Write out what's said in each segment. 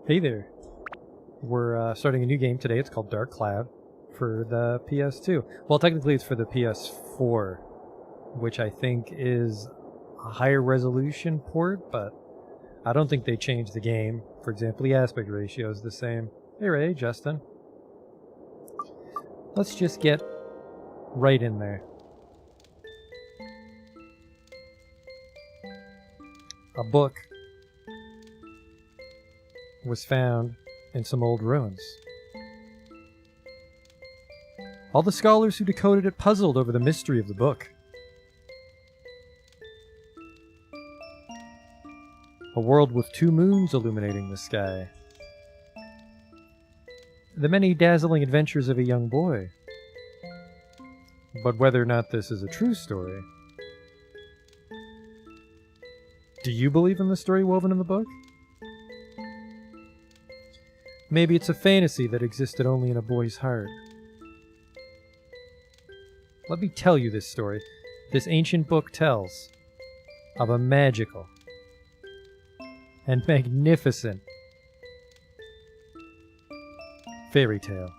Hey there. We're starting a new game today. It's called Dark Cloud for the PS2. Well, technically it's for the PS4, which I think is a higher resolution port, but I don't think they changed the game. For example, the aspect ratio is the same. Hey Ray, Justin. Let's just get right in there. A book was found in some old ruins. All the scholars who decoded it puzzled over the mystery of the book. A world with 2 moons illuminating the sky. The many dazzling adventures of a young boy. But whether or not this is a true story, do you believe in the story woven in the book? Maybe it's a fantasy that existed only in a boy's heart. Let me tell you this story. This ancient book tells of a magical and magnificent fairy tale.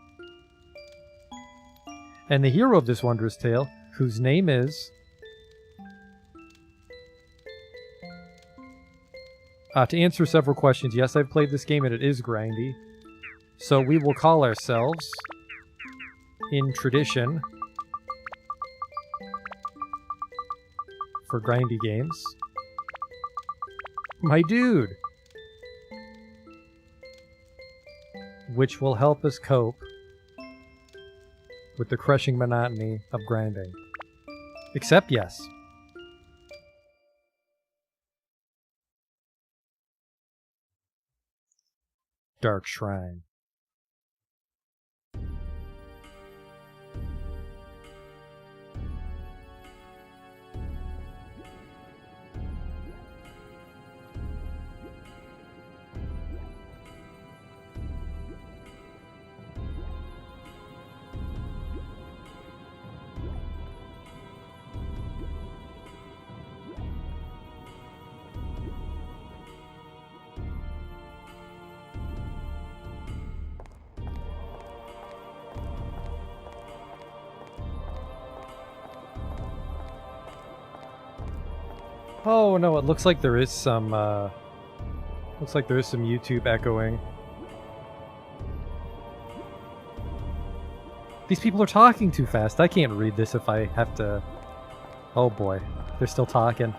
And the hero of this wondrous tale, whose name is... to answer several questions, yes, I've played this game and it is grindy. So we will call ourselves, in tradition, for grindy games, my dude, which will help us cope with the crushing monotony of grinding. Except yes. Dark Shrine. Oh no, it looks like there is some YouTube echoing. These people are talking too fast. I can't read this if I have to... Oh boy, they're still talking.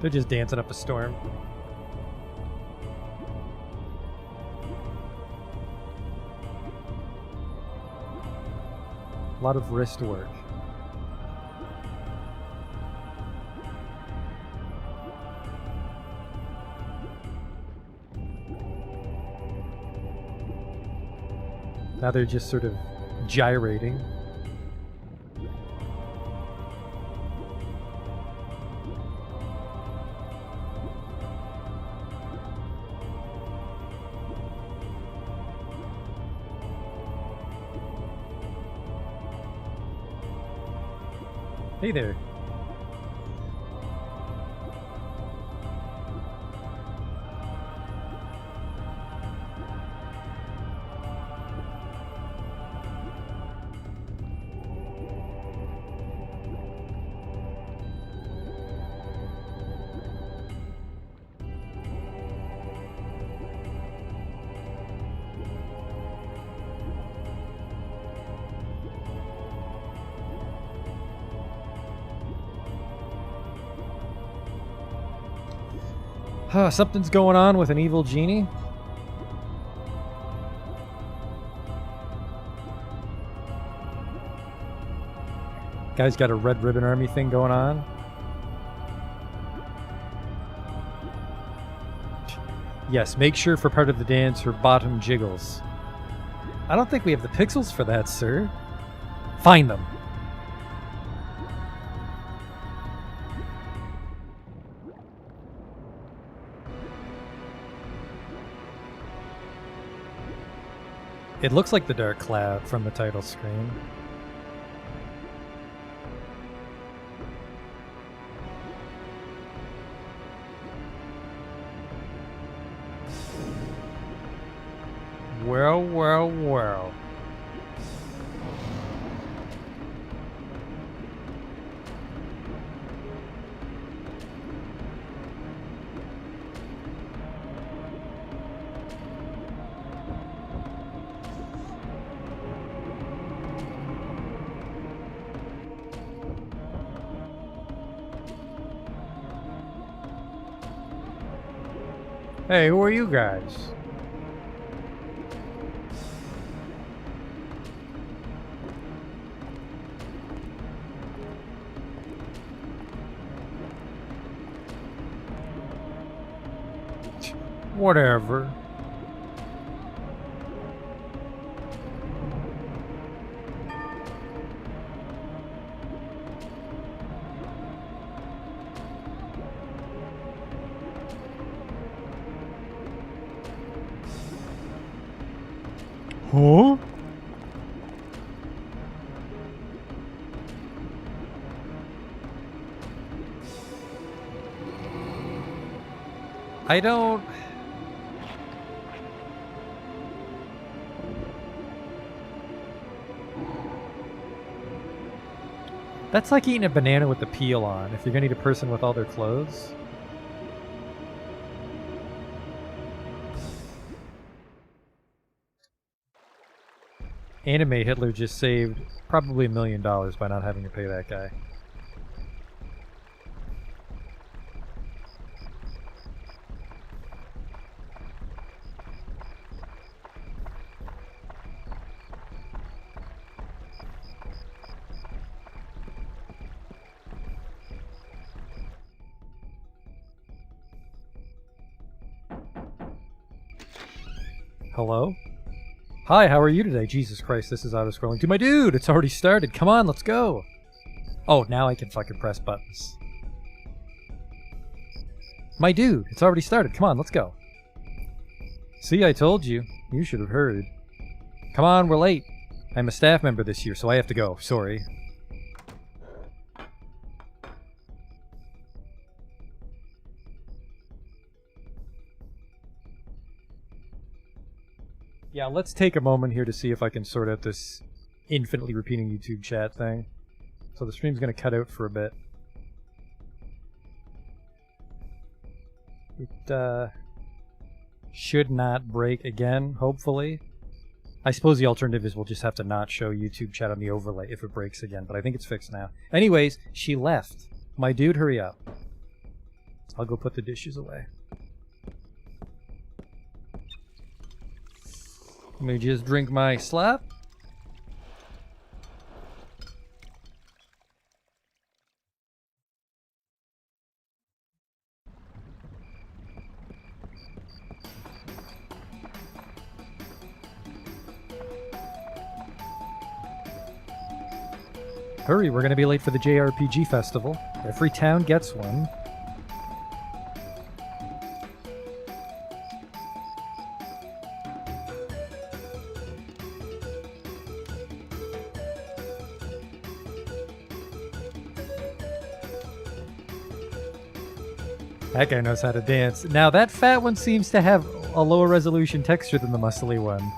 They're just dancing up a storm. A lot of wrist work. Now they're just sort of gyrating. Hey there. Something's going on with an evil genie. Guy's got a Red Ribbon Army thing going on. Yes, make sure for part of the dance her bottom jiggles. I don't think we have the pixels for that, sir. Find them. It looks like the Dark Cloud from the title screen. Well, well, well. Hey, who are you guys? Whatever. Huh? I don't... That's like eating a banana with the peel on, if you're gonna eat a person with all their clothes. Anime Hitler just saved probably $1 million by not having to pay that guy. Hello? Hi, how are you today? Jesus Christ, this is auto-scrolling. To my dude, it's already started. Come on, let's go. Oh, now I can fucking press buttons. My dude, it's already started. Come on, let's go. See, I told you. You should have heard. Come on, we're late. I'm a staff member this year, so I have to go. Sorry. Yeah, let's take a moment here to see if I can sort out this infinitely repeating YouTube chat thing. So the stream's going to cut out for a bit. It should not break again, hopefully. I suppose the alternative is we'll just have to not show YouTube chat on the overlay if it breaks again, but I think it's fixed now. Anyways, she left. My dude, hurry up. I'll go put the dishes away. Let me just drink my slap. Hurry, we're gonna be late for the JRPG festival. Every town gets one. That guy knows how to dance. Now that fat one seems to have a lower resolution texture than the muscly one.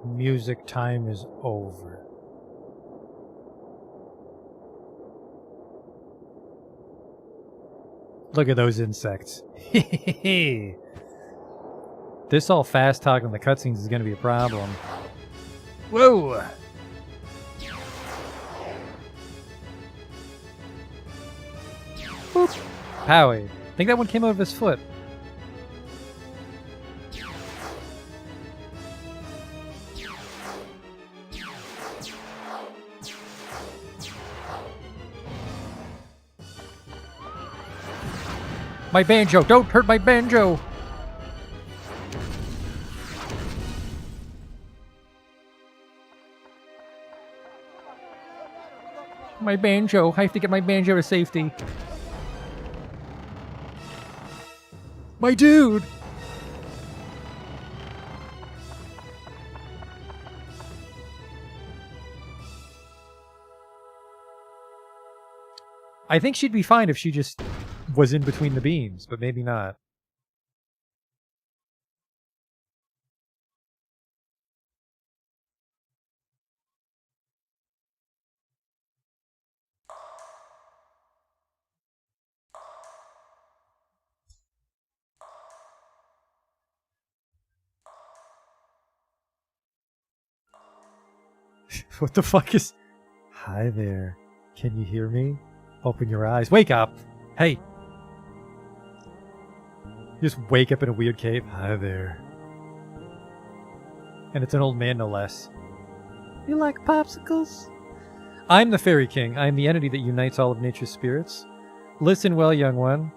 Music time is over. Look at those insects. This all fast talk in the cutscenes is going to be a problem. Whoa! Boop. Howie. I think that one came out of his foot. My banjo! Don't hurt my banjo! My banjo! I have to get my banjo to safety. My dude! I think she'd be fine if she just was in between the beams, but maybe not. What the fuck is... Hi there. Can you hear me? Open your eyes. Wake up! Hey! You just wake up in a weird cave. Hi there. And it's an old man, no less. You like popsicles? I'm the Fairy King. I am the entity that unites all of nature's spirits. Listen well, young one.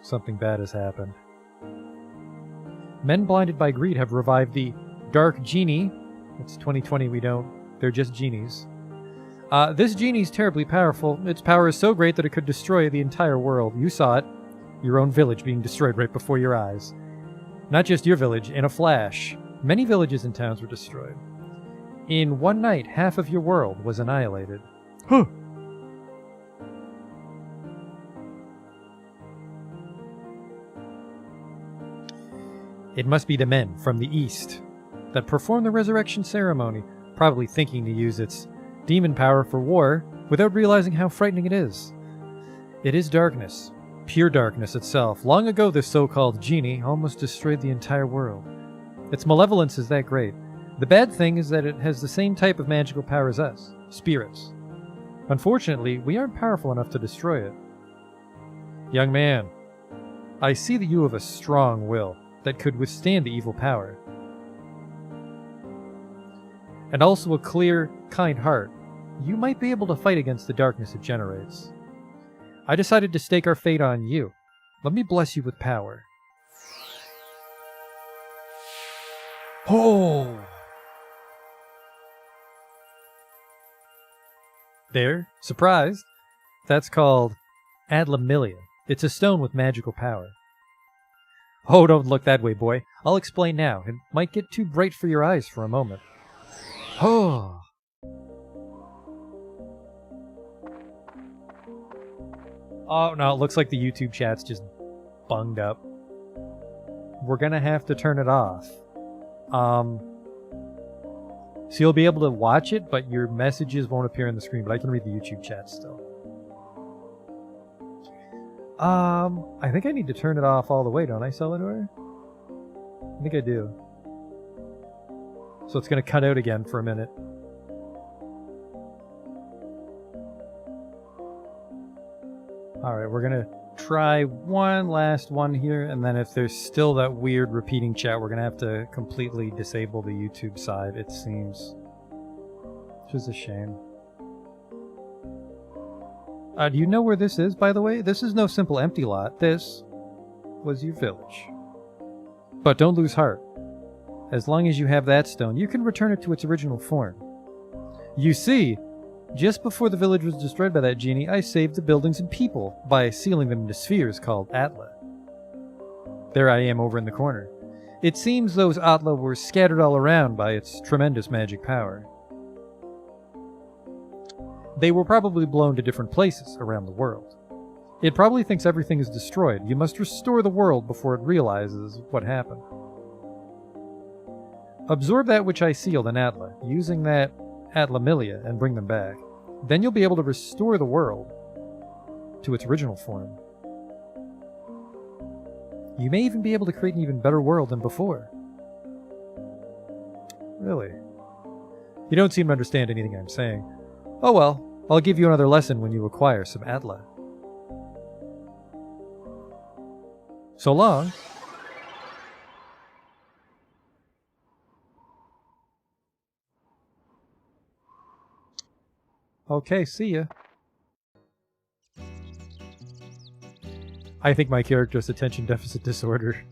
Something bad has happened. Men blinded by greed have revived the Dark Genie. It's 2020, we don't... They're just genies. This genie's terribly powerful. Its power is so great that it could destroy the entire world. You saw it. Your own village being destroyed right before your eyes. Not just your village, in a flash. Many villages and towns were destroyed. In one night, half of your world was annihilated. Huh. It must be the men from the east that performed the resurrection ceremony, probably thinking to use its demon power for war without realizing how frightening it is. It is darkness, pure darkness itself. Long ago, this so-called genie almost destroyed the entire world. Its malevolence is that great. The bad thing is that it has the same type of magical power as us, spirits. Unfortunately, we aren't powerful enough to destroy it. Young man, I see that you have a strong will that could withstand the evil power. And also a clear, kind heart. You might be able to fight against the darkness it generates. I decided to stake our fate on you. Let me bless you with power. Oh! There, surprised. That's called Adlamilia. It's a stone with magical power. Oh, don't look that way, boy. I'll explain now. It might get too bright for your eyes for a moment. Oh. Oh, no, it looks like the YouTube chat's just bunged up. We're gonna have to turn it off. So you'll be able to watch it, but your messages won't appear on the screen, but I can read the YouTube chat still. I think I need to turn it off all the way, don't I, Celador? I think I do. So it's going to cut out again for a minute. Alright, we're going to try one last one here, and then if there's still that weird repeating chat, we're going to have to completely disable the YouTube side, it seems. Which is a shame. Do you know where this is, by the way? This is no simple empty lot. This was your village. But don't lose heart. As long as you have that stone, you can return it to its original form. You see, just before the village was destroyed by that genie, I saved the buildings and people by sealing them into spheres called Atla. There I am over in the corner. It seems those Atla were scattered all around by its tremendous magic power. They were probably blown to different places around the world. It probably thinks everything is destroyed. You must restore the world before it realizes what happened. Absorb that which I sealed in Atla, using that Adlamilia, and bring them back. Then you'll be able to restore the world to its original form. You may even be able to create an even better world than before. Really? You don't seem to understand anything I'm saying. Oh well, I'll give you another lesson when you acquire some Atla. So long. Okay, see ya. I think my character has attention deficit disorder.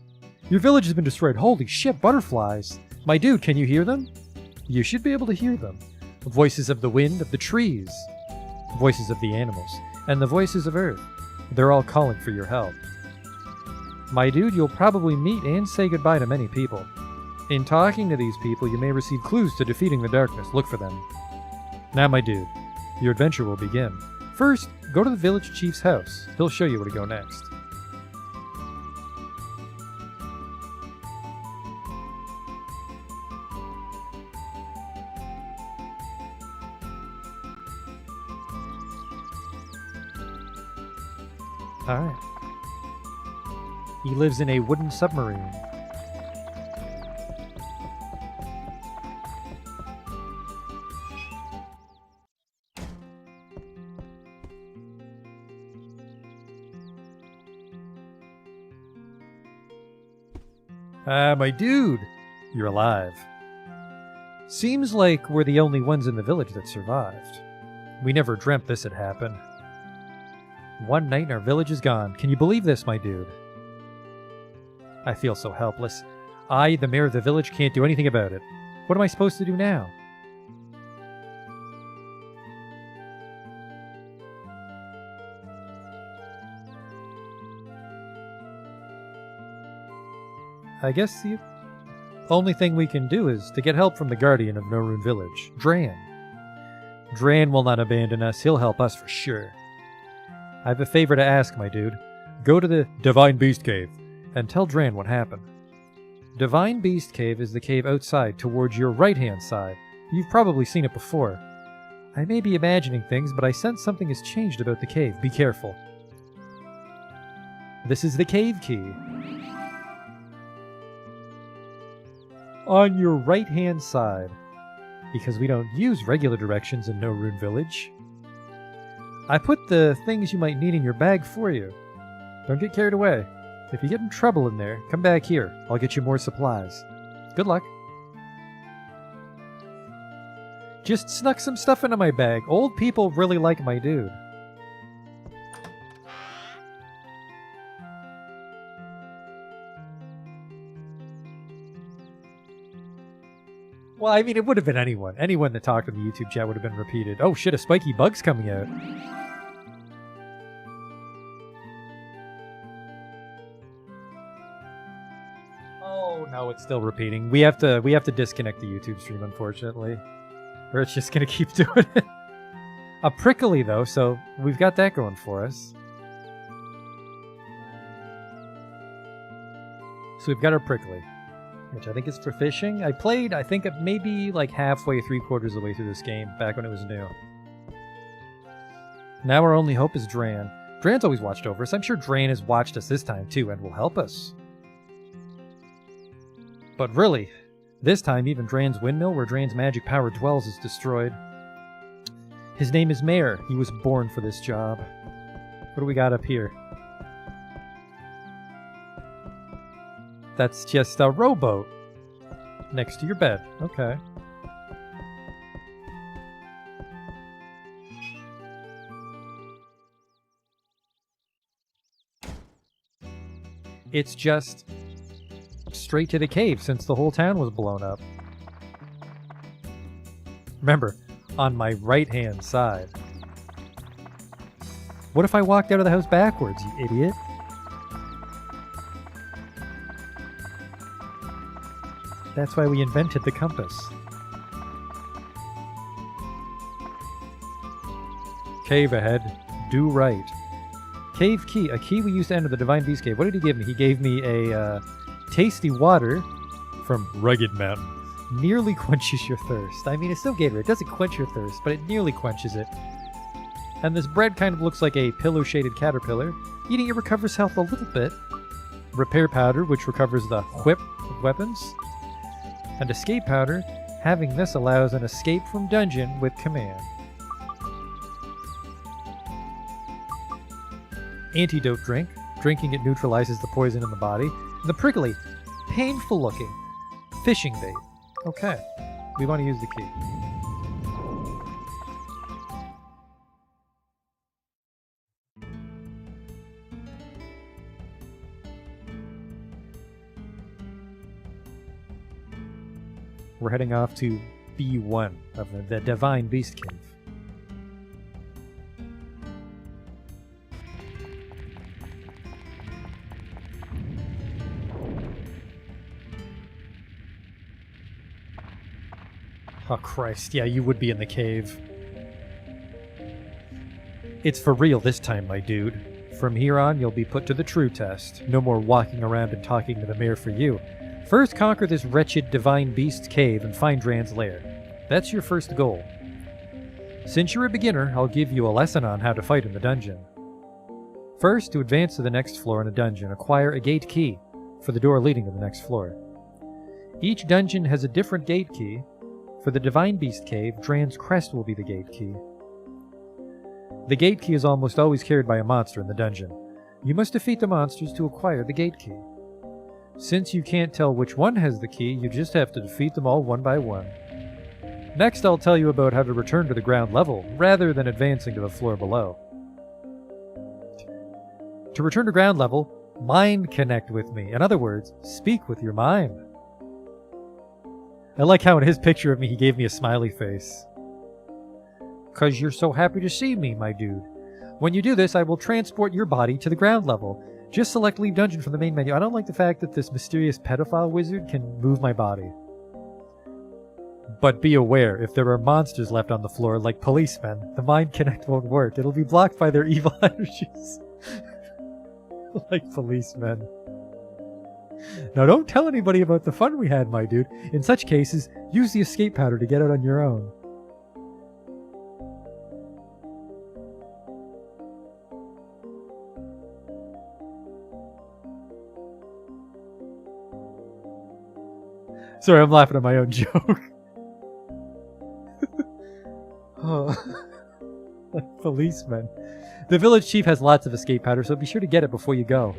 Your village has been destroyed. Holy shit, butterflies. My dude, can you hear them? You should be able to hear them. Voices of the wind, of the trees. Voices of the animals. And the voices of Earth. They're all calling for your help. My dude, you'll probably meet and say goodbye to many people. In talking to these people, you may receive clues to defeating the darkness. Look for them. Now, my dude, your adventure will begin. First, go to the village chief's house. He'll show you where to go next. Alright. He lives in a wooden submarine. Ah, my dude! You're alive. Seems like we're the only ones in the village that survived. We never dreamt this had happened. One night and our village is gone. Can you believe this, my dude? I feel so helpless. I, the mayor of the village, can't do anything about it. What am I supposed to do now? I guess the only thing we can do is to get help from the guardian of Norune Village, Dran. Dran will not abandon us. He'll help us for sure. I have a favor to ask, my dude. Go to the Divine Beast Cave and tell Dran what happened. Divine Beast Cave is the cave outside towards your right-hand side. You've probably seen it before. I may be imagining things, but I sense something has changed about the cave. Be careful. This is the cave key. On your right-hand side, because we don't use regular directions in Norune Village. I put the things you might need in your bag for you. Don't get carried away. If you get in trouble in there, come back here. I'll get you more supplies. Good luck. Just snuck some stuff into my bag. Old people really like my dude. Well, I mean, it would have been anyone. Anyone that talked in the YouTube chat would have been repeated. Oh shit, a spiky bug's coming out. Oh no, it's still repeating. We have to disconnect the YouTube stream, unfortunately. Or it's just gonna keep doing it. A prickly though, so we've got that going for us. So we've got our prickly, which I think is for fishing. I think maybe like halfway, 3/4 of the way through this game, back when it was new. Now our only hope is Dran. Dran's always watched over us. I'm sure Dran has watched us this time too and will help us. But really, this time even Dran's windmill, where Dran's magic power dwells, is destroyed. His name is Mayor. He was born for this job. What do we got up here? That's just a rowboat next to your bed. Okay. It's just straight to the cave since the whole town was blown up. Remember, on my right-hand side. What if I walked out of the house backwards, you idiot? That's why we invented the compass. Cave ahead. Do right. Cave key. A key we used to enter the Divine Beast Cave. What did he give me? He gave me a tasty water from Rugged Mountain. Nearly quenches your thirst. I mean, it's still Gatorade. It doesn't quench your thirst, but it nearly quenches it. And this bread kind of looks like a pillow-shaded caterpillar. Eating it recovers health a little bit. Repair powder, which recovers the whip of weapons. And escape powder. Having this allows an escape from dungeon with command. Antidote drink. Drinking it neutralizes the poison in the body. And the prickly, painful looking fishing bait. Okay, we want to use the key. we're heading off to B1 of the Divine Beast Cave. Oh Christ, yeah, you would be in the cave. It's for real this time, my dude. From here on, you'll be put to the true test. No more walking around and talking to the mirror for you. First, conquer this wretched Divine Beast Cave and find Dran's lair. That's your first goal. Since you're a beginner, I'll give you a lesson on how to fight in the dungeon. First, to advance to the next floor in a dungeon, acquire a gate key for the door leading to the next floor. Each dungeon has a different gate key. For the Divine Beast Cave, Dran's Crest will be the gate key. The gate key is almost always carried by a monster in the dungeon. You must defeat the monsters to acquire the gate key. Since you can't tell which one has the key, you just have to defeat them all one by one. Next, I'll tell you about how to return to the ground level, rather than advancing to the floor below. To return to ground level, mind connect with me. In other words, speak with your mind. I like how in his picture of me he gave me a smiley face. 'Cause you're so happy to see me, my dude. When you do this, I will transport your body to the ground level. Just select Leave Dungeon from the main menu. I don't like the fact that this mysterious pedophile wizard can move my body. But be aware, if there are monsters left on the floor, like policemen, the Mind Connect won't work. It'll be blocked by their evil energies. Like policemen. Now don't tell anybody about the fun we had, my dude. In such cases, use the escape powder to get out on your own. Sorry, I'm laughing at my own joke. Oh. Like policemen. The village chief has lots of escape powder, so be sure to get it before you go.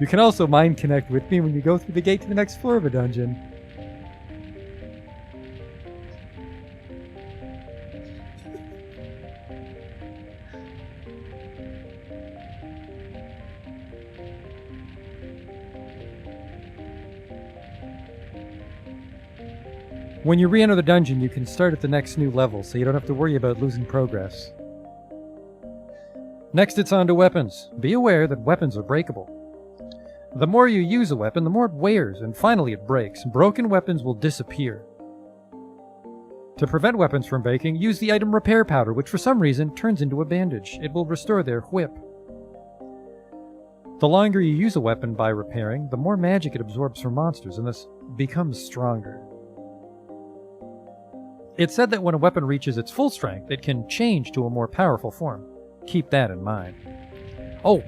You can also mind connect with me when you go through the gate to the next floor of a dungeon. When you re-enter the dungeon, you can start at the next new level, so you don't have to worry about losing progress. Next, it's on to weapons. Be aware that weapons are breakable. The more you use a weapon, the more it wears, and finally it breaks. Broken weapons will disappear. To prevent weapons from breaking, use the item Repair Powder, which for some reason turns into a bandage. It will restore their whip. The longer you use a weapon by repairing, the more magic it absorbs from monsters, and thus becomes stronger. It's said that when a weapon reaches its full strength, it can change to a more powerful form. Keep that in mind. Oh,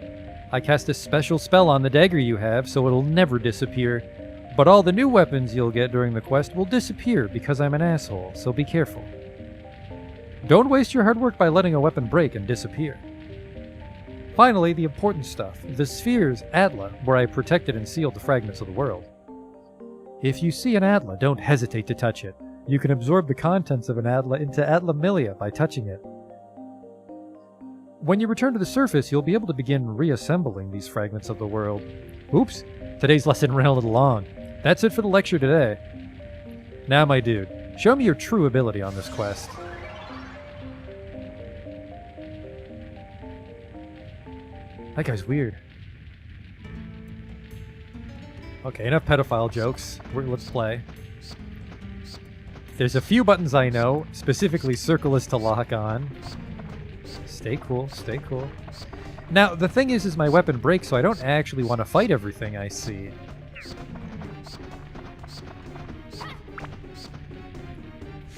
I cast a special spell on the dagger you have, so it'll never disappear. But all the new weapons you'll get during the quest will disappear because I'm an asshole, so be careful. Don't waste your hard work by letting a weapon break and disappear. Finally, the important stuff. The sphere's Atla, where I protected and sealed the fragments of the world. If you see an Atla, don't hesitate to touch it. You can absorb the contents of an Atla into Atlamilia by touching it. When you return to the surface, you'll be able to begin reassembling these fragments of the world. Oops, today's lesson ran a little long. That's it for the lecture today. Now, my dude, show me your true ability on this quest. That guy's weird. Okay, enough pedophile jokes. Let's play. There's a few buttons I know, specifically circle is to lock on. Stay cool, stay cool. Now, the thing is my weapon breaks, so I don't actually want to fight everything I see.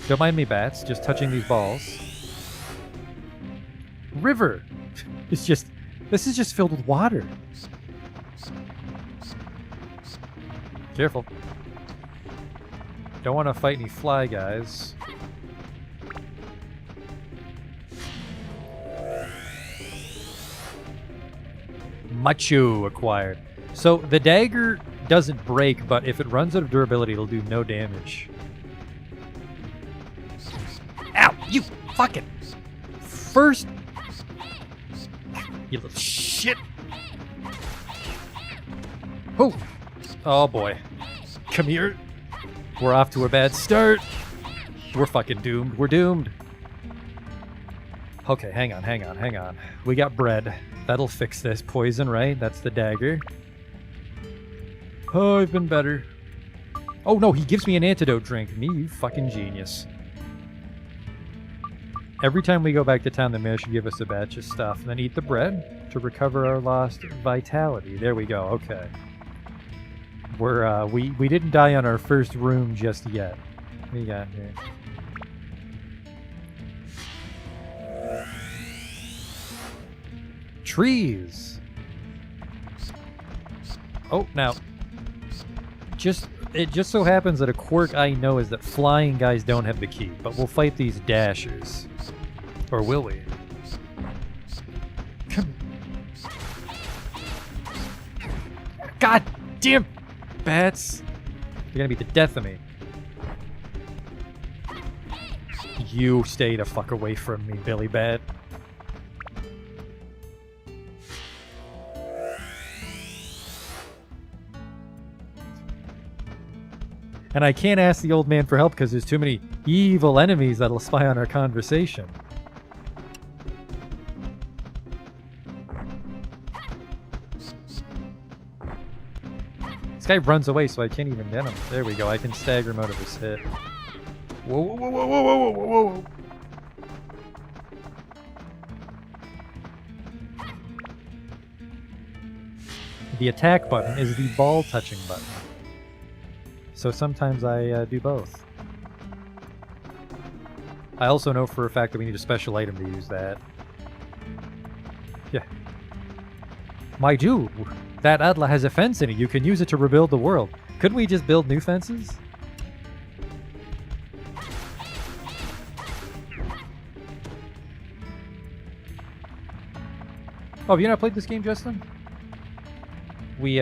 Don't mind me, bats, just touching these balls. River! This is just filled with water. Careful. Don't want to fight any fly guys. Machu acquired. So the dagger doesn't break, but if it runs out of durability, it'll do no damage. Ow! You fucking first, you little shit! Oh! Oh boy. Come here. We're off to a bad start. We're fucking doomed. We're doomed. Okay, hang on. We got bread. That'll fix this. Poison, right? That's the dagger. Oh, I've been better. Oh no, he gives me an antidote drink. Me, you fucking genius. Every time we go back to town, the mayor should give us a batch of stuff, and then eat the bread to recover our lost vitality. There we go. Okay. We didn't die on our first room just yet. What do you got here? Trees. Oh, now. It just so happens that a quirk I know is that flying guys don't have the key, but we'll fight these dashers. Or will we? Come. God damn bats! They're gonna be the death of me. You stay the fuck away from me, Billy Bat. And I can't ask the old man for help because there's too many evil enemies that'll spy on our conversation. This guy runs away, so I can't even get him. There we go. I can stagger him out of his hit. Whoa, whoa, whoa, whoa, whoa, whoa, whoa, whoa. The attack button is the ball touching button. So sometimes I do both. I also know for a fact that we need a special item to use that. Yeah. My dude, that Adla has a fence in it. You can use it to rebuild the world. Couldn't we just build new fences? Oh, have you not played this game, Justin? We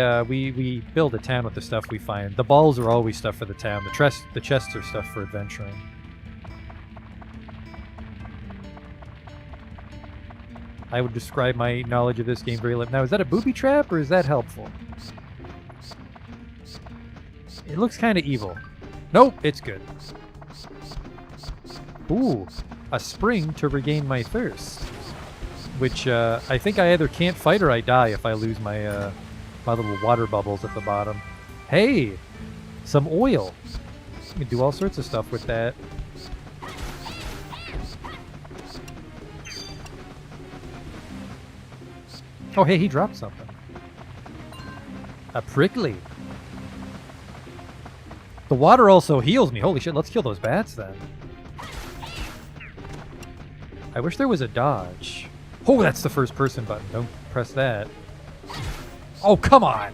build a town with the stuff we find. The balls are always stuff for the town. The chests are stuff for adventuring. I would describe my knowledge of this game very limited. Now, is that a booby trap or is that helpful? It looks kind of evil. Nope, it's good. Ooh, a spring to regain my thirst. Which, I think I either can't fight or I die if I lose my, my little water bubbles at the bottom. Hey! Some oil! You can do all sorts of stuff with that. Oh, hey, he dropped something. A prickly. The water also heals me. Holy shit, let's kill those bats then. I wish there was a dodge. Oh, that's the first person button. Don't press that. Oh, come on!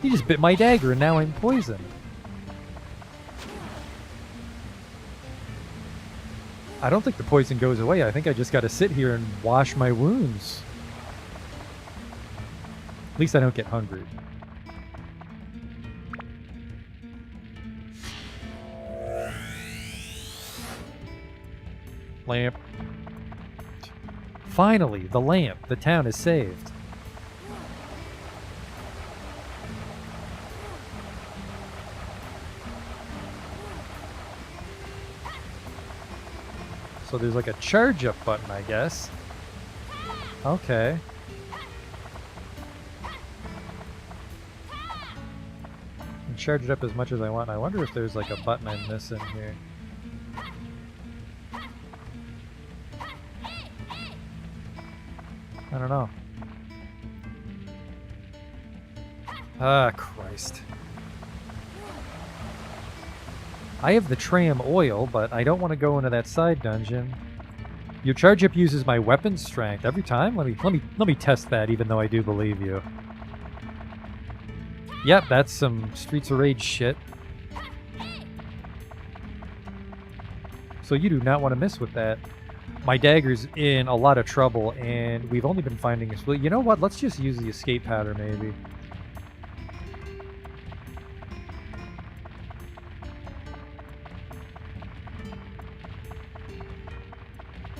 He just bit my dagger and now I'm poisoned. I don't think the poison goes away. I think I just gotta sit here and wash my wounds. At least I don't get hungry. Lamp. Finally, the lamp. The town is saved. So there's like a charge up button, I guess. Okay. I can charge it up as much as I want. I wonder if there's like a button I'm missing here. I don't know. Ah, Christ. I have the tram oil, but I don't want to go into that side dungeon. Your charge up uses my weapon strength every time. Let me test that, even though I do believe you. Yep, that's some Streets of Rage shit. So you do not want to mess with that. My dagger's in a lot of trouble, and we've only been finding this. Well, you know what? Let's just use the escape powder, maybe.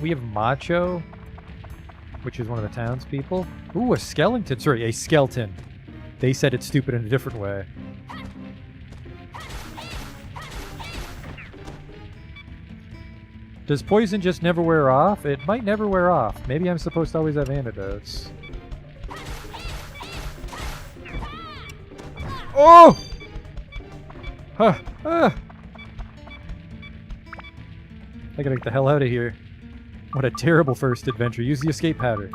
We have Macho, which is one of the townspeople. Ooh, a skeleton. Sorry, a skeleton. They said it's stupid in a different way. Does poison just never wear off? It might never wear off. Maybe I'm supposed to always have antidotes. Oh! Huh. Ah. I gotta get the hell out of here. What a terrible first adventure. Use the escape pattern.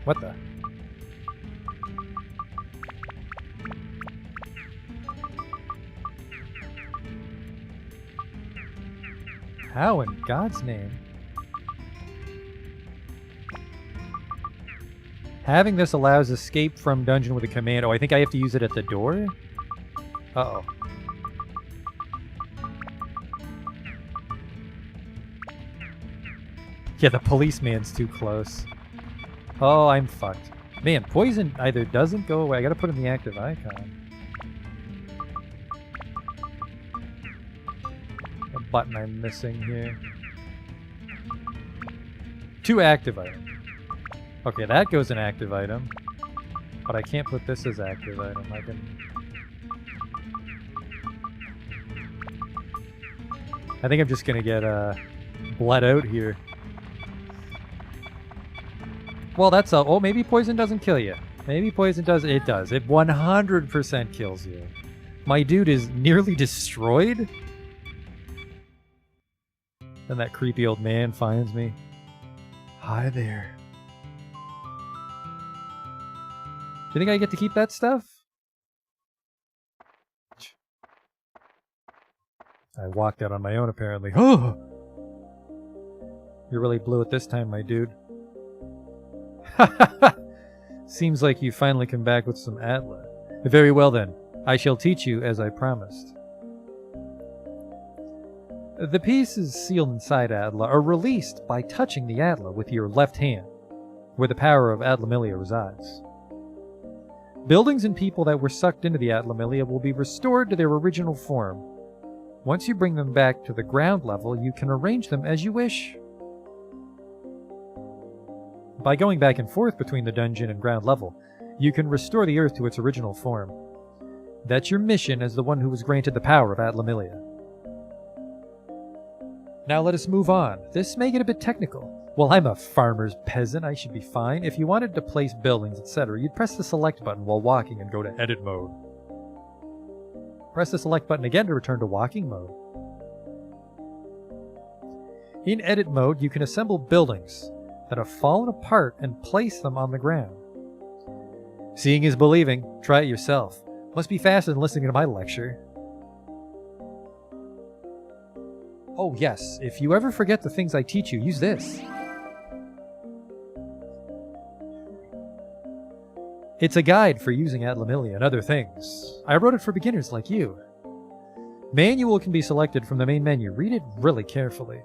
What the? How in God's name? Having this allows escape from dungeon with a command. Oh, I think I have to use it at the door? Uh-oh. Yeah, the policeman's too close. Oh, I'm fucked. Man, poison either doesn't go away. I gotta put in the active icon. What button I'm missing here? 2 active items. Okay, that goes in active item. But I can't put this as active item. I can... I think I'm just gonna get bled out here. Well, that's a... Oh, maybe poison doesn't kill you. Maybe poison does... It does. It 100% kills you. My dude is nearly destroyed? Then that creepy old man finds me. Hi there. Do you think I get to keep that stuff? I walked out on my own, apparently. Oh! You really blew it this time, my dude. Seems like you finally come back with some Atla. Very well then. I shall teach you as I promised. The pieces sealed inside Atla are released by touching the Atla with your left hand, where the power of Atlamilia resides. Buildings and people that were sucked into the Atlamilia will be restored to their original form. Once you bring them back to the ground level, you can arrange them as you wish. By going back and forth between the dungeon and ground level, you can restore the Earth to its original form. That's your mission as the one who was granted the power of Atlamilia. Now let us move on. This may get a bit technical. Well, I'm a farmer's peasant, I should be fine. If you wanted to place buildings, etc., you'd press the select button while walking and go to edit mode. Press the select button again to return to walking mode. In edit mode, you can assemble buildings that have fallen apart and place them on the ground. Seeing is believing. Try it yourself. Must be faster than listening to my lecture. Oh yes, if you ever forget the things I teach you, use this. It's a guide for using Atlamilia and other things. I wrote it for beginners like you. Manual can be selected from the main menu. Read it really carefully.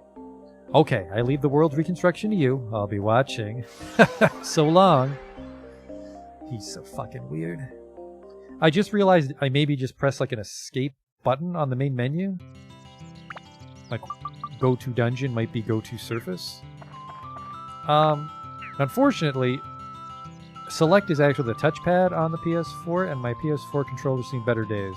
Okay, I leave the world's reconstruction to you. I'll be watching. So long. He's so fucking weird. I just realized I maybe just pressed like an escape button on the main menu. Like go to dungeon might be go to surface. Unfortunately, select is actually the touchpad on the PS4, and my PS4 controller's seen better days.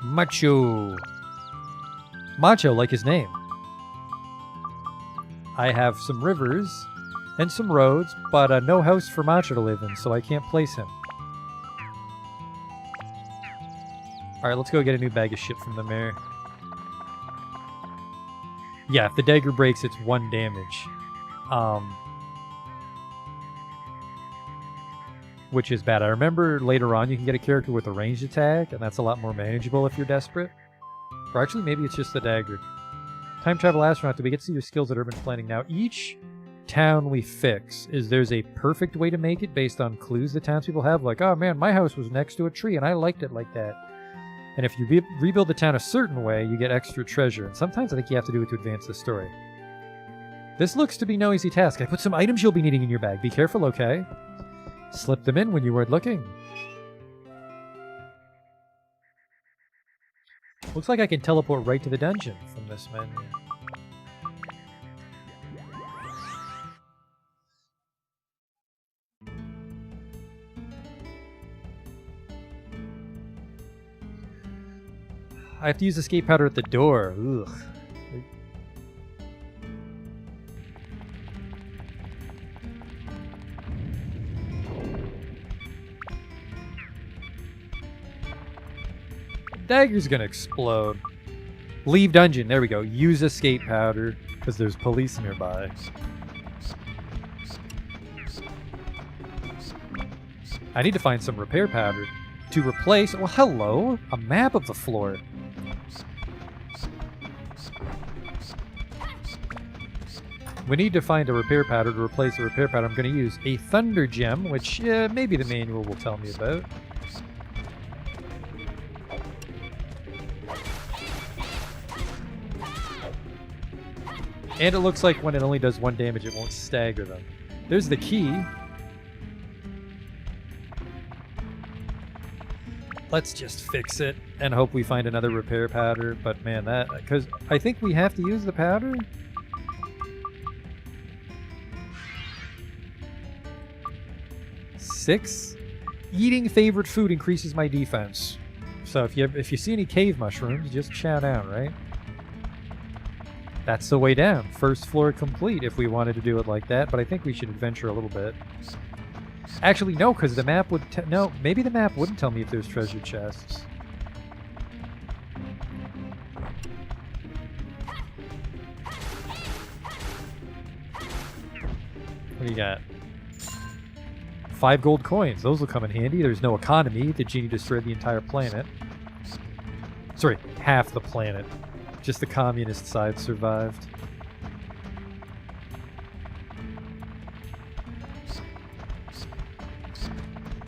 Macho. Macho, like his name. I have some rivers and some roads, but no house for Macho to live in, so I can't place him. Alright, let's go get a new bag of shit from the mayor. Yeah, if the dagger breaks, it's 1 damage. Which is bad. I remember later on you can get a character with a ranged attack, and that's a lot more manageable if you're desperate. Or actually, maybe it's just the dagger. Time travel astronaut, do we get to see your skills at urban planning now? Each town we fix, there's a perfect way to make it based on clues the townspeople have. Like, oh man, my house was next to a tree, and I liked it like that. And if you rebuild the town a certain way, you get extra treasure. And sometimes I think you have to do it to advance the story. This looks to be no easy task. I put some items you'll be needing in your bag. Be careful, okay? Slip them in when you weren't looking. Looks like I can teleport right to the dungeon from this menu. I have to use escape powder at the door. Ugh. Dagger's gonna explode. Leave dungeon. There we go. Use escape powder because there's police nearby. I need to find some repair powder to replace. Well, hello, a map of the floor. We need to find a repair powder to replace the repair powder. I'm going to use a thunder gem, which maybe the manual will tell me about. And it looks like when it only does 1 damage, it won't stagger them. There's the key. Let's just fix it and hope we find another repair powder. But man, that... because I think we have to use the powder. Six. Eating favorite food increases my defense. So if you see any cave mushrooms, just chow down, right? That's the way down. First floor complete if we wanted to do it like that, but I think we should adventure a little bit. Actually, no, because the map would... no, maybe the map wouldn't tell me if there's treasure chests. What do you got? 5 gold coins. Those will come in handy. There's no economy. The genie destroyed the entire planet. Sorry, half the planet. Just the communist side survived.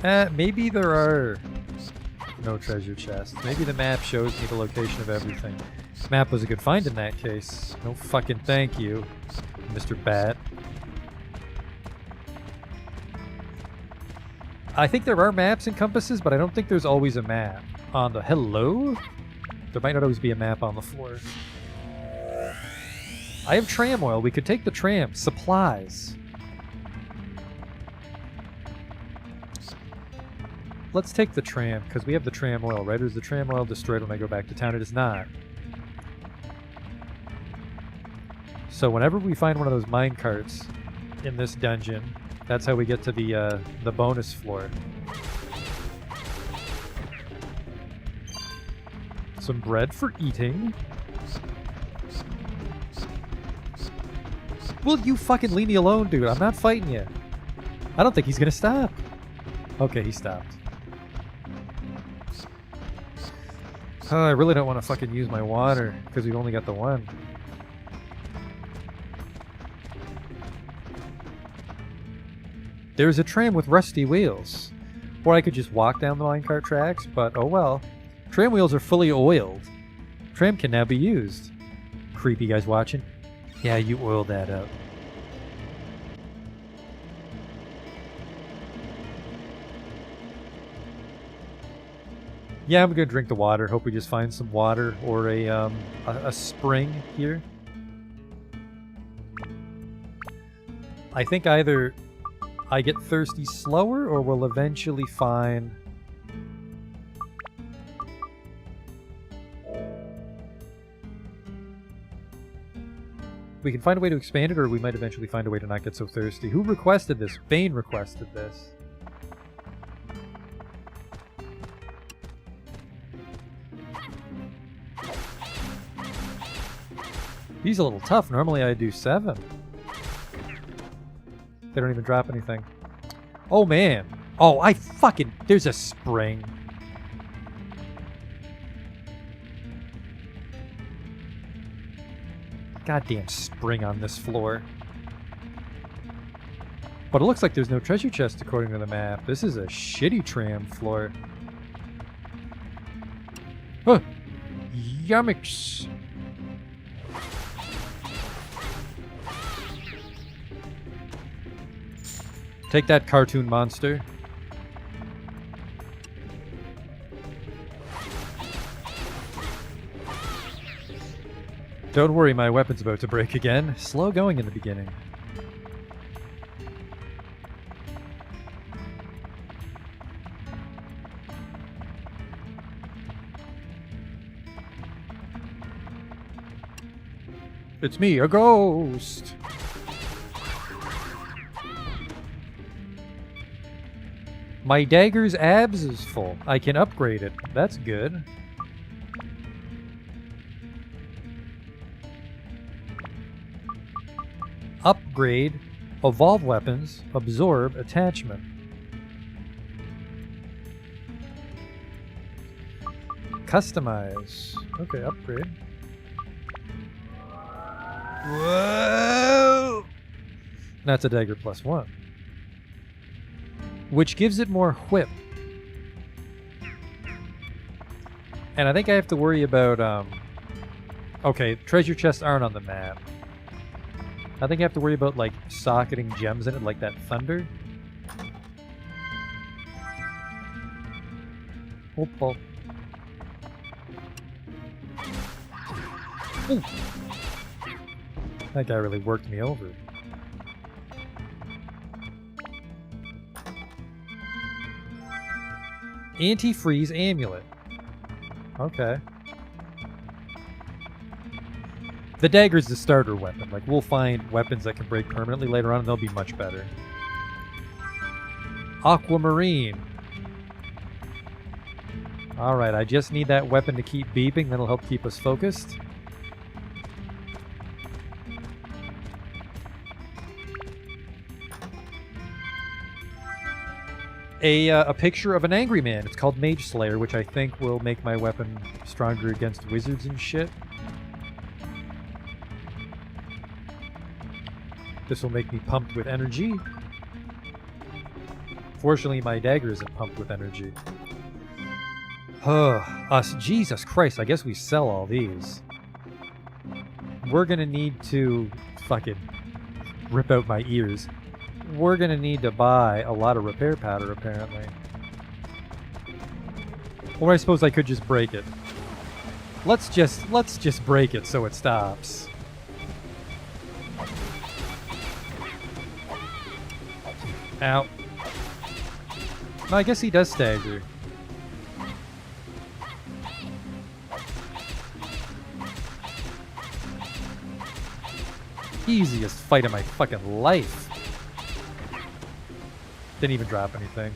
Maybe there are no treasure chests. Maybe the map shows me the location of everything. Map was a good find in that case. No fucking thank you, Mr. Bat. I think there are maps and compasses, but I don't think there's always a map on the... Hello? There might not always be a map on the floor. I have tram oil. We could take the tram. Supplies. Let's take the tram, because we have the tram oil, right? Or is the tram oil destroyed when I go back to town? It is not. So whenever we find one of those mine carts in this dungeon, that's how we get to the bonus floor. Some bread for eating. Will you fucking leave me alone, dude? I'm not fighting you. I don't think he's gonna stop. Okay, he stopped. I really don't want to fucking use my water because we've only got the one. There's a tram with rusty wheels. Or I could just walk down the minecart tracks, but oh well. Tram wheels are fully oiled. Tram can now be used. Creepy guys watching? Yeah, you oiled that up. Yeah, I'm gonna drink the water. Hope we just find some water or a spring here. I think either I get thirsty slower or we'll eventually find... We can find a way to expand it, or we might eventually find a way to not get so thirsty. Who requested this? Bane requested this. He's a little tough. Normally I do 7. They don't even drop anything. Oh, man. Oh, I fucking... There's a spring. Goddamn spring on this floor. But it looks like there's no treasure chest according to the map. This is a shitty tram floor. Huh. Yummicks. Take that, cartoon monster. Don't worry, my weapon's about to break again. Slow going in the beginning. It's me, a ghost! My dagger's abs is full. I can upgrade it. That's good. Upgrade. Evolve weapons. Absorb attachment. Customize. Okay, upgrade. Whoa! That's a dagger +1. Which gives it more whip. And I think I have to worry about, okay, treasure chests aren't on the map. I think I have to worry about, like, socketing gems in it, like that thunder. Oh. Ooh. That guy really worked me over. Anti-freeze amulet. Okay. The dagger's the starter weapon. Like, we'll find weapons that can break permanently later on and they'll be much better. Aquamarine. Alright, I just need that weapon to keep beeping. That'll help keep us focused. A picture of an angry man. It's called Mage Slayer, which I think will make my weapon stronger against wizards and shit. This will make me pumped with energy. Fortunately, my dagger isn't pumped with energy. Us, Jesus Christ, I guess we sell all these. We're gonna need to fucking rip out my ears. We're gonna need to buy a lot of repair powder, apparently. Or I suppose I could just break it. Let's just break it so it stops. Ow. No, I guess he does stagger. Easiest fight of my fucking life. Didn't even drop anything.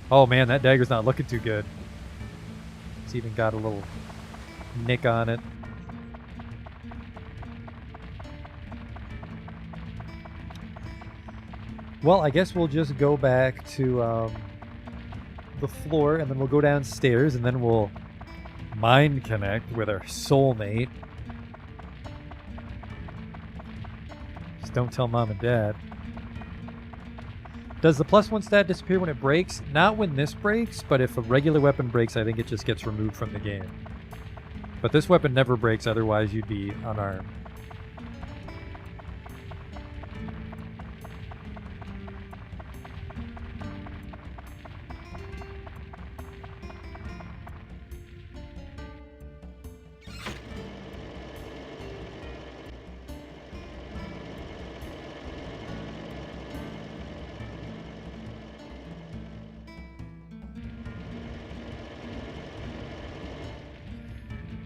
Oh man, that dagger's not looking too good. It's even got a little nick on it. Well, I guess we'll just go back to the floor, and then we'll go downstairs, and then we'll mind connect with our soulmate. Just don't tell Mom and Dad. Does the +1 stat disappear when it breaks? Not when this breaks, but if a regular weapon breaks, I think it just gets removed from the game. But this weapon never breaks, otherwise you'd be unarmed.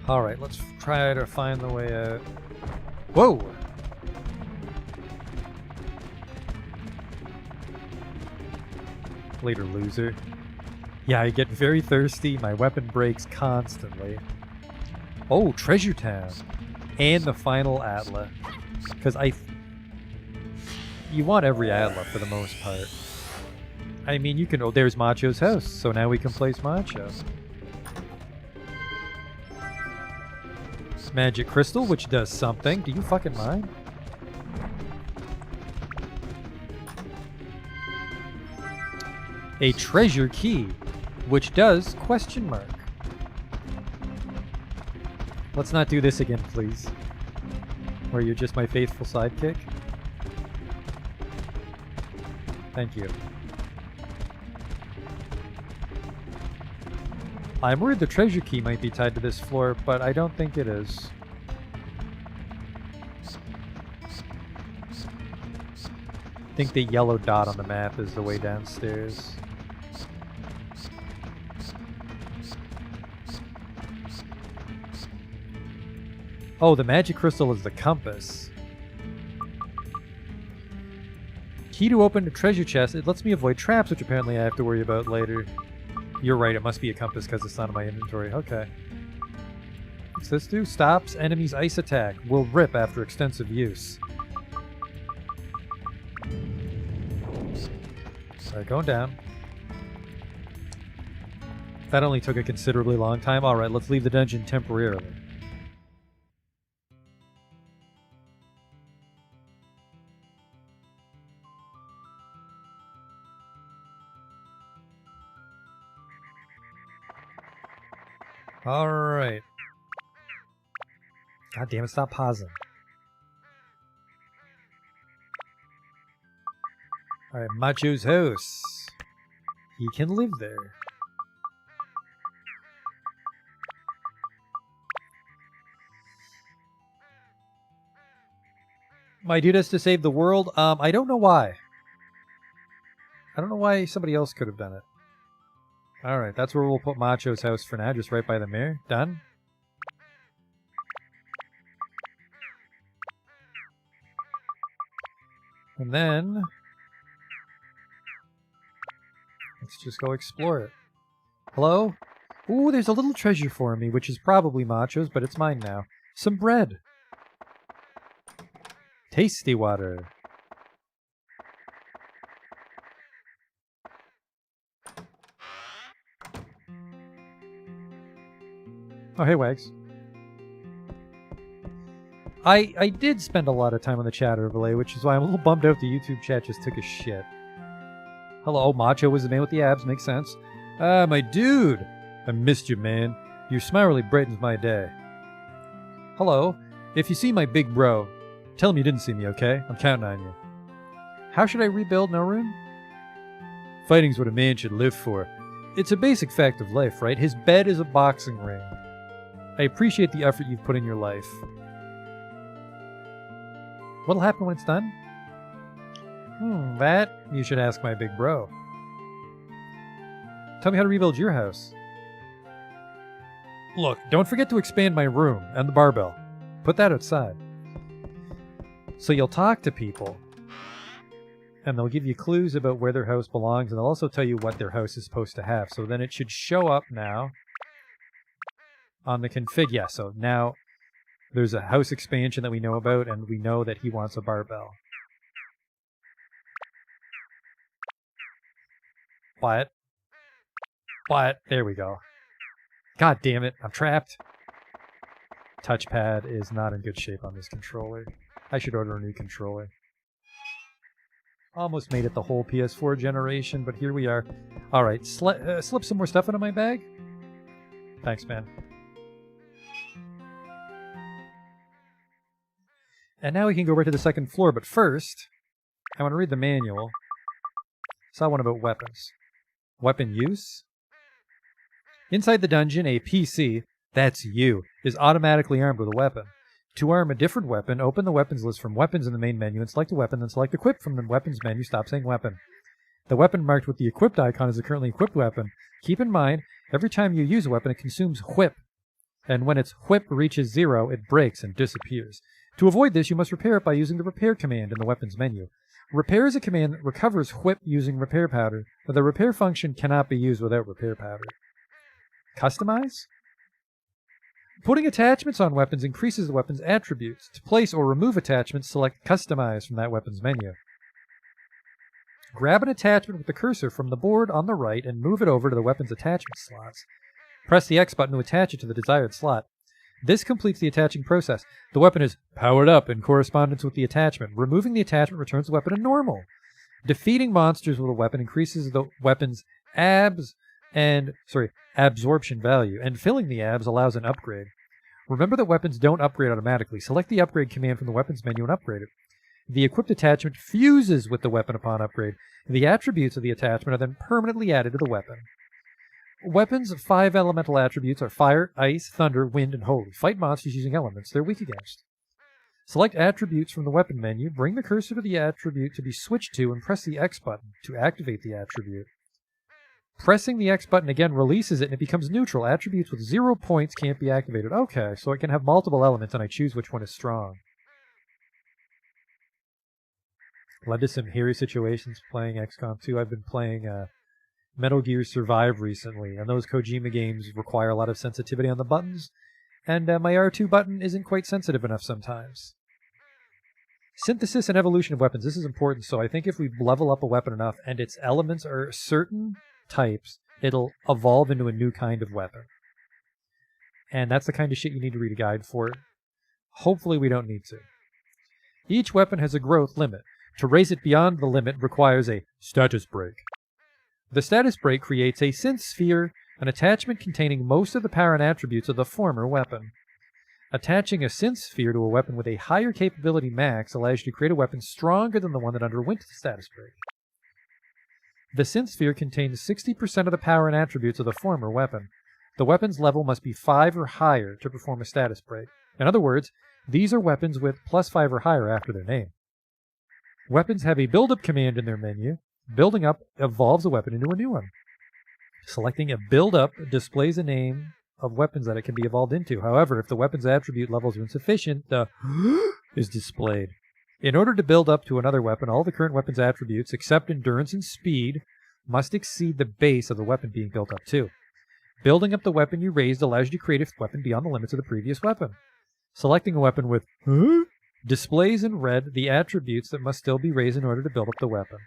Alright, let's try to find the way out. Whoa! Later, loser. Yeah, I get very thirsty. My weapon breaks constantly. Oh, Treasure Town. And the final Atla. Because you want every Atla for the most part. I mean, you can... Oh, there's Macho's house. So now we can place Macho. Magic crystal, which does something. Do you fucking mind? A treasure key, which does question mark. Let's not do this again, please. Where you're just my faithful sidekick. Thank you. I'm worried the treasure key might be tied to this floor, but I don't think it is. I think the yellow dot on the map is the way downstairs. Oh, the magic crystal is the compass. Key to open a treasure chest. It lets me avoid traps, which apparently I have to worry about later. You're right, it must be a compass because it's not in my inventory. Okay. What's this do? Stops enemy's ice attack. Will rip after extensive use. Sorry, going down. That only took a considerably long time. Alright, let's leave the dungeon temporarily. Alright. God damn it, stop pausing. Alright, Macho's house. He can live there. My dude has to save the world? I don't know why. I don't know why somebody else could have done it. Alright, that's where we'll put Macho's house for now, just right by the mirror. Done. And then... let's just go explore it. Hello? Ooh, there's a little treasure for me, which is probably Macho's, but it's mine now. Some bread. Tasty water. Oh, hey, Wags. I did spend a lot of time on the chat overlay, which is why I'm a little bummed out the YouTube chat just took a shit. Hello, Macho was the man with the abs, makes sense. Ah, my dude! I missed you, man. Your smile really brightens my day. Hello. If you see my big bro, tell him you didn't see me, okay? I'm counting on you. How should I rebuild Nelrune? Fighting's what a man should live for. It's a basic fact of life, right? His bed is a boxing ring. I appreciate the effort you've put in your life. What'll happen when it's done? That you should ask my big bro. Tell me how to rebuild your house. Look, don't forget to expand my room and the barbell. Put that outside. So you'll talk to people, and they'll give you clues about where their house belongs, and they'll also tell you what their house is supposed to have. So then it should show up now on the config. Yeah, so now there's a house expansion that we know about, and we know that he wants a barbell. But, there we go. God damn it, I'm trapped. Touchpad is not in good shape on this controller. I should order a new controller. Almost made it the whole PS4 generation, but here we are. Alright, slip some more stuff into my bag? Thanks, man. And now we can go right to the second floor, but first, I want to read the manual. Saw one about weapons. Weapon use? Inside the dungeon, a PC, that's you, is automatically armed with a weapon. To arm a different weapon, open the weapons list from weapons in the main menu and select a weapon, then select equip from the weapons menu, stop saying weapon. The weapon marked with the equipped icon is the currently equipped weapon. Keep in mind, every time you use a weapon, it consumes whip. And when its whip reaches 0, it breaks and disappears. To avoid this, you must repair it by using the repair command in the weapons menu. Repair is a command that recovers whip using repair powder, but the repair function cannot be used without repair powder. Customize? Putting attachments on weapons increases the weapon's attributes. To place or remove attachments, select Customize from that weapon's menu. Grab an attachment with the cursor from the board on the right and move it over to the weapon's attachment slots. Press the X button to attach it to the desired slot. This completes the attaching process. The weapon is powered up in correspondence with the attachment. Removing the attachment returns the weapon to normal. Defeating monsters with a weapon increases the weapon's absorption value, and filling the abs allows an upgrade. Remember that weapons don't upgrade automatically. Select the upgrade command from the weapons menu and upgrade it. The equipped attachment fuses with the weapon upon upgrade. The attributes of the attachment are then permanently added to the weapon. Weapons' 5 elemental attributes are fire, ice, thunder, wind, and holy. Fight monsters using elements they're weak against. Select attributes from the weapon menu, bring the cursor to the attribute to be switched to, and press the X button to activate the attribute. Pressing the X button again releases it and it becomes neutral. Attributes with 0 points can't be activated. Okay, so it can have multiple elements and I choose which one is strong. Led to some hairy situations playing XCOM 2. I've been playing Metal Gear Survive recently, and those Kojima games require a lot of sensitivity on the buttons, and my R2 button isn't quite sensitive enough sometimes. Synthesis and evolution of weapons. This is important, so I think if we level up a weapon enough and its elements are certain types, it'll evolve into a new kind of weapon. And that's the kind of shit you need to read a guide for. Hopefully we don't need to. Each weapon has a growth limit. To raise it beyond the limit requires a status break. The status break creates a synth sphere, an attachment containing most of the power and attributes of the former weapon. Attaching a synth sphere to a weapon with a higher capability max allows you to create a weapon stronger than the one that underwent the status break. The synth sphere contains 60% of the power and attributes of the former weapon. The weapon's level must be 5 or higher to perform a status break. In other words, these are weapons with +5 or higher after their name. Weapons have a build-up command in their menu. Building up evolves a weapon into a new one. Selecting a build-up displays a name of weapons that it can be evolved into. However, if the weapon's attribute levels are insufficient, the is displayed. In order to build up to another weapon, all the current weapon's attributes, except endurance and speed, must exceed the base of the weapon being built up to. Building up the weapon you raised allows you to create a weapon beyond the limits of the previous weapon. Selecting a weapon with displays in red the attributes that must still be raised in order to build up the weapon.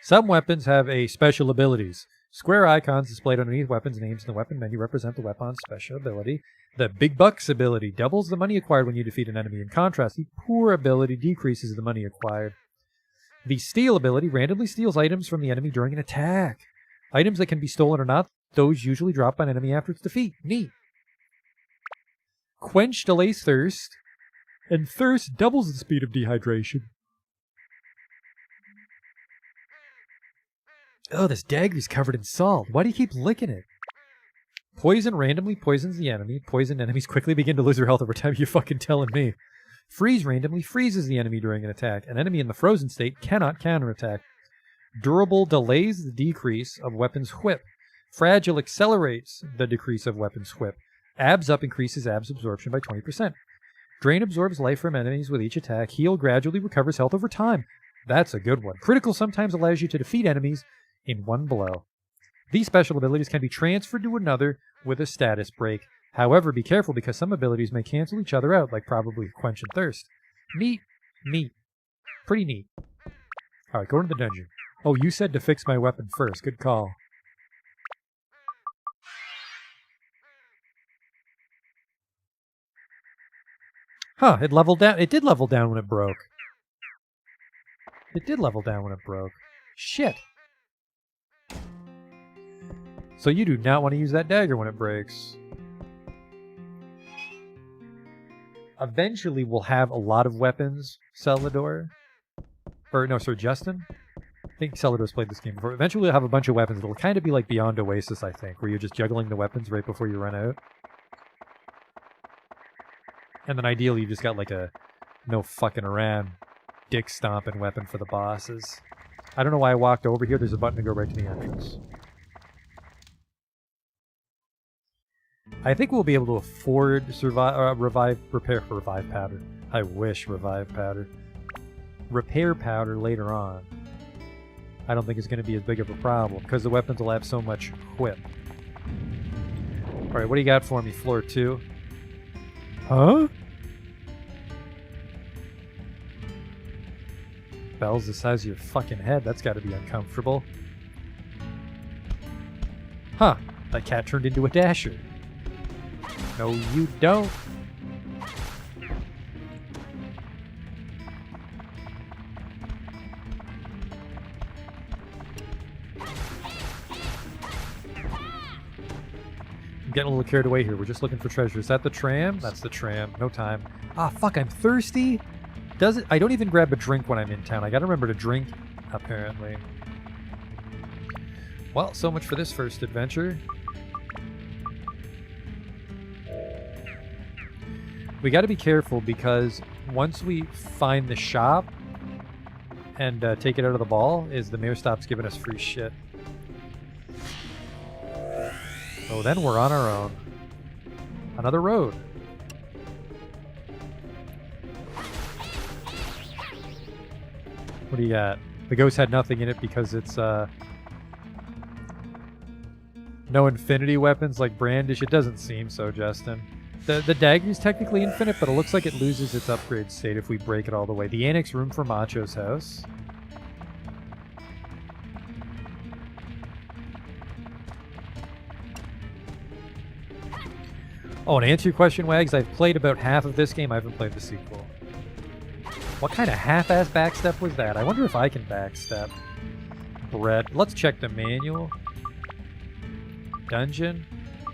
Some weapons have special abilities. Square icons displayed underneath weapons' names in the weapon menu represent the weapon's special ability. The Big Bucks ability doubles the money acquired when you defeat an enemy. In contrast, the Poor ability decreases the money acquired. The Steal ability randomly steals items from the enemy during an attack. Items that can be stolen or not, those usually drop by an enemy after its defeat. Neat. Quench delays thirst, and thirst doubles the speed of dehydration. Oh, this dagger's covered in salt. Why do you keep licking it? Poison randomly poisons the enemy. Poisoned enemies quickly begin to lose their health over time. You fucking telling me. Freeze randomly freezes the enemy during an attack. An enemy in the frozen state cannot counterattack. Durable delays the decrease of weapon's whip. Fragile accelerates the decrease of weapon's whip. Abs up increases abs absorption by 20%. Drain absorbs life from enemies with each attack. Heal gradually recovers health over time. That's a good one. Critical sometimes allows you to defeat enemies in one blow. These special abilities can be transferred to another with a status break. However, be careful because some abilities may cancel each other out, like probably Quench and Thirst. Neat. Neat. Pretty neat. Alright, go into the dungeon. Oh, you said to fix my weapon first. Good call. Huh, it leveled down. It did level down when it broke. It did level down when it broke. Shit. So you do not want to use that dagger when it breaks. Eventually we'll have a lot of weapons, Celador. Or, no, sorry, Justin? I think Celador's played this game before. Eventually we'll have a bunch of weapons. It'll kind of be like Beyond Oasis, I think, where you're just juggling the weapons right before you run out. And then ideally you just got like a no fucking around dick stomping weapon for the bosses. I don't know why I walked over here. There's a button to go right to the entrance. I think we'll be able to afford repair powder. I wish revive powder. Repair powder later on. I don't think it's going to be as big of a problem because the weapons will have so much whip. Alright, what do you got for me, floor 2? Huh? Bell's the size of your fucking head. That's got to be uncomfortable. Huh. That cat turned into a dasher. No, you don't. I'm getting a little carried away here. We're just looking for treasure. Is that the tram? That's the tram. No time. Ah, fuck, I'm thirsty. Does it? I don't even grab a drink when I'm in town. I gotta remember to drink, apparently. Well, so much for this first adventure. We gotta be careful because once we find the shop and take it out of the ball is the mirror stops giving us free shit. Oh, then we're on our own. Another road. What do you got? The ghost had nothing in it because it's no infinity weapons like Brandish. It doesn't seem so, Justin. The dagger is technically infinite, but it looks like it loses its upgrade state if we break it all the way. The annex room for Macho's house. Oh, and to answer your question, Wags, I've played about half of this game. I haven't played the sequel. What kind of half-ass backstep was that? I wonder if I can backstep. Brett. Let's check the manual. Dungeon.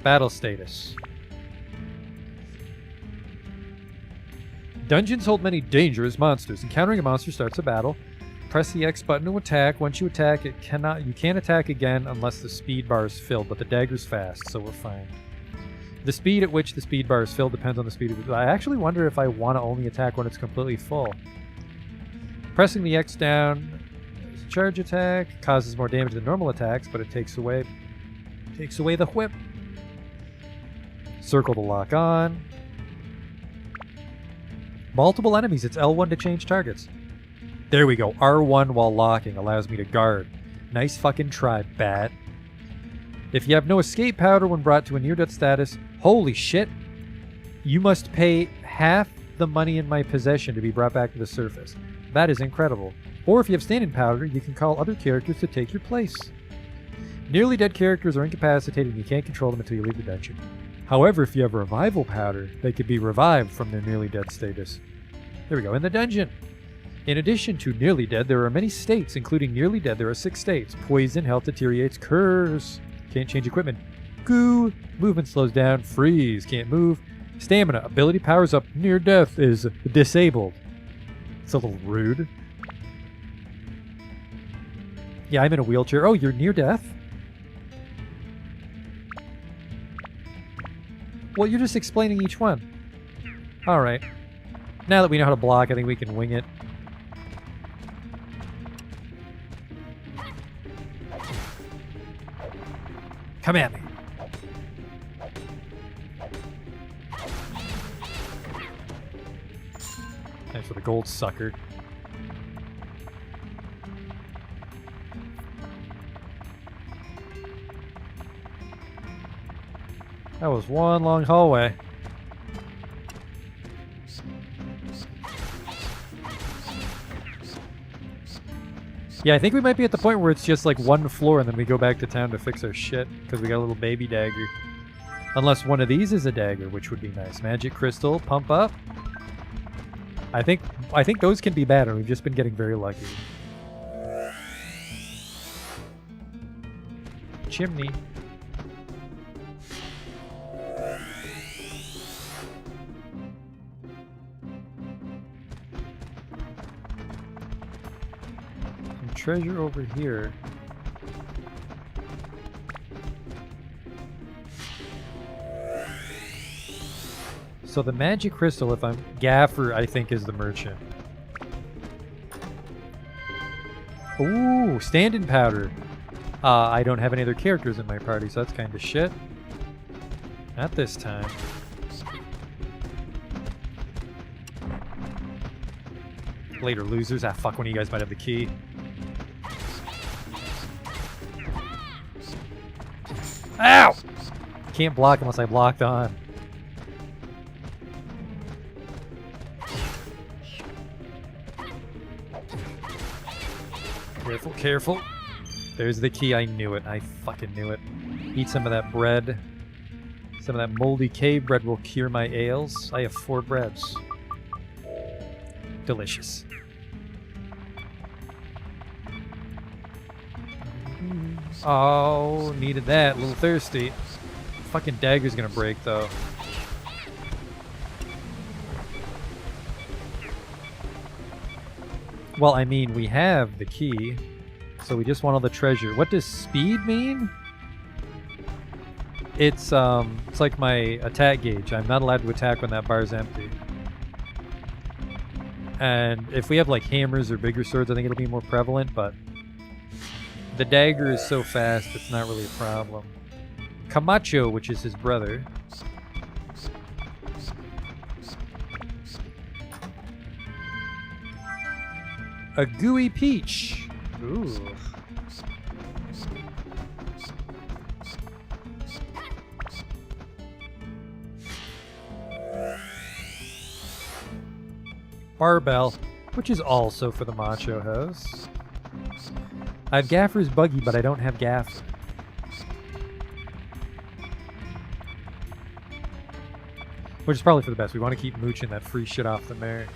Battle status. Dungeons hold many dangerous monsters. Encountering a monster starts a battle. Press the X button to attack. Once you attack, you can't attack again unless the speed bar is filled, but the dagger's fast, so we're fine. The speed at which the speed bar is filled depends on the speed of it. I actually wonder if I want to only attack when it's completely full. Pressing the X down is a charge attack. Causes more damage than normal attacks, but it takes away the whip. Circle to lock on. Multiple enemies. It's L1 to change targets. There we go. R1 while locking allows me to guard. Nice fucking try, bat. If you have no escape powder when brought to a near-death status, holy shit, you must pay half the money in my possession to be brought back to the surface. That is incredible. Or if you have standing powder, you can call other characters to take your place. Nearly dead characters are incapacitated and you can't control them until you leave the dungeon. However, if you have revival powder, they could be revived from their nearly dead status. There we go, in the dungeon. In addition to nearly dead, there are many states, including nearly dead. There are 6 states. Poison, health deteriorates, curse. Can't change equipment. Goo. Movement slows down. Freeze. Can't move. Stamina. Ability powers up. Near death is disabled. It's a little rude. Yeah, I'm in a wheelchair. Oh, you're near death? Well, you're just explaining each one. Alright. Now that we know how to block, I think we can wing it. Come at me. Thanks for the gold, sucker. That was one long hallway. Yeah, I think we might be at the point where it's just like one floor and then we go back to town to fix our shit because we got a little baby dagger. Unless one of these is a dagger, which would be nice. Magic crystal, pump up. I think those can be bad and we've just been getting very lucky. Chimney. Treasure over here. So the magic crystal, if I'm Gaffer, I think is the merchant. Ooh, stand-in powder. I don't have any other characters in my party, so that's kind of shit. Not this time. Later, losers. Ah, fuck, one of you guys might have the key. Ow! Can't block unless I blocked on. Careful, careful. There's the key. I knew it. I fucking knew it. Eat some of that bread. Some of that moldy cave bread will cure my ails. I have 4 breads. Delicious. Oh, needed that. A little thirsty. Fucking dagger's gonna break, though. Well, I mean, we have the key, so we just want all the treasure. What does speed mean? It's like my attack gauge. I'm not allowed to attack when that bar's empty. And if we have like hammers or bigger swords, I think it'll be more prevalent, but the dagger is so fast, it's not really a problem. Camacho, which is his brother. A gooey peach. Ooh. Barbell, which is also for the Macho House. I have Gaffer's Buggy, but I don't have Gaffer. Which is probably for the best. We want to keep mooching that free shit off the mare.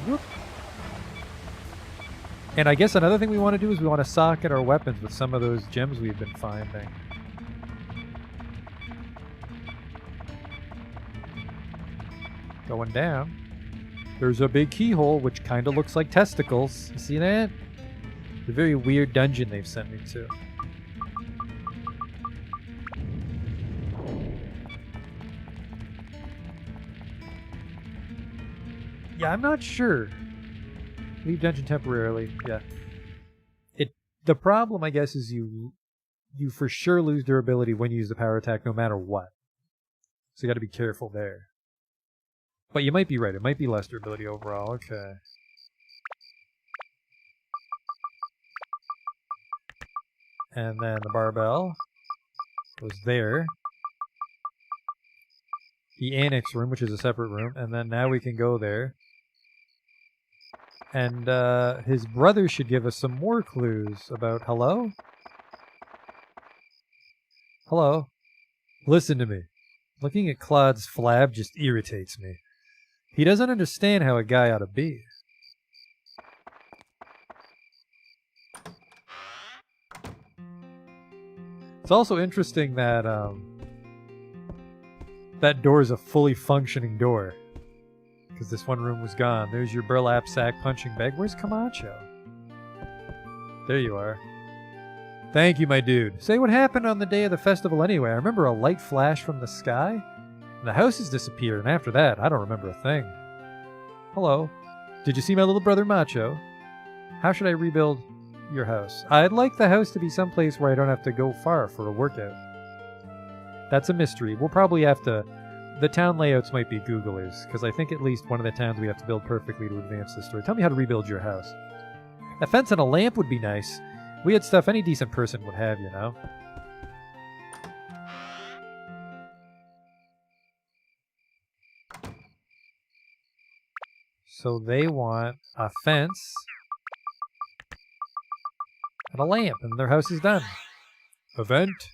Whoop. And I guess another thing we want to do is we want to socket our weapons with some of those gems we've been finding. Going down. There's a big keyhole, which kind of looks like testicles. You see that? It's a very weird dungeon they've sent me to. Yeah, I'm not sure. Leave dungeon temporarily. Yeah. The problem, I guess, is you for sure lose durability when you use the power attack no matter what. So you got to be careful there. But you might be right. It might be less durability overall. Okay. And then the barbell was there. The annex room, which is a separate room. And then now we can go there. And his brother should give us some more clues about... Hello? Hello? Listen to me. Looking at Claude's flab just irritates me. He doesn't understand how a guy ought to be. It's also interesting that that door is a fully functioning door. Because this one room was gone. There's your burlap sack punching bag. Where's Camacho? There you are. Thank you, my dude. Say, what happened on the day of the festival anyway? I remember a light flash from the sky. And the house has disappeared, and after that, I don't remember a thing. Hello. Did you see my little brother Macho? How should I rebuild your house? I'd like the house to be someplace where I don't have to go far for a workout. That's a mystery. We'll probably have to... The town layouts might be Googlers, because I think at least one of the towns we have to build perfectly to advance the story. Tell me how to rebuild your house. A fence and a lamp would be nice. We had stuff any decent person would have, you know? So they want a fence and a lamp, and their house is done. Event.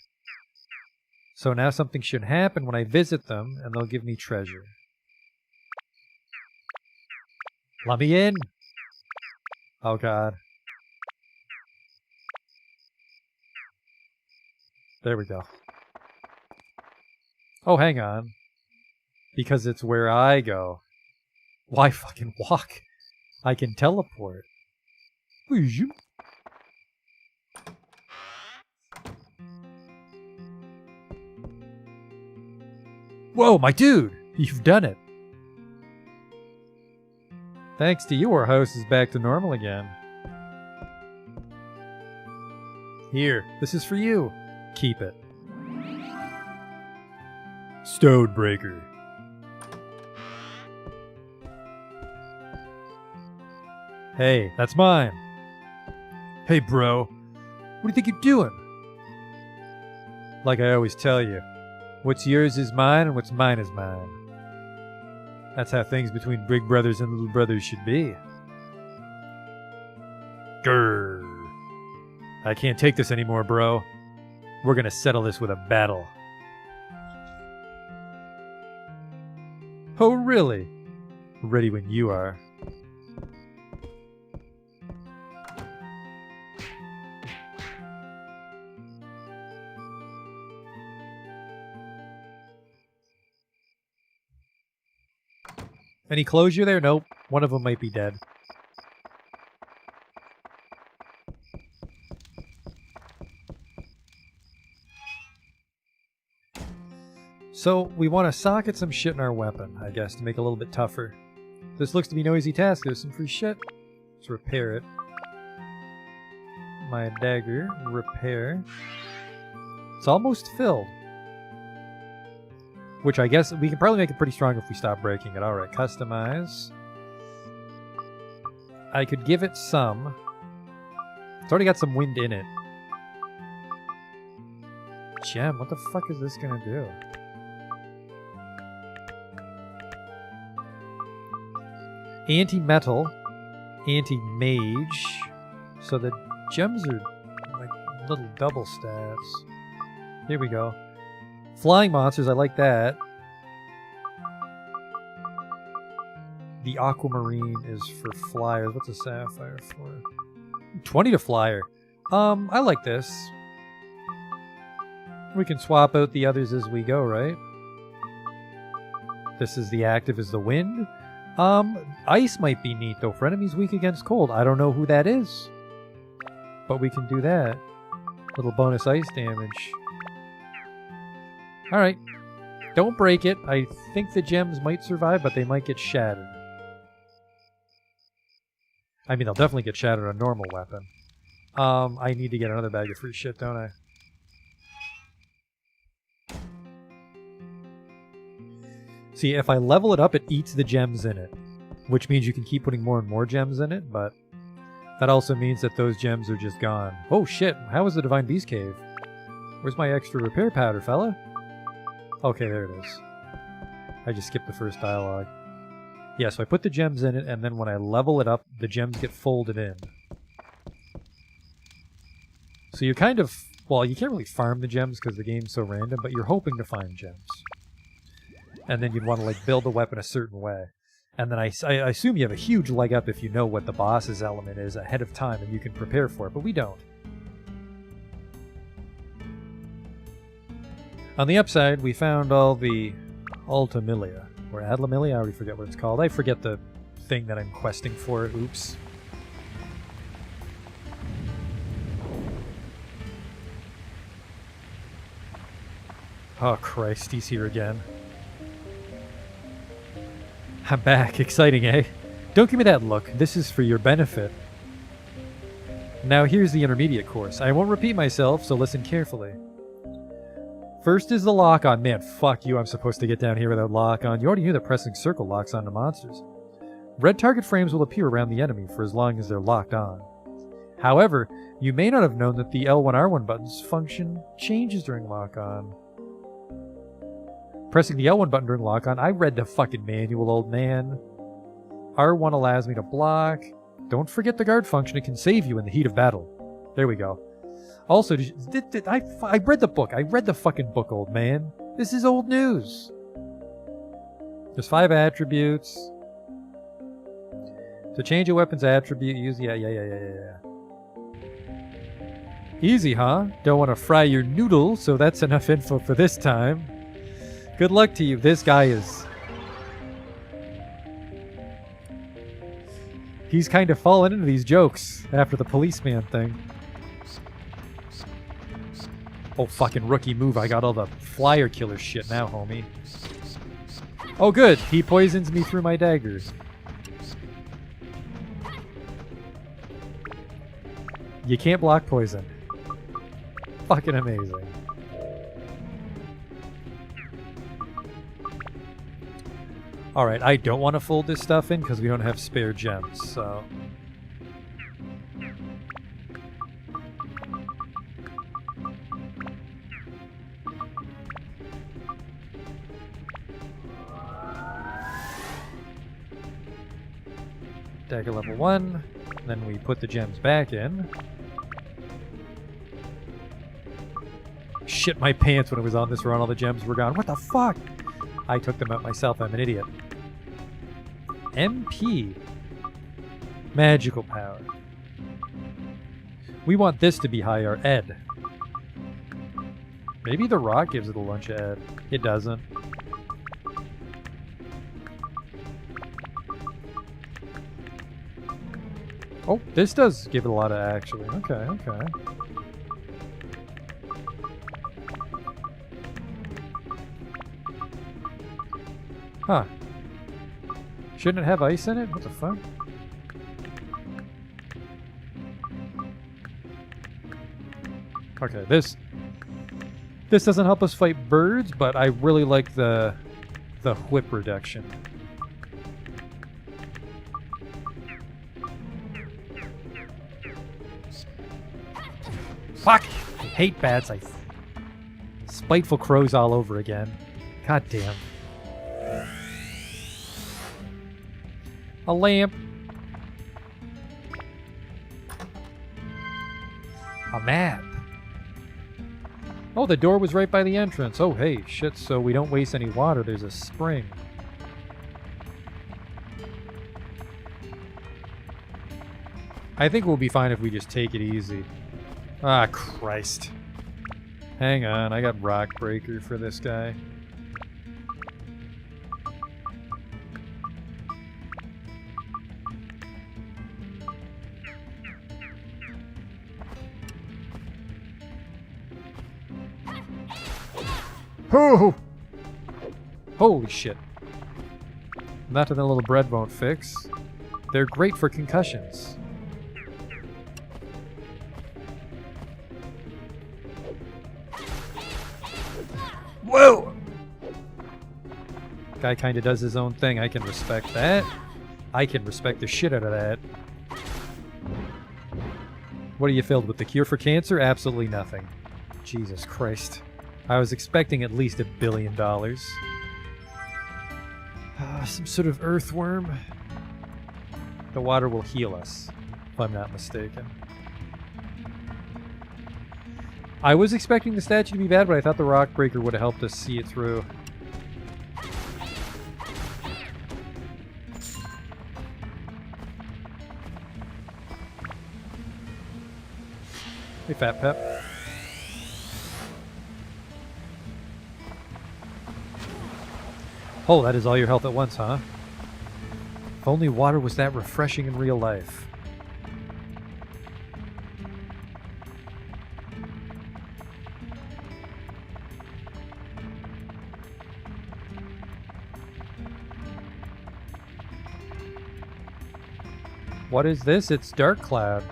So now something should happen when I visit them, and they'll give me treasure. Let me in! Oh god. There we go. Oh, hang on. Because it's where I go. Why fucking walk? I can teleport. Whoa, my dude! You've done it. Thanks to you, our house is back to normal again. Here, this is for you. Keep it. Stonebreaker. Hey, that's mine. Hey, bro. What do you think you're doing? Like I always tell you, what's yours is mine and what's mine is mine. That's how things between big brothers and little brothers should be. Grrr. I can't take this anymore, bro. We're gonna settle this with a battle. Oh, really? Ready when you are. Any closure there? Nope. One of them might be dead. So we want to socket some shit in our weapon, I guess, to make it a little bit tougher. This looks to be no easy task. There's some free shit. Let's repair it. My dagger. Repair. It's almost filled. Which I guess we can probably make it pretty strong if we stop breaking it. Alright, customize. I could give it some. It's already got some wind in it. Gem, what the fuck is this gonna do? Anti-metal. Anti-mage. So the gems are like little double stats. Here we go. Flying monsters, I like that. The aquamarine is for flyers. What's a sapphire for? 20 to flyer. I like this. We can swap out the others as we go, right? This is the active is the wind. Ice might be neat though for enemies weak against cold. I don't know who that is. But we can do that. Little bonus ice damage. Alright. Don't break it. I think the gems might survive, but they might get shattered. I mean, they'll definitely get shattered on a normal weapon. I need to get another bag of free shit, don't I? See, if I level it up, it eats the gems in it. Which means you can keep putting more and more gems in it, but that also means that those gems are just gone. Oh shit, how is the Divine Beast Cave? Where's my extra repair powder, fella? Okay, there it is. I just skipped the first dialogue. Yeah, so I put the gems in it, and then when I level it up, the gems get folded in. So you kind of... Well, you can't really farm the gems because the game's so random, but you're hoping to find gems. And then you'd want to like build the weapon a certain way. And then I assume you have a huge leg up if you know what the boss's element is ahead of time and you can prepare for it, but we don't. On the upside, we found all the Ultimilia. Or Adlamilia, I already forget what it's called. I forget the thing that I'm questing for. Oops. Oh Christ, he's here again. I'm back. Exciting, eh? Don't give me that look. This is for your benefit. Now here's the intermediate course. I won't repeat myself, so listen carefully. First is the lock-on. Man, fuck you. I'm supposed to get down here without lock-on. You already knew that pressing circle locks onto monsters. Red target frames will appear around the enemy for as long as they're locked on. However, you may not have known that the L1-R1 button's function changes during lock-on. Pressing the L1 button during lock-on, I read the fucking manual, old man. R1 allows me to block. Don't forget the guard function. It can save you in the heat of battle. There we go. Also, I read the book. I read the fucking book, old man. This is old news. There's 5 attributes. To change a weapon's attribute, use... Yeah. Easy, huh? Don't want to fry your noodle, so that's enough info for this time. Good luck to you. This guy is... He's kind of fallen into these jokes after the policeman thing. Oh, fucking rookie move. I got all the flyer killer shit now, homie. Oh, good. He poisons me through my daggers. You can't block poison. Fucking amazing. Alright, I don't want to fold this stuff in because we don't have spare gems, so... Dagger level 1, then we put the gems back in. Shit my pants when it was on this run, all the gems were gone. What the fuck? I took them out myself, I'm an idiot. MP. Magical power. We want this to be higher, Ed. Maybe the rock gives it a lunch of Ed. It doesn't. Oh, this does give it a lot of actually. Okay. Huh. Shouldn't it have ice in it? What the fuck? Okay, this doesn't help us fight birds, but I really like the whip reduction. Fuck! I hate bats. Spiteful crows all over again. God damn. A lamp. A map. Oh, the door was right by the entrance. Oh, hey, shit, so we don't waste any water. There's a spring. I think we'll be fine if we just take it easy. Ah, Christ. Hang on, I got Rock Breaker for this guy. Oh! Holy shit. Nothing a little bread won't fix. They're great for concussions. Whoa! Guy kinda does his own thing. I can respect that. I can respect the shit out of that. What are you filled with? The cure for cancer? Absolutely nothing. Jesus Christ. I was expecting at least $1 billion. Some sort of earthworm. The water will heal us, if I'm not mistaken. I was expecting the statue to be bad, but I thought the Rock Breaker would have helped us see it through. Hey, Fat Pep. Oh, that is all your health at once, huh? If only water was that refreshing in real life. What is this? It's Dark Cloud.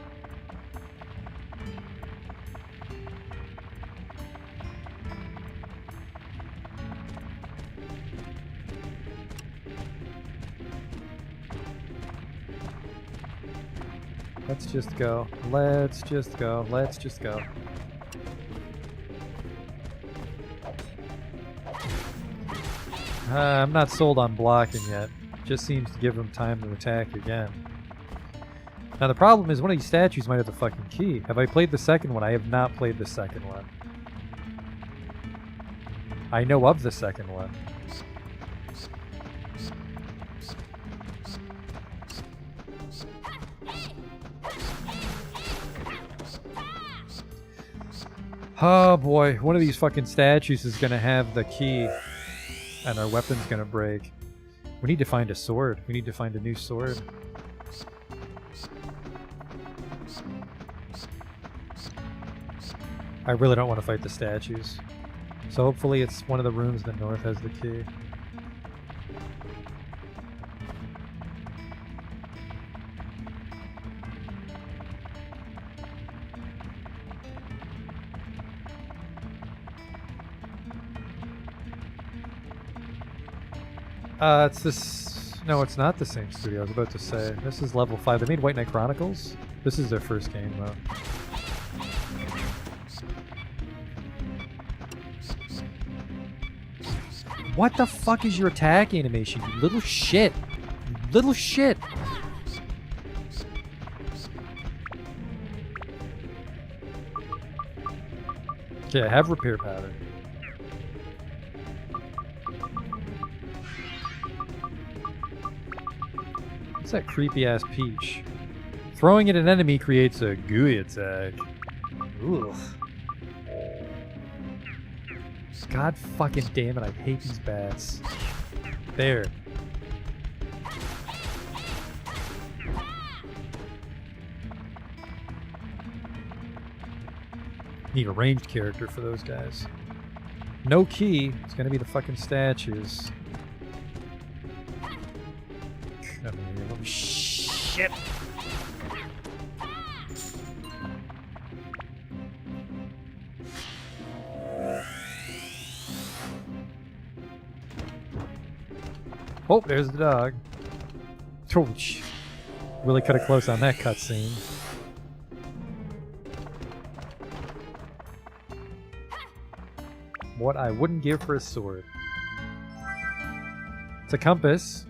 Let's just go. Let's just go. Let's just go. I'm not sold on blocking yet. Just seems to give them time to attack again. Now the problem is one of these statues might have the fucking key. Have I played the second one? I have not played the second one. I know of the second one. Oh boy, one of these fucking statues is gonna have the key and our weapon's gonna break. We need to find a sword. We need to find a new sword. I really don't want to fight the statues. So hopefully it's one of the rooms that North has the key. It's this... No, it's not the same studio, I was about to say. This is level 5. They made White Knight Chronicles. This is their first game, though. What the fuck is your attack animation, you little shit? You little shit! Okay, I have repair powder. What's that creepy ass peach? Throwing at an enemy creates a gooey attack. Ugh. God fucking damn it, I hate these bats. There. Need a ranged character for those guys. No key. It's gonna be the fucking statues. I mean, shit! Oh, there's the dog. Ouch. Really cut it close on that cutscene. What I wouldn't give for a sword. It's a compass.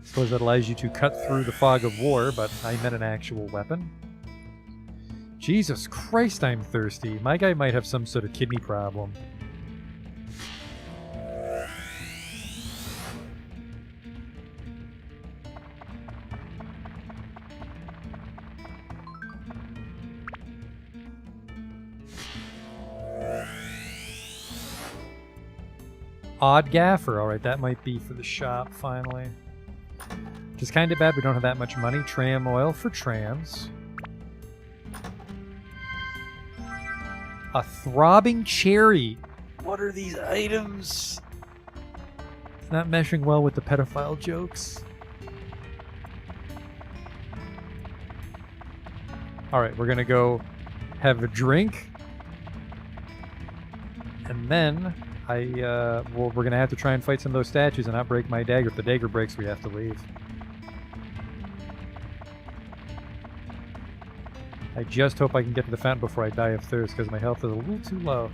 Suppose that allows you to cut through the fog of war, but I meant an actual weapon. Jesus Christ, I'm thirsty. My guy might have some sort of kidney problem. Odd Gaffer. Alright, that might be for the shop, finally. Just kind of bad we don't have that much money. Tram oil for trams. A throbbing cherry. What are these items? It's not meshing well with the pedophile jokes. Alright, we're gonna go have a drink. And then well, we're gonna have to try and fight some of those statues and not break my dagger. If the dagger breaks, we have to leave. I just hope I can get to the fountain before I die of thirst, because my health is a little too low.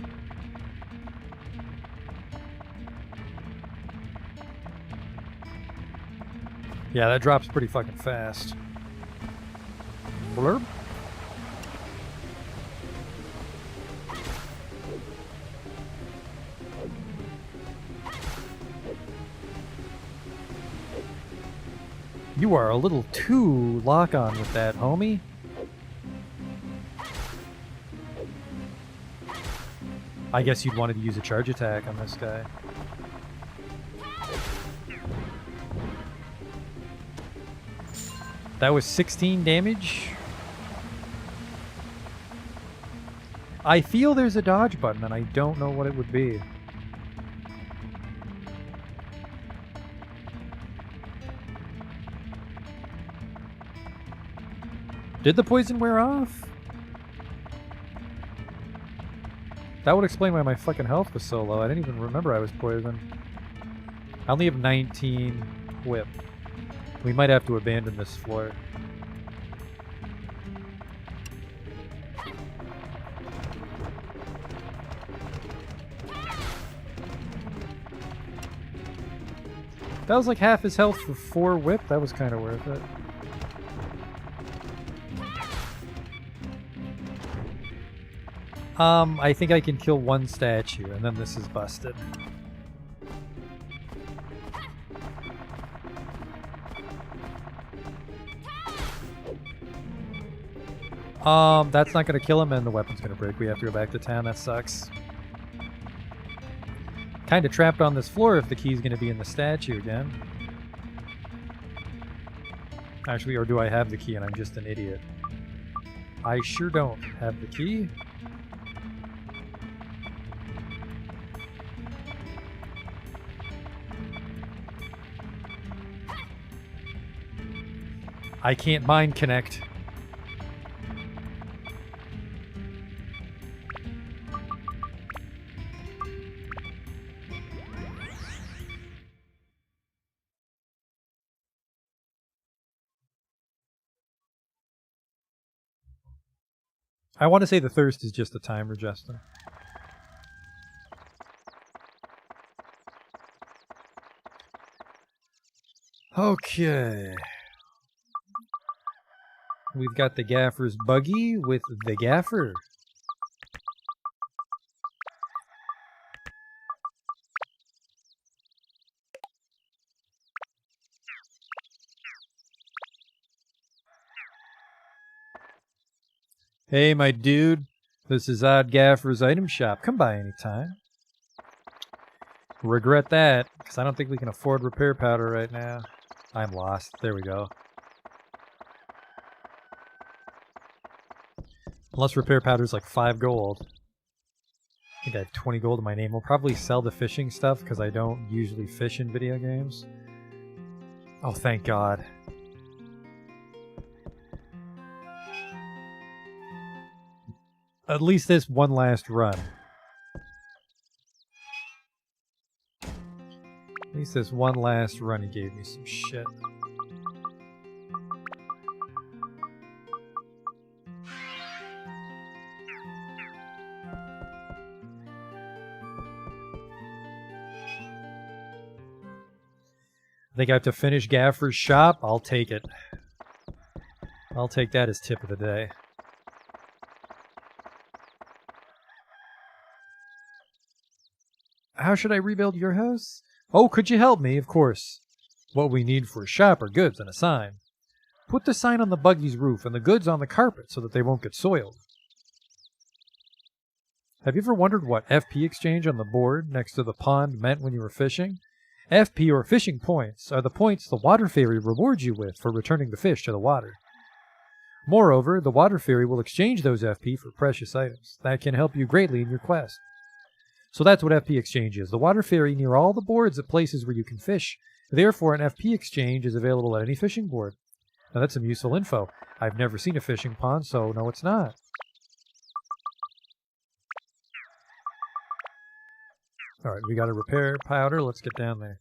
Yeah, that drops pretty fucking fast. Blurb. You are a little too lock-on with that, homie. I guess you'd wanted to use a charge attack on this guy. That was 16 damage. I feel there's a dodge button and I don't know what it would be. Did the poison wear off? That would explain why my fucking health was so low. I didn't even remember I was poisoned. I only have 19 whip. We might have to abandon this floor. That was like half his health for 4 whip. That was kind of worth it. I think I can kill 1 statue, and then this is busted. That's not gonna kill him, and the weapon's gonna break. We have to go back to town. That sucks. Kinda trapped on this floor if the key's gonna be in the statue again. Actually, or do I have the key and I'm just an idiot? I sure don't have the key. I can't mind connect. I want to say the thirst is just the timer, Justin. Okay. We've got the Gaffer's buggy with the Gaffer. Hey, my dude. This is Odd Gaffer's item shop. Come by anytime. Regret that, because I don't think we can afford repair powder right now. I'm lost. There we go. Unless repair powder's like 5 gold. think I have 20 gold in my name. We'll probably sell the fishing stuff because I don't usually fish in video games. Oh, thank God. At least this one last run. At least this one last run he gave me some shit. I think I have to finish Gaffer's shop. I'll take it. I'll take that as tip of the day. How should I rebuild your house? Oh, could you help me? Of course. What we need for a shop are goods and a sign. Put the sign on the buggy's roof and the goods on the carpet so that they won't get soiled. Have you ever wondered what FP exchange on the board next to the pond meant when you were fishing? FP, or fishing points, are the points the water fairy rewards you with for returning the fish to the water. Moreover, the water fairy will exchange those FP for precious items. That can help you greatly in your quest. So that's what FP exchange is. The water fairy near all the boards at places where you can fish. Therefore, an FP exchange is available at any fishing board. Now that's some useful info. I've never seen a fishing pond, so no, it's not. Alright, we got a repair powder. Let's get down there.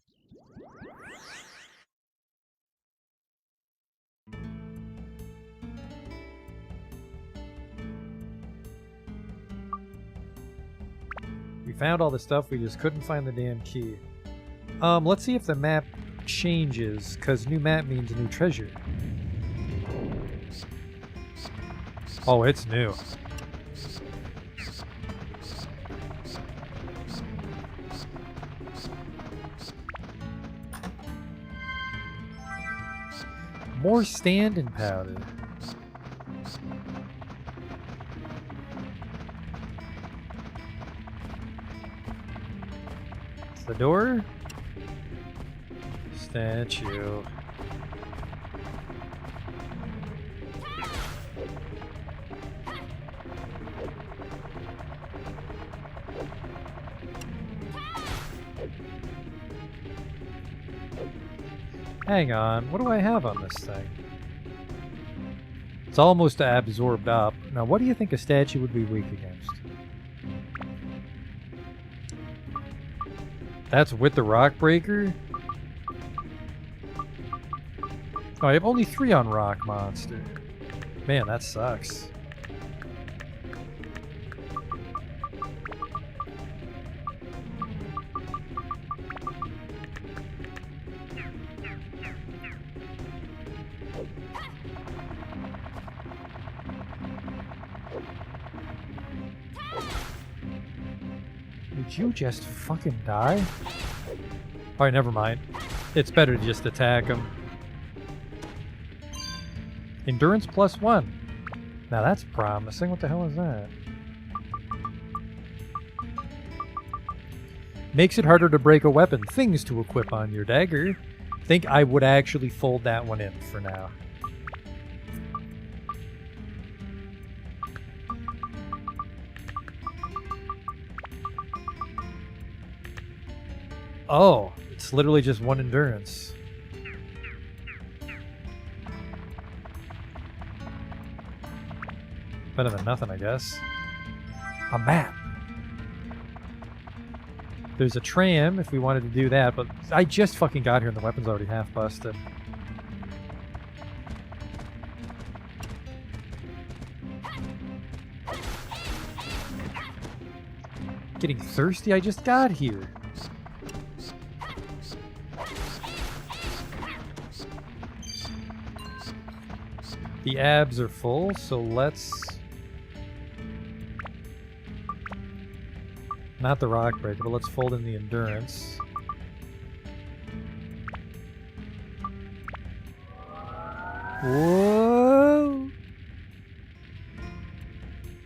We found all the stuff, we just couldn't find the damn key. Let's see if the map changes, because new map means new treasure. Oh, it's new. More stand-in powder. It's the door. Statue. Hang on, what do I have on this thing? It's almost absorbed up. Now, what do you think a statue would be weak against? That's with the rock breaker? Oh, I have only 3 on rock monster. Man, that sucks. Did you just fucking die? Alright, never mind. It's better to just attack him. Endurance +1. Now that's promising. What the hell is that? Makes it harder to break a weapon. Things to equip on your dagger. I think I would actually fold that one in for now. Oh, it's literally just 1 endurance. Better than nothing, I guess. A map. There's a tram if we wanted to do that, but I just fucking got here and the weapon's already half busted. Getting thirsty? I just got here. The abs are full, so let's... Not the rock breaker, but let's fold in the endurance. Whoa!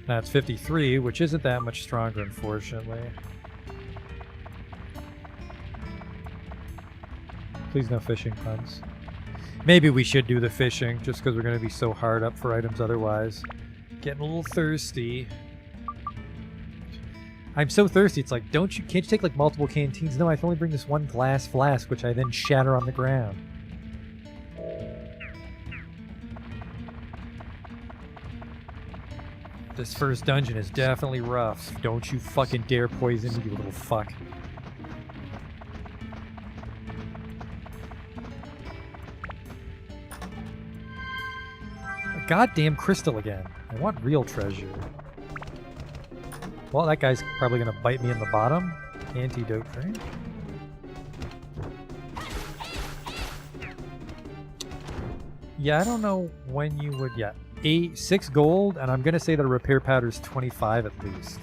That's 53, which isn't that much stronger, unfortunately. Please no fishing puns. Maybe we should do the fishing, just because we're going to be so hard up for items otherwise. Getting a little thirsty. I'm so thirsty. It's like, can't you take like multiple canteens? No, I can only bring this one glass flask, which I then shatter on the ground. This first dungeon is definitely rough. Don't you fucking dare poison me, you little fuck. A goddamn crystal again. I want real treasure. Well, that guy's probably gonna bite me in the bottom. Antidote drink. Yeah, I don't know when you would. Yeah, 6 gold, and I'm gonna say that a repair powder is 25 at least.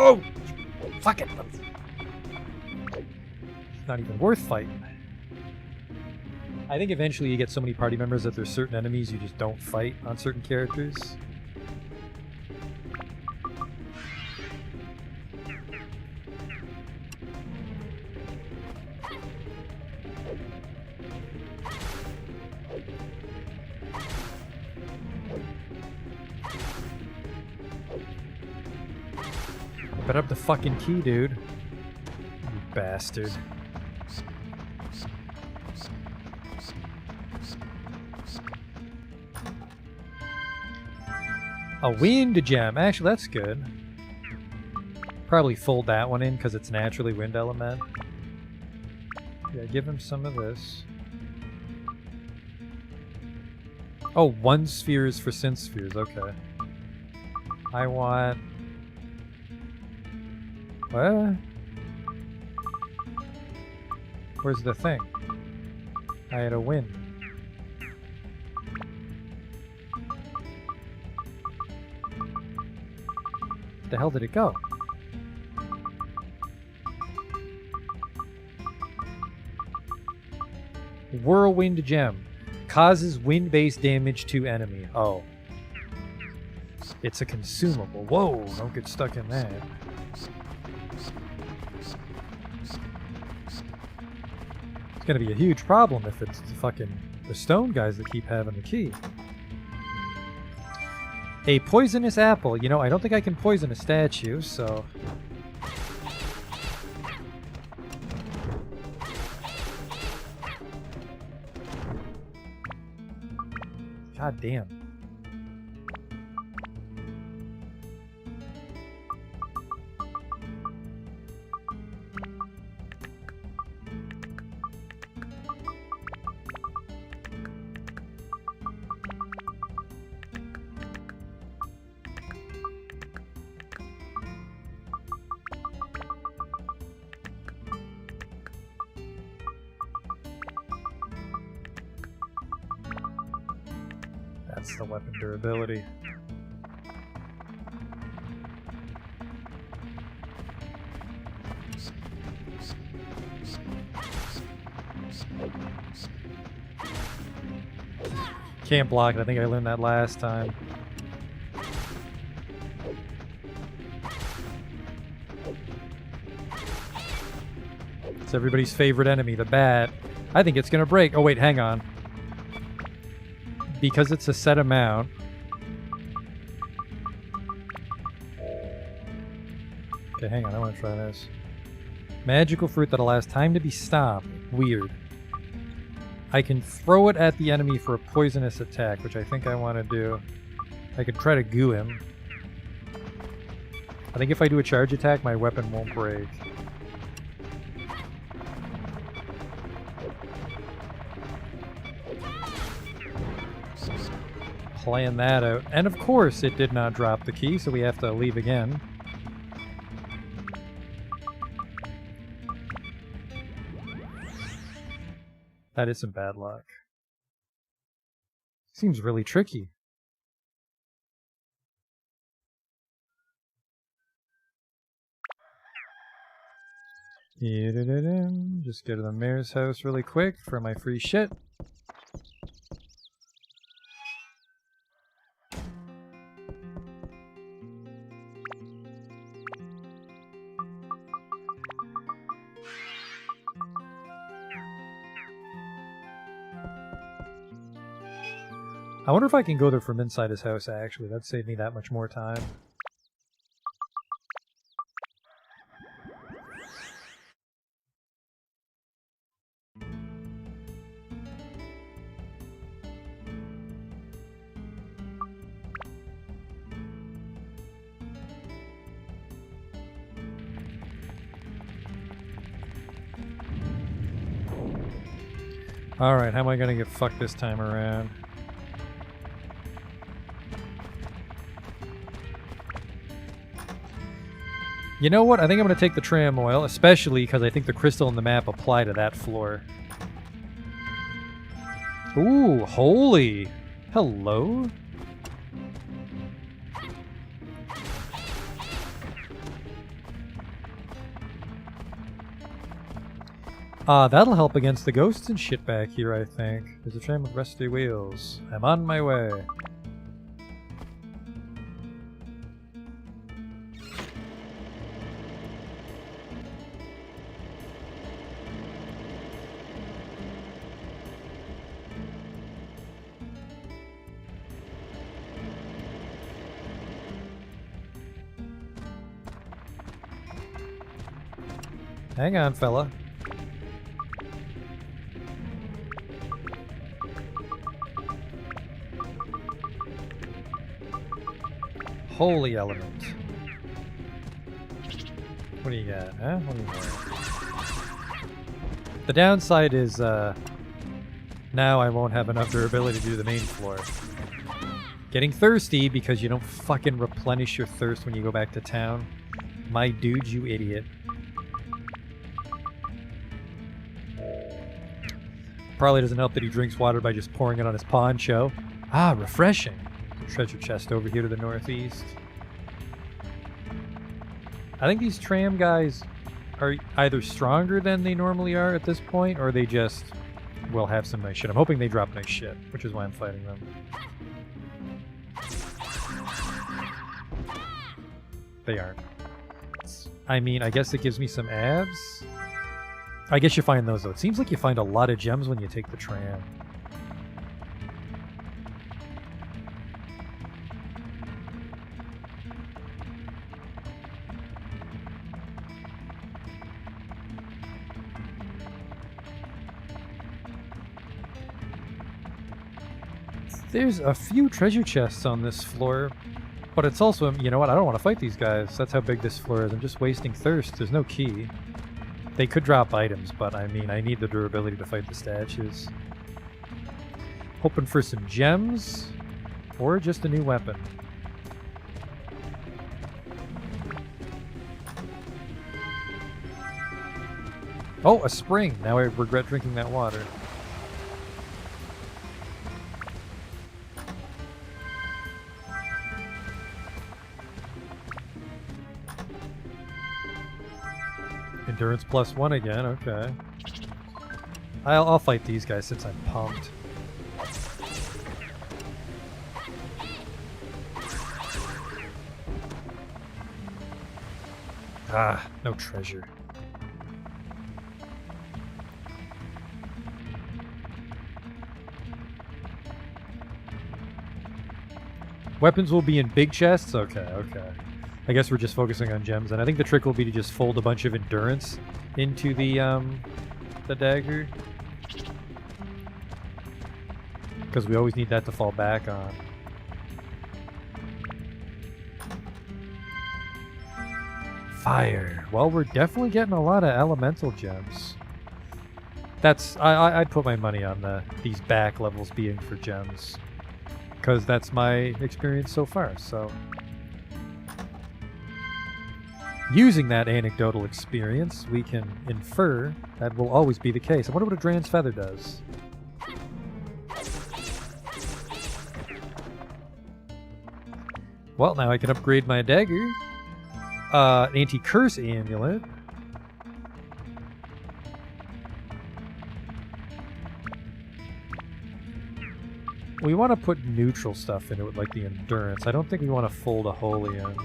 Oh! Fuck it! It's not even worth fighting. I think eventually you get so many party members that there's certain enemies you just don't fight on certain characters. Bet up the fucking key, dude. You bastard. A wind gem. Actually, that's good. Probably fold that one in because it's naturally wind element. Yeah, give him some of this. Oh, 1 sphere is for synth spheres. Okay. I want... What? Where's the thing? I had a win. The hell did it go? Whirlwind gem. Causes wind-based damage to enemy. Oh. It's a consumable. Whoa, don't get stuck in that. It's gonna be a huge problem if it's the stone guys that keep having the key. A poisonous apple. You know, I don't think I can poison a statue, so... God damn. That's the weapon durability. Can't block it. I think I learned that last time. It's everybody's favorite enemy, the bat. I think it's gonna break. Oh wait, hang on. Because it's a set amount. Okay, hang on, I want to try this. Magical fruit that allows time to be stopped. Weird. I can throw it at the enemy for a poisonous attack, which I think I want to do. I could try to goo him. I think if I do a charge attack, my weapon won't break. Playing that out. And of course it did not drop the key, so we have to leave again. That is some bad luck. Seems really tricky. Just go to the mayor's house really quick for my free shit. I wonder if I can go there from inside his house, actually. That'd save me that much more time. Alright, how am I gonna get fucked this time around? You know what? I think I'm gonna take the tram oil, especially because I think the crystal in the map apply to that floor. Ooh, holy! Hello? That'll help against the ghosts and shit back here, I think. There's a tram with rusty wheels. I'm on my way. Hang on, fella. Holy element. What do you got, huh? What do you got? The downside is, now I won't have enough durability to do the main floor. Getting thirsty because you don't fucking replenish your thirst when you go back to town. My dude, you idiot. Probably doesn't help that he drinks water by just pouring it on his poncho. Ah, refreshing. Treasure chest over here to the northeast. I think these tram guys are either stronger than they normally are at this point, or they just will have some nice shit. I'm hoping they drop nice shit, which is why I'm fighting them. They aren't. I mean, I guess it gives me some abs. I guess you find those, though. It seems like you find a lot of gems when you take the tram. There's a few treasure chests on this floor, but it's also, you know what, I don't want to fight these guys. That's how big this floor is. I'm just wasting thirst. There's no key. They could drop items, but I mean, I need the durability to fight the statues. Hoping for some gems, or just a new weapon. Oh, a spring! Now I regret drinking that water. Endurance +1 again, okay. I'll fight these guys since I'm pumped. Ah, no treasure. Weapons will be in big chests? Okay, okay. I guess we're just focusing on gems, and I think the trick will be to just fold a bunch of endurance into the dagger. Because we always need that to fall back on. Fire. Well, we're definitely getting a lot of elemental gems. That's I'd put my money on these back levels being for gems. Because that's my experience so far, so... Using that anecdotal experience, we can infer that will always be the case. I wonder what a Dran's Feather does. Well, now I can upgrade my dagger. Anti-curse amulet. We want to put neutral stuff into it, like the endurance. I don't think we want to fold a holy in.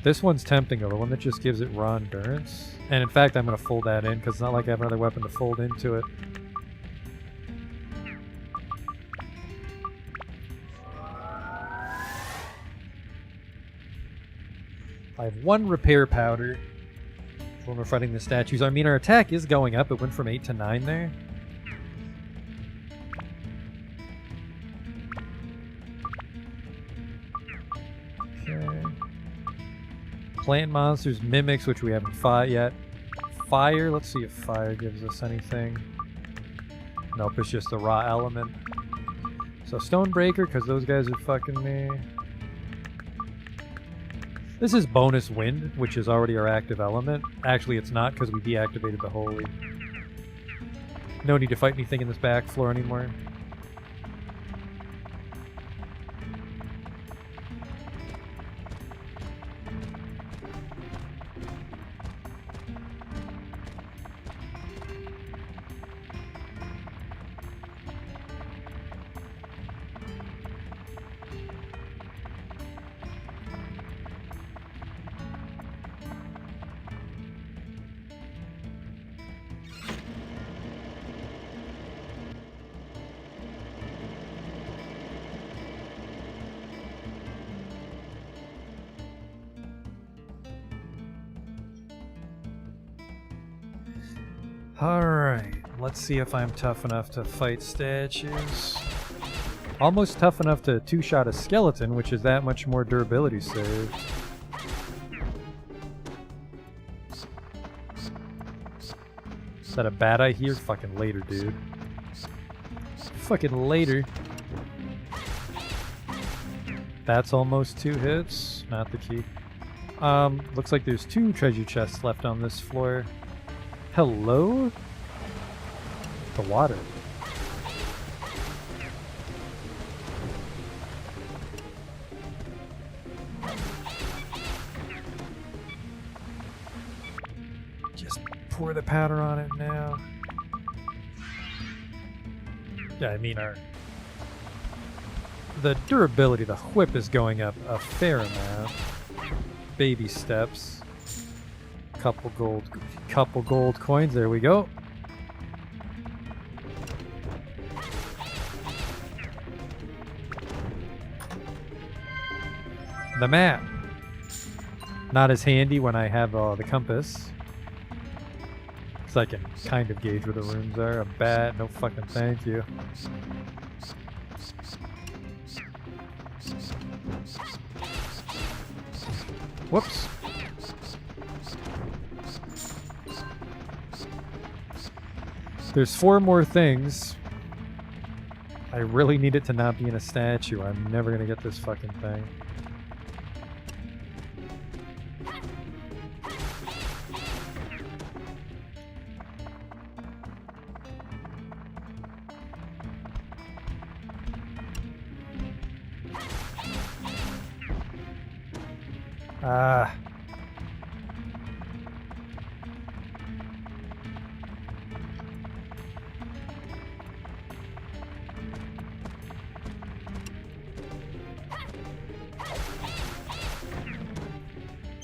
This one's tempting, though, the one that just gives it raw endurance. And in fact, I'm going to fold that in, because it's not like I have another weapon to fold into it. I have 1 repair powder when we're fighting the statues. I mean, our attack is going up. It went from 8 to 9 there. Okay. Plant monsters, mimics, which we haven't fought yet. Fire, let's see if fire gives us anything. Nope, it's just a raw element. So Stonebreaker, because those guys are fucking me. This is bonus wind, which is already our active element. Actually, it's not, because we deactivated the holy. No need to fight anything in this back floor anymore. Alright, let's see if I'm tough enough to fight statues. Almost tough enough to two-shot a skeleton, which is that much more durability saved. Is that a bat I hear? Fucking later, dude. Fucking later. That's almost 2 hits. Not the key. Looks like there's 2 treasure chests left on this floor. Hello? The water. Just pour the powder on it now. Yeah, I mean the durability, the whip is going up a fair amount. Baby steps. Couple gold coins. There we go. The map. Not as handy when I have the compass. So I can kind of gauge where the rooms are. A bat, no fucking thank you. Whoops. There's 4 more things. I really need it to not be in a statue. I'm never gonna get this fucking thing. Ah.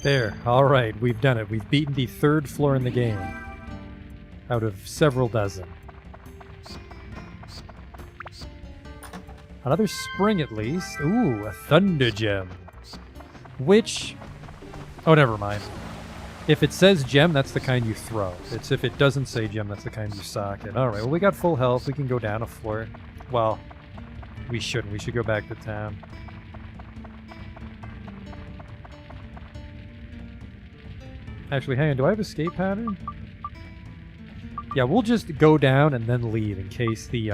There. Alright, we've done it. We've beaten the 3rd floor in the game. Out of several dozen. Another spring at least. Ooh, a thunder gem. Which... oh, never mind. If it says gem, that's the kind you throw. It's if it doesn't say gem, that's the kind you socket. Alright, well we got full health. We can go down a floor. Well, we shouldn't. We should go back to town. Actually, hang on. Do I have escape pattern? Yeah, we'll just go down and then leave in case the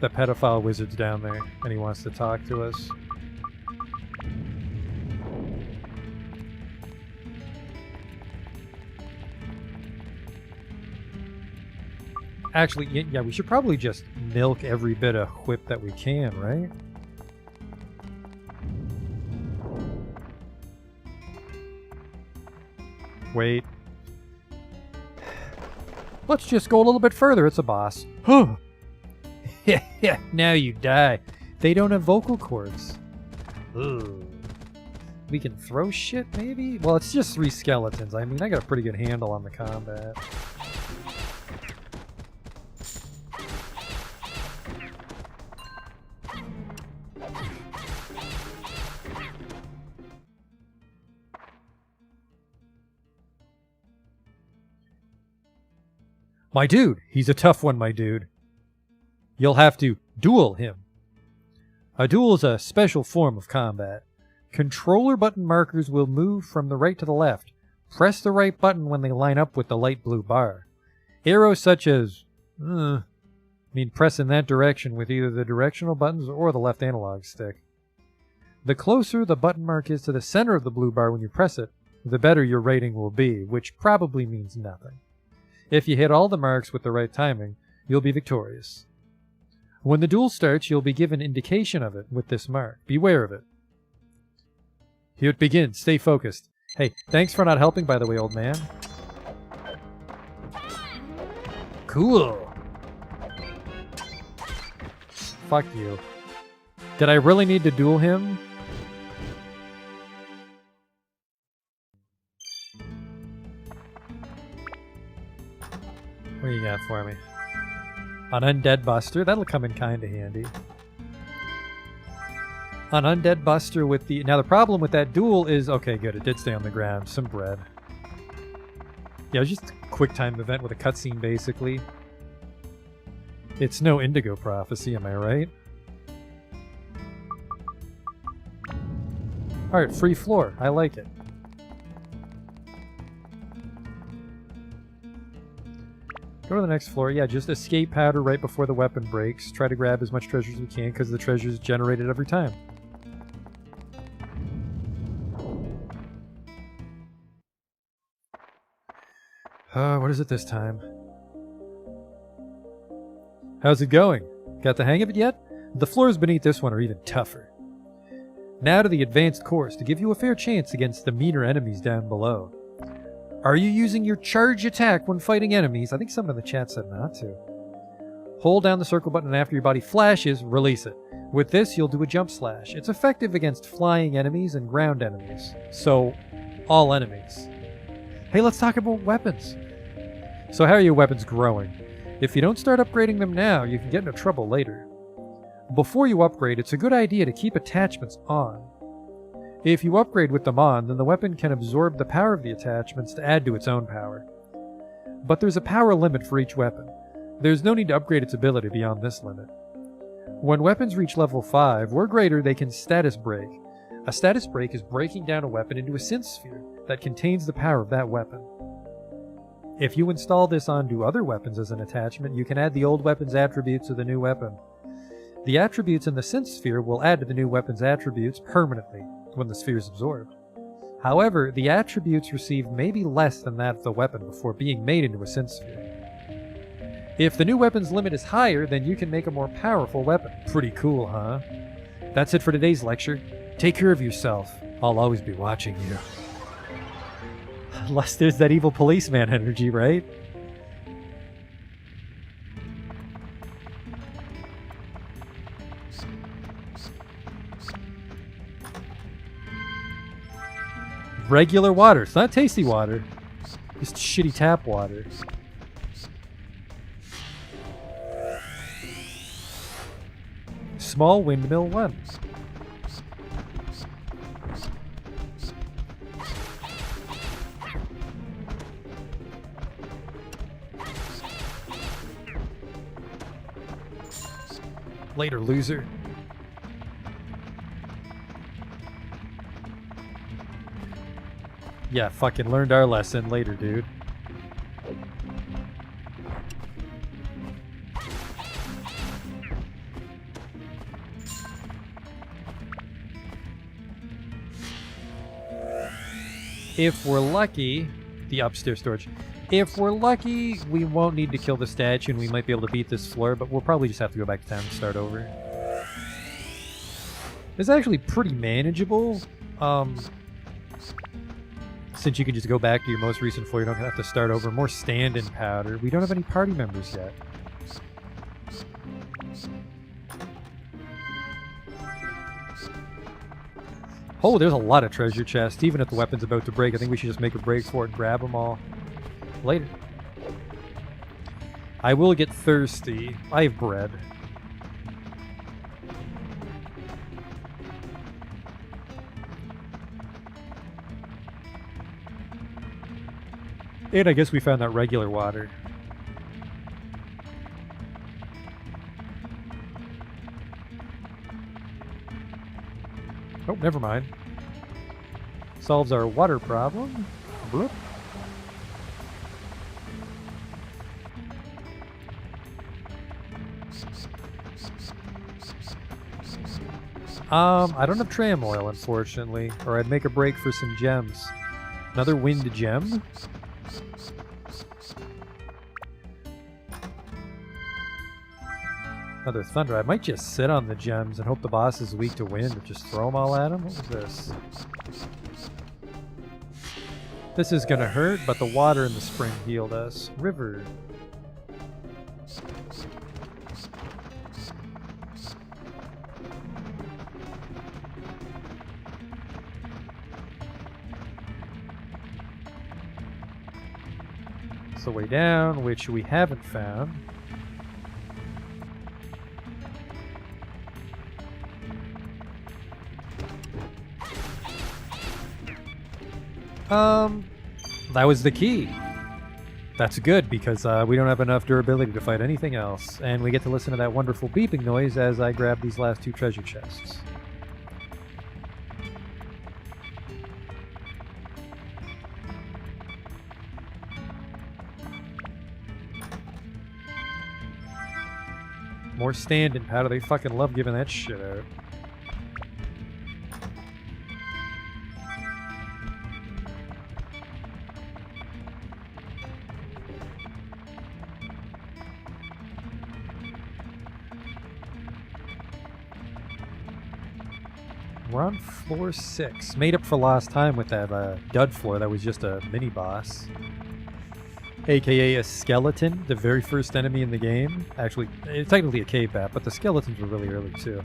pedophile wizard's down there and he wants to talk to us. Actually, yeah, we should probably just milk every bit of whip that we can, right? Wait. Let's just go a little bit further. It's a boss. Huh. Yeah, now you die. They don't have vocal cords. Ugh. We can throw shit, maybe? Well, it's just 3 skeletons. I mean, I got a pretty good handle on the combat. My dude, he's a tough one, my dude. You'll have to duel him. A duel is a special form of combat. Controller button markers will move from the right to the left. Press the right button when they line up with the light blue bar. Arrows such as mean press in that direction with either the directional buttons or the left analog stick. The closer the button mark is to the center of the blue bar when you press it, the better your rating will be, which probably means nothing. If you hit all the marks with the right timing, you'll be victorious. When the duel starts, you'll be given indication of it with this mark. Beware of it. Here it begins. Stay focused. Hey, thanks for not helping, by the way, old man. Cool. Fuck you. Did I really need to duel him? What do you got for me? An Undead Buster. That'll come in kinda handy. An Undead Buster with the... Now the problem with that duel is... Okay, good. It did stay on the ground. Some bread. Yeah, it was just a quick time event with a cutscene, basically. It's no Indigo Prophecy, am I right? Alright, free floor. I like it. Go to the next floor. Yeah, just escape powder right before the weapon breaks. Try to grab as much treasure as we can, because the treasure is generated every time. What is it this time? How's it going? Got the hang of it yet? The floors beneath this one are even tougher. Now to the advanced course to give you a fair chance against the meaner enemies down below. Are you using your charge attack when fighting enemies? I think someone in the chat said not to. Hold down the circle button and after your body flashes, release it. With this, you'll do a jump slash. It's effective against flying enemies and ground enemies. So, all enemies. Hey, let's talk about weapons. So how are your weapons growing? If you don't start upgrading them now, you can get into trouble later. Before you upgrade, it's a good idea to keep attachments on. If you upgrade with them on, then the weapon can absorb the power of the attachments to add to its own power. But there's a power limit for each weapon. There's no need to upgrade its ability beyond this limit. When weapons reach level 5 or greater, they can status break. A status break is breaking down a weapon into a synth sphere that contains the power of that weapon. If you install this onto other weapons as an attachment, you can add the old weapon's attributes to the new weapon. The attributes in the synth sphere will add to the new weapon's attributes permanently when the sphere is absorbed. However, the attributes received may be less than that of the weapon before being made into a synth sphere. If the new weapon's limit is higher, then you can make a more powerful weapon. Pretty cool, huh? That's it for today's lecture. Take care of yourself. I'll always be watching you. Unless there's that evil policeman energy, right? Regular water. It's not tasty water. Just shitty tap water. Small windmill 1. Later, loser. Yeah, fucking learned our lesson later, dude. If we're lucky, the upstairs storage. If we're lucky, we won't need to kill the statue and we might be able to beat this floor, but we'll probably just have to go back to town and start over. It's actually pretty manageable. Since you can just go back to your most recent floor, you don't have to start over. More stand-in powder. We don't have any party members yet. Oh, there's a lot of treasure chests, even if the weapon's about to break. I think we should just make a break for it and grab them all. Later. I will get thirsty. I have bread. And I guess we found that regular water. Oh, never mind. Solves our water problem. Bloop. I don't have tram oil, unfortunately, or I'd make a break for some gems. Another wind gem. Another thunder. I might just sit on the gems and hope the boss is weak to wind, or just throw them all at him. What was this? This is gonna hurt, but the water in the spring healed us. River. The way down, which we haven't found. That was the key. That's good because we don't have enough durability to fight anything else, and we get to listen to that wonderful beeping noise as I grab these last 2 treasure chests. More stand-in powder. They fucking love giving that shit out. We're on floor 6. Made up for lost time with that dud floor that was just a mini-boss. AKA a skeleton, the very first enemy in the game. Actually, it's technically a cave bat, but the skeletons were really early too.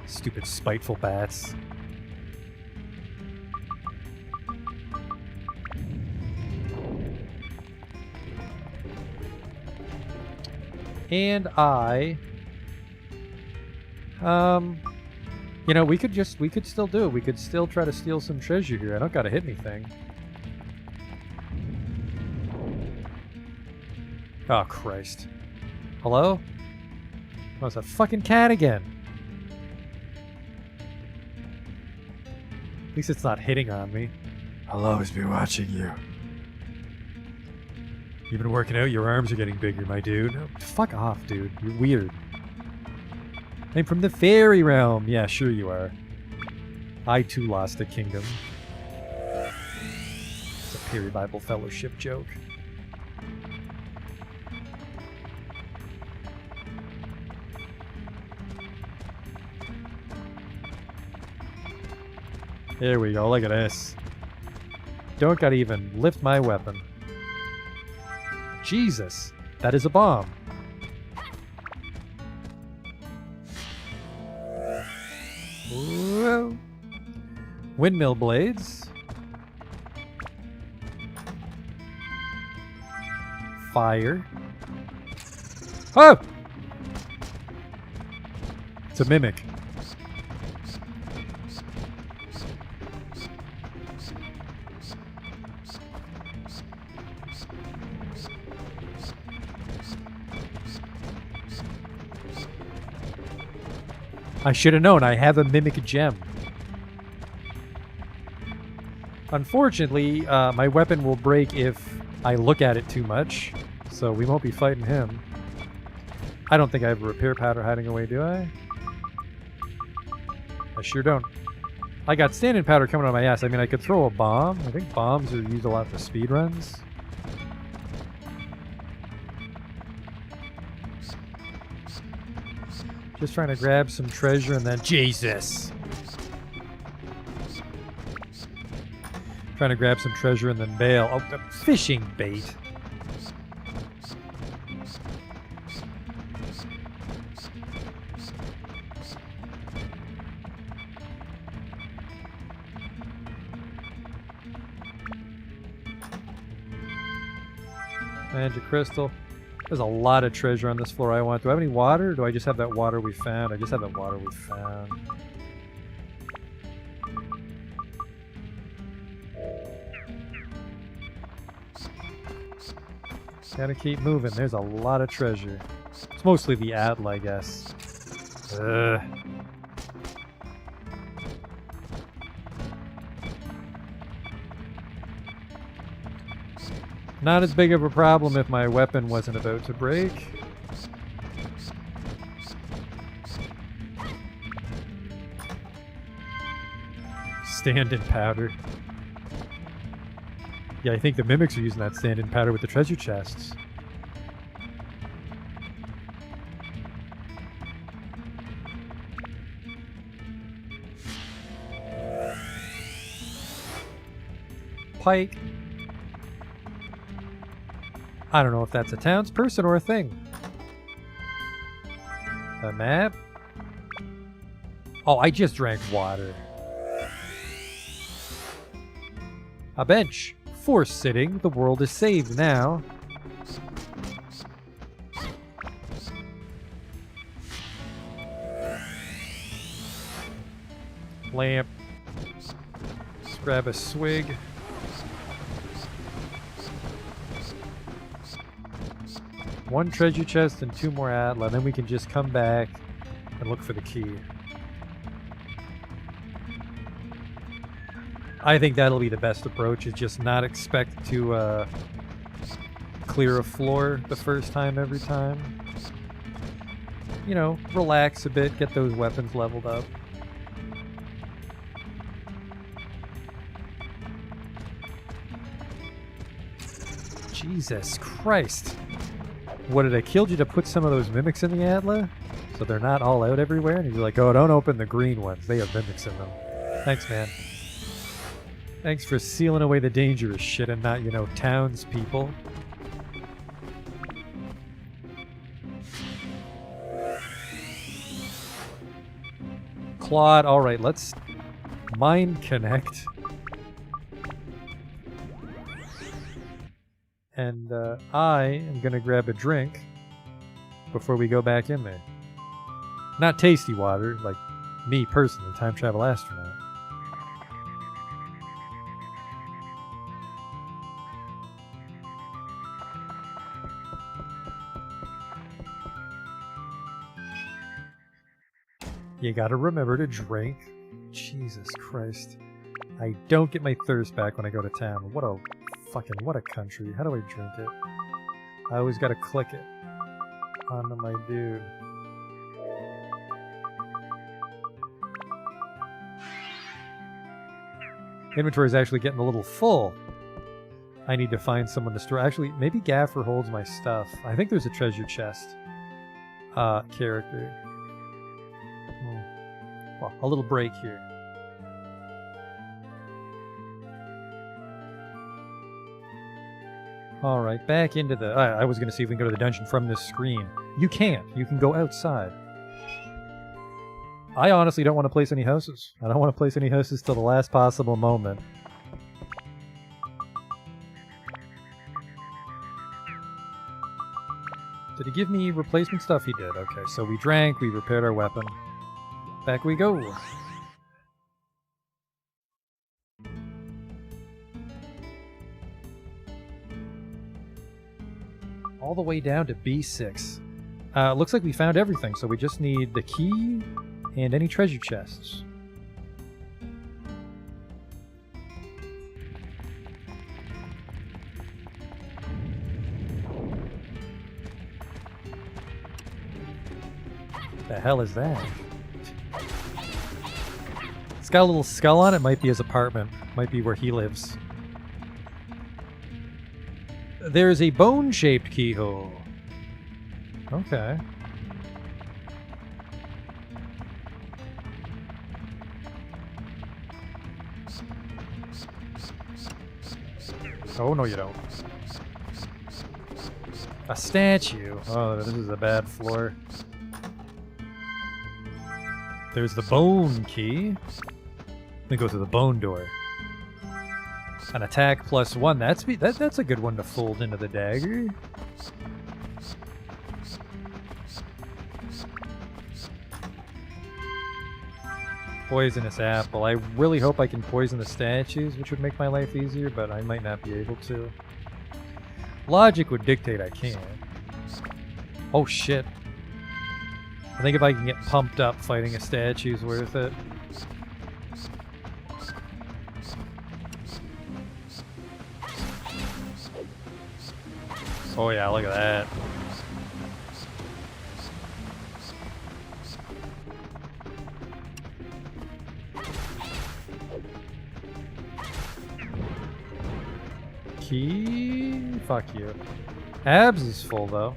Stupid spiteful bats. And you know, we could still do it. We could still try to steal some treasure here. I don't gotta hit anything. Oh, Christ. Hello? Oh, it's a fucking cat again. At least it's not hitting on me. I'll always be watching you. You've been working out? Your arms are getting bigger, my dude. Oh, fuck off, dude. You're weird. I'm from the fairy realm. Yeah, sure you are. I too lost a kingdom. It's a Peri Bible Fellowship joke. There we go, look at this. Don't gotta even lift my weapon. Jesus, that is a bomb. Whoa. Windmill blades. Fire. Oh! It's a mimic. I should have known. I have a mimic gem. Unfortunately, my weapon will break if I look at it too much, so we won't be fighting him. I don't think I have a repair powder hiding away, do I? I sure don't. I got stand-in powder coming on my ass. I mean, I could throw a bomb. I think bombs are used a lot for speedruns. Just trying to grab some treasure and then... Jesus! Trying to grab some treasure and then bail. Oh, the fishing bait. Magic crystal. There's a lot of treasure on this floor I want. Do I have any water, or do I just have that water we found? I just have that water we found. Gotta keep moving. There's a lot of treasure. It's mostly the Adl, I guess. Ugh. Not as big of a problem if my weapon wasn't about to break. Stand-in powder. Yeah, I think the mimics are using that stand-in powder with the treasure chests. Pike. I don't know if that's a townsperson or a thing. A map? Oh, I just drank water. A bench. Force sitting. The world is saved now. Lamp. Let's grab a swig. One treasure chest and 2 more Atla, then we can just come back and look for the key. I think that'll be the best approach, is just not expect to clear a floor the first time every time. You know, relax a bit, get those weapons leveled up. Jesus Christ. What, did I kill you to put some of those mimics in the Atla? So they're not all out everywhere? And you're like, oh, don't open the green ones. They have mimics in them. Thanks, man. Thanks for sealing away the dangerous shit and not, you know, townspeople. Claude, alright, let's mind connect. And I am going to grab a drink before we go back in there. Not tasty water, like me personally, time travel astronaut. You gotta remember to drink. Jesus Christ. I don't get my thirst back when I go to town. What a country. How do I drink it? I always gotta click it onto my dude. Inventory is actually getting a little full. I need to find someone to store. Actually, maybe Gaffer holds my stuff. I think there's a treasure chest character. Well, a little break here. Alright, back into the... I was going to see if we can go to the dungeon from this screen. You can't. You can go outside. I honestly don't want to place any houses. I don't want to place any houses till the last possible moment. Did he give me replacement stuff? He did. Okay, so we drank, we repaired our weapon. Back we go. All the way down to B6. Looks like we found everything, so we just need the key and any treasure chests. The hell is that? It's got a little skull on it. Might be his apartment. Might be where he lives. There's a bone-shaped keyhole. Okay. Oh, no you don't. A statue. Oh, this is a bad floor. There's the bone key. Let me go through the bone door. An attack +1. That's a good one to fold into the dagger. Poisonous apple. I really hope I can poison the statues, which would make my life easier, but I might not be able to. Logic would dictate I can't. Oh shit. I think if I can get pumped up, fighting a statue's worth it. Oh yeah, look at that. Key? Fuck you. Abs is full though.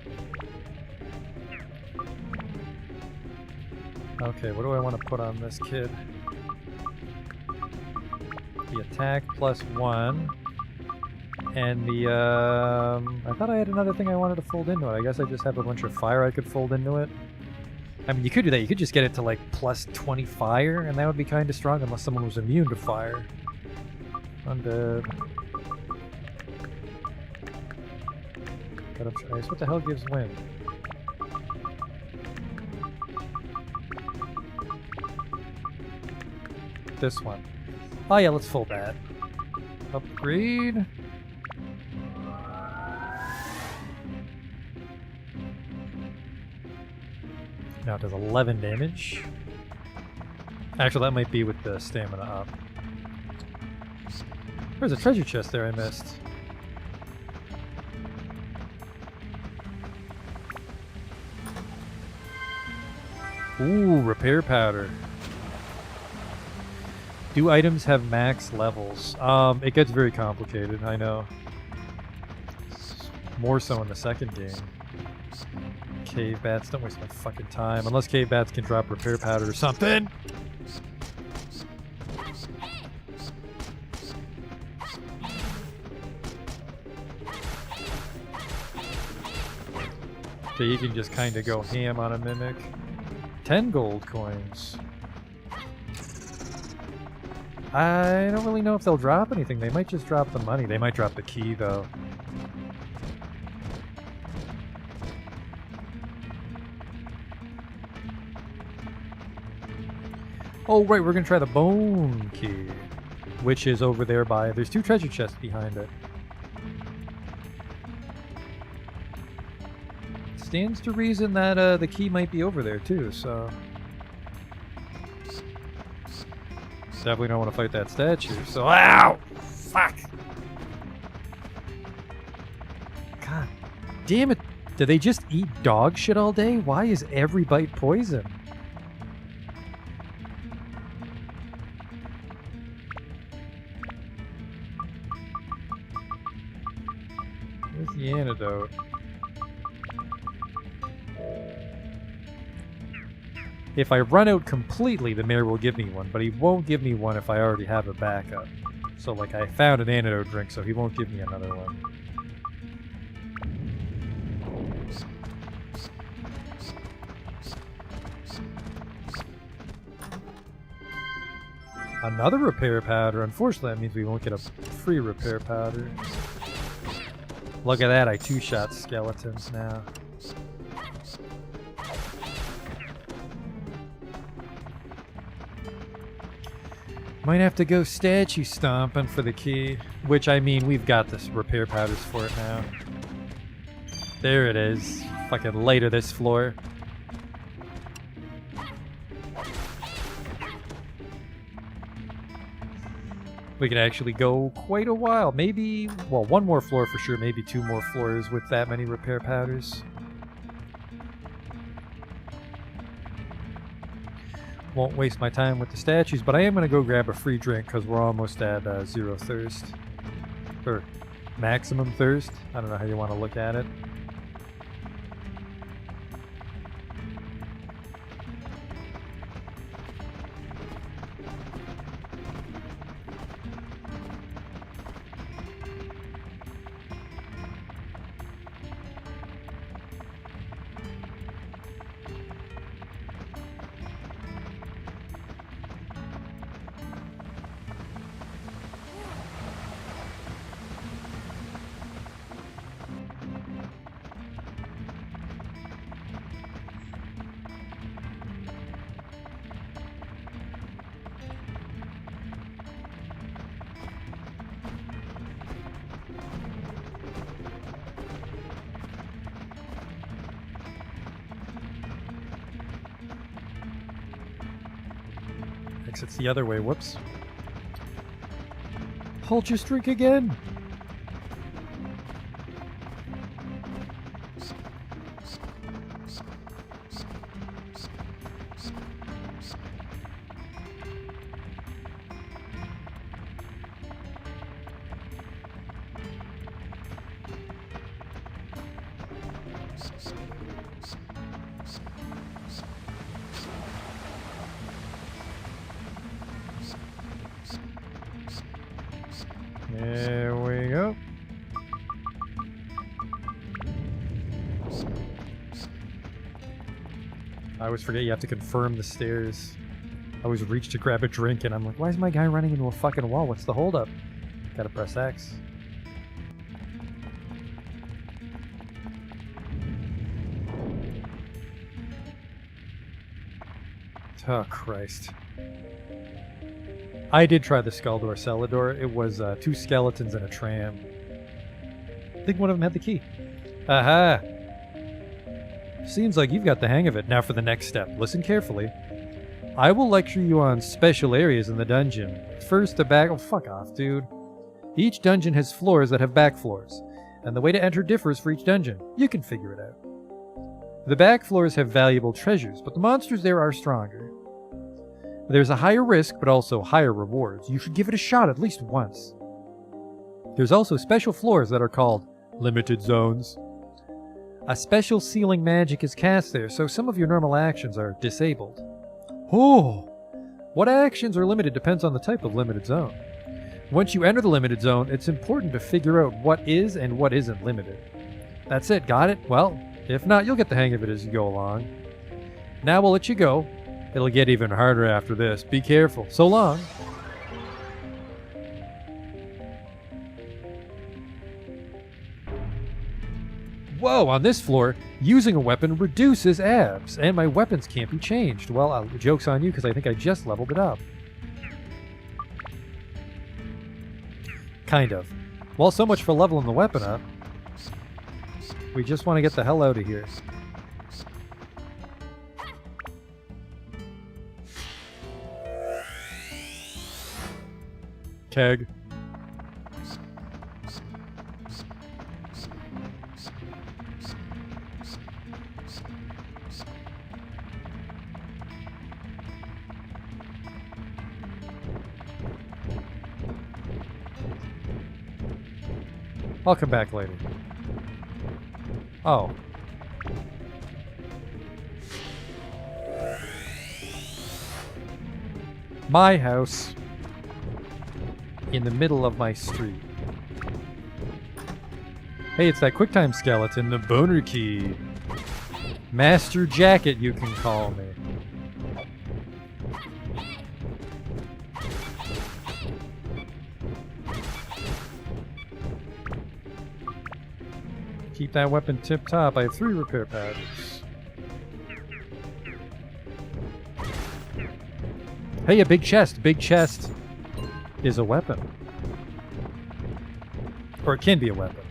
Okay, what do I want to put on this kid? The attack +1. And the, I thought I had another thing I wanted to fold into it. I guess I just have a bunch of fire I could fold into it. I mean, you could do that. You could just get it to, like, +20 fire, and that would be kind of strong unless someone was immune to fire. Undead. Cut up ice. What the hell gives wind? This one. Oh yeah, let's fold that. Upgrade. Now it does 11 damage. Actually, that might be with the stamina up. There's a treasure chest there I missed. Ooh, repair powder. Do items have max levels? It gets very complicated, I know. More so in the second game. Cave bats, don't waste my fucking time. Unless cave bats can drop repair powder or something! So you can just kind of go ham on a mimic. 10 gold coins. I don't really know if they'll drop anything. They might just drop the money. They might drop the key, though. Oh, right, we're going to try the bone key, which is over there by... There's 2 treasure chests behind it. Stands to reason that the key might be over there, too, so... Definitely don't want to fight that statue, so ow! Fuck! God damn it! Do they just eat dog shit all day? Why is every bite poison? Where's the antidote? If I run out completely, the mayor will give me one, but he won't give me one if I already have a backup. So, like, I found an antidote drink, so he won't give me another one. Another repair powder. Unfortunately, that means we won't get a free repair powder. Look at that, I two-shot skeletons now. Might have to go statue stomping for the key. Which, I mean, we've got this repair powders for it now. There it is. Fucking later this floor. We could actually go quite a while. Maybe, well, 1 more floor for sure. Maybe 2 more floors with that many repair powders. Won't waste my time with the statues, but I am going to go grab a free drink because we're almost at 0 thirst. Or maximum thirst. I don't know how you want to look at it. Exits the other way. Whoops. Hold your streak again. I always forget you have to confirm the stairs. I always reach to grab a drink and I'm like, why is my guy running into a fucking wall? What's the holdup? Gotta press X. Oh, Christ. I did try the skull door cellar door. It was 2 skeletons and a tram. I think one of them had the key. Aha! Seems like you've got the hang of it. Now for the next step. Listen carefully. I will lecture you on special areas in the dungeon. First, the back... Oh, fuck off, dude. Each dungeon has floors that have back floors, and the way to enter differs for each dungeon. You can figure it out. The back floors have valuable treasures, but the monsters there are stronger. There's a higher risk, but also higher rewards. You should give it a shot at least once. There's also special floors that are called limited zones. A special sealing magic is cast there, so some of your normal actions are disabled. Oh! What actions are limited depends on the type of limited zone. Once you enter the limited zone, it's important to figure out what is and what isn't limited. That's it, got it? Well, if not, you'll get the hang of it as you go along. Now we'll let you go. It'll get even harder after this. Be careful. So long. Whoa, on this floor, using a weapon reduces abs, and my weapons can't be changed. Well, joke's on you because I think I just leveled it up. Kind of. Well, so much for leveling the weapon up. We just want to get the hell out of here. Keg. I'll come back later. Oh. My house. In the middle of my street. Hey, it's that QuickTime skeleton, the Boner Key. Master Jacket, you can call me. Keep that weapon tip-top. I have 3 repair patterns. Hey, a big chest. Big chest is a weapon. Or it can be a weapon.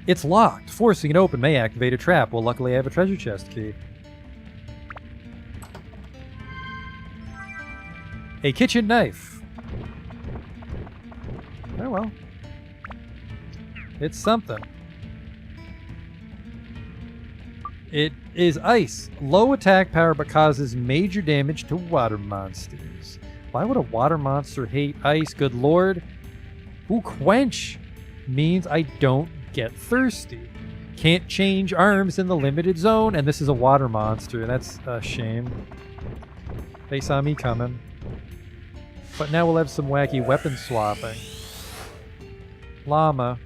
It's locked. Forcing it open may activate a trap. Well, luckily I have a treasure chest key. A kitchen knife. Oh well. It's something. It is ice. Low attack power but causes major damage to water monsters. Why would a water monster hate ice? Good lord. Ooh, quench means I don't get thirsty. Can't change arms in the limited zone, and this is a water monster. That's a shame. They saw me coming. But now we'll have some wacky weapon swapping. Llama.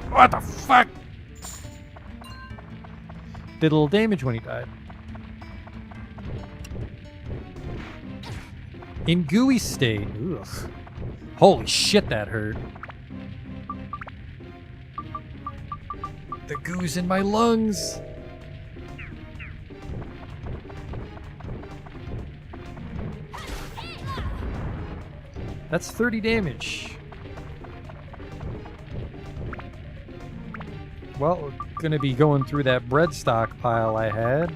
What the fuck? Did a little damage when he died. In gooey state. Ugh. Holy shit, that hurt. The goo's in my lungs. That's 30 damage. Well, gonna be going through that bread stockpile I had.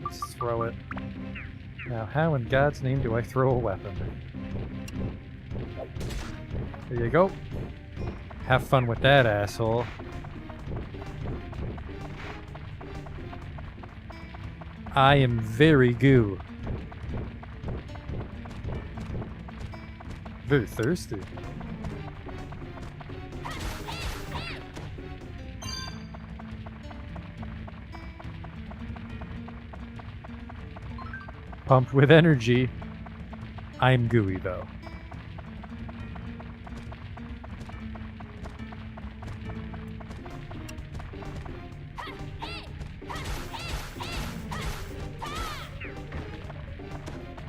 Let's throw it. Now, how in God's name do I throw a weapon? There you go. Have fun with that, asshole. I am very goo. Very thirsty. Pumped with energy. I'm gooey, though.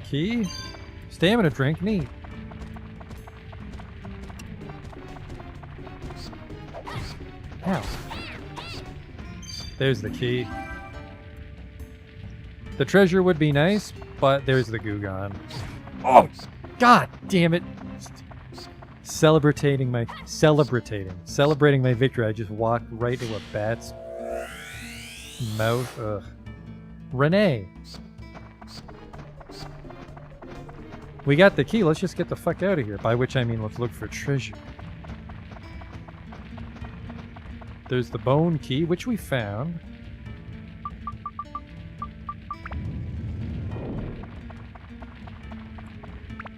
Key? Stamina drink, neat. Ow. There's the key. The treasure would be nice, but there's the goo gone. Oh, god damn it. Celebrating my victory. I just walked right into a bat's mouth. Ugh. Renee. We got the key. Let's just get the fuck out of here. By which I mean let's look for treasure. There's the bone key, which we found.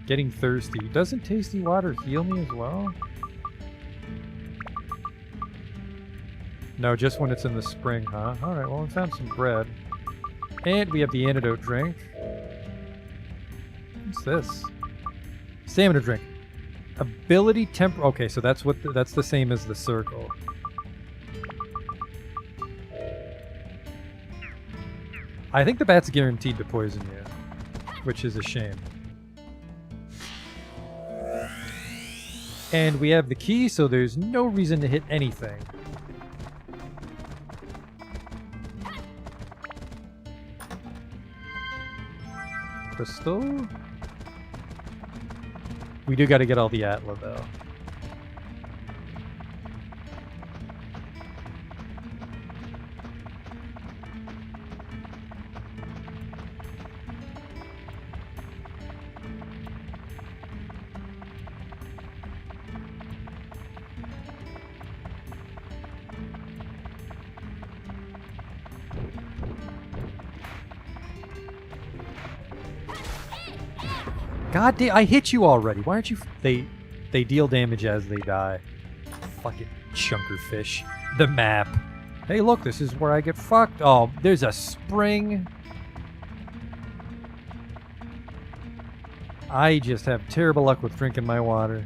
Getting thirsty. Doesn't tasty water heal me as well? No, just when it's in the spring, huh? Alright, well, we found some bread. And we have the antidote drink. What's this? Stamina drink. Ability temp. Okay, so that's what that's the same as the circle. I think the bat's guaranteed to poison you, which is a shame. And we have the key, so there's no reason to hit anything. Crystal? We do got to get all the Atla, though. God damn, I hit you already. Why aren't you... They deal damage as they die. Fucking chunker fish. The map. Hey, look, this is where I get fucked. Oh, there's a spring. I just have terrible luck with drinking my water.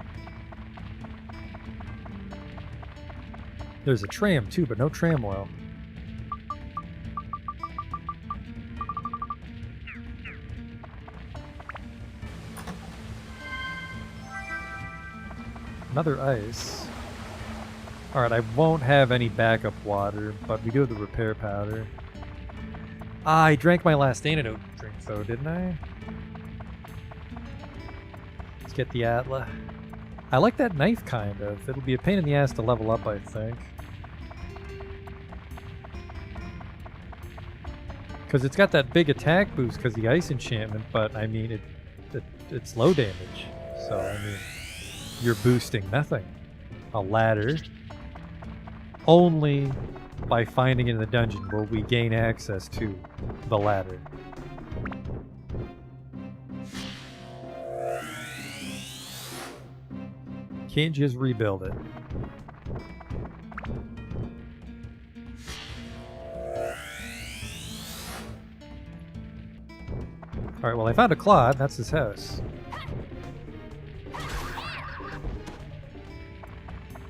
There's a tram, too, but no tramwell. Another ice. Alright, I won't have any backup water, but we do have the repair powder. Ah, I drank my last antidote drink though, didn't I? Let's get the Atla. I like that knife, kind of. It'll be a pain in the ass to level up, I think. Because it's got that big attack boost because the ice enchantment, but I mean, it's low damage. So, I mean... You're boosting nothing. A ladder. Only by finding it in the dungeon will we gain access to the ladder. Can't just rebuild it. Alright, well I found a Claude. That's his house.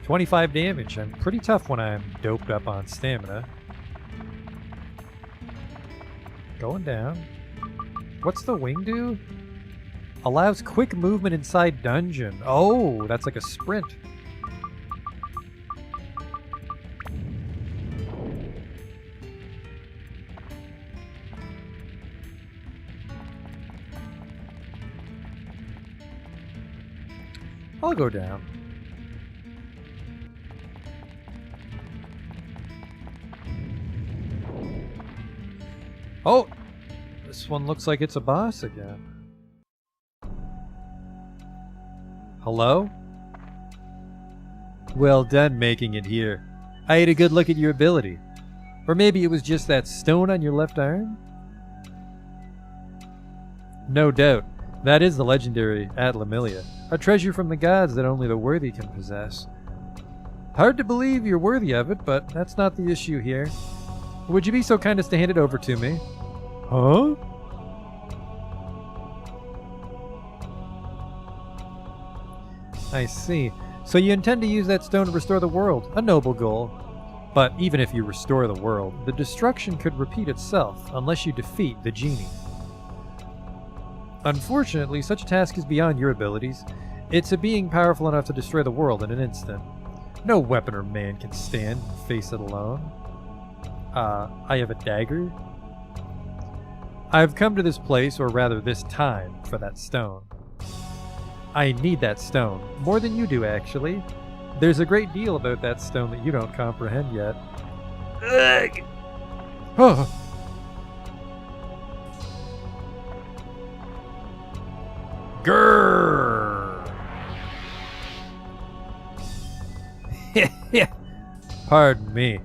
25 damage. I'm pretty tough when I'm doped up on stamina. Going down. What's the wing do? Allows quick movement inside dungeon. Oh, that's like a sprint. I'll go down. Oh! This one looks like it's a boss again. Hello? Well done making it here. I had a good look at your ability. Or maybe it was just that stone on your left arm? No doubt. That is the legendary Atlamilia, a treasure from the gods that only the worthy can possess. Hard to believe you're worthy of it, but that's not the issue here. Would you be so kind as to hand it over to me? Huh? I see. So you intend to use that stone to restore the world. A noble goal. But even if you restore the world, the destruction could repeat itself unless you defeat the genie. Unfortunately, such a task is beyond your abilities. It's a being powerful enough to destroy the world in an instant. No weapon or man can stand and face it alone. I have a dagger? I've come to this place, or rather this time, for that stone. I need that stone, more than you do actually. There's a great deal about that stone that you don't comprehend yet. Ugh! Oh. Grrr! Pardon me.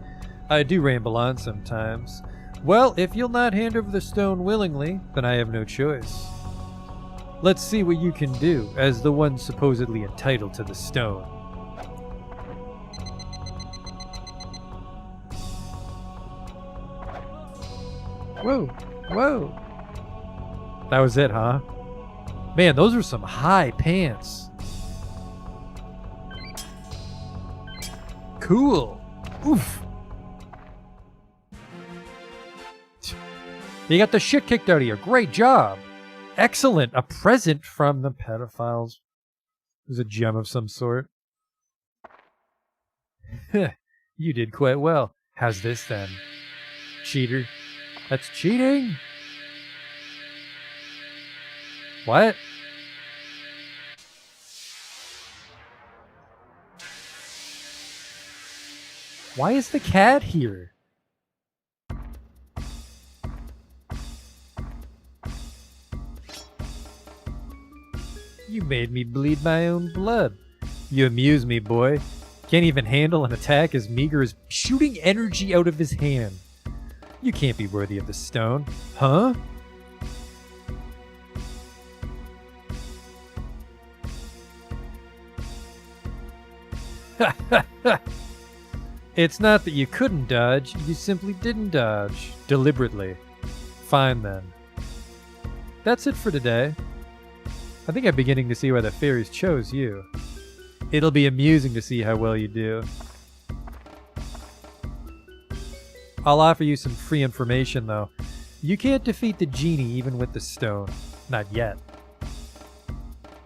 I do ramble on sometimes. Well, if you'll not hand over the stone willingly, then I have no choice. Let's see what you can do, as the one supposedly entitled to the stone. Whoa, whoa. That was it, huh? Man, those are some high pants. Cool. Oof. You got the shit kicked out of you. Great job. Excellent. A present from the pedophiles. It was a gem of some sort. You did quite well. How's this then? Cheater. That's cheating. What? Why is the cat here? You made me bleed my own blood. You amuse me, boy. Can't even handle an attack as meager as shooting energy out of his hand. You can't be worthy of the stone, huh? It's not that you couldn't dodge, you simply didn't dodge. Deliberately. Fine then. That's it for today. I think I'm beginning to see why the fairies chose you. It'll be amusing to see how well you do. I'll offer you some free information though. You can't defeat the genie even with the stone. Not yet.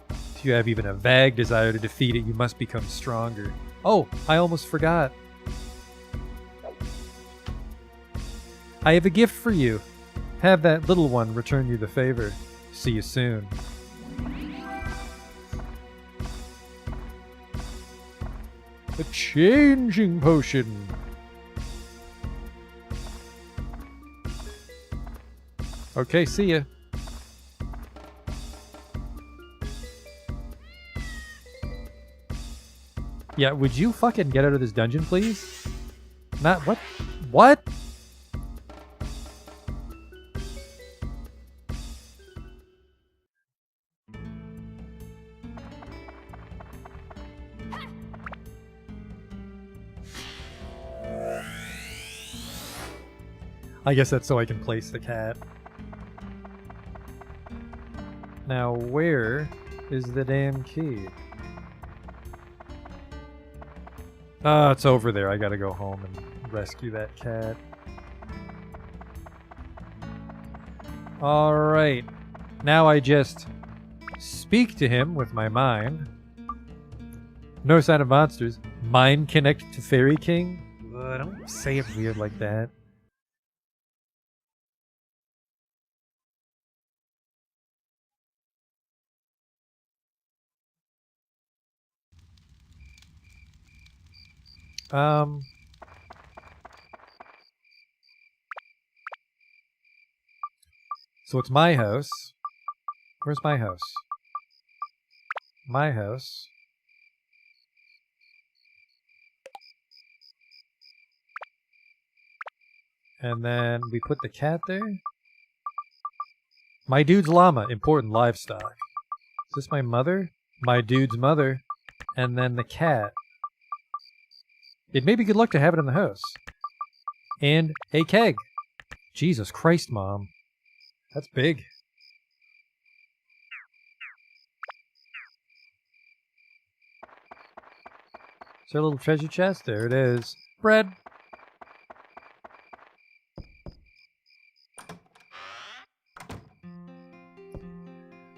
If you have even a vague desire to defeat it, you must become stronger. Oh, I almost forgot. I have a gift for you. Have that little one return you the favor. See you soon. A changing potion. Okay, see ya. Yeah, would you fucking get out of this dungeon, please? Not what? What? I guess that's so I can place the cat. Now, where is the damn key? Ah, it's over there. I gotta go home and rescue that cat. Alright. Now I just speak to him with my mind. No sign of monsters. Mind connect to Fairy King? Don't say it weird like that. So it's my house. Where's my house? My house. And then we put the cat there. My dude's llama, important livestock. Is this my mother? My dude's mother. And then the cat. It may be good luck to have it in the house. And a keg. Jesus Christ, Mom. That's big. Is there a little treasure chest? There it is. Bread.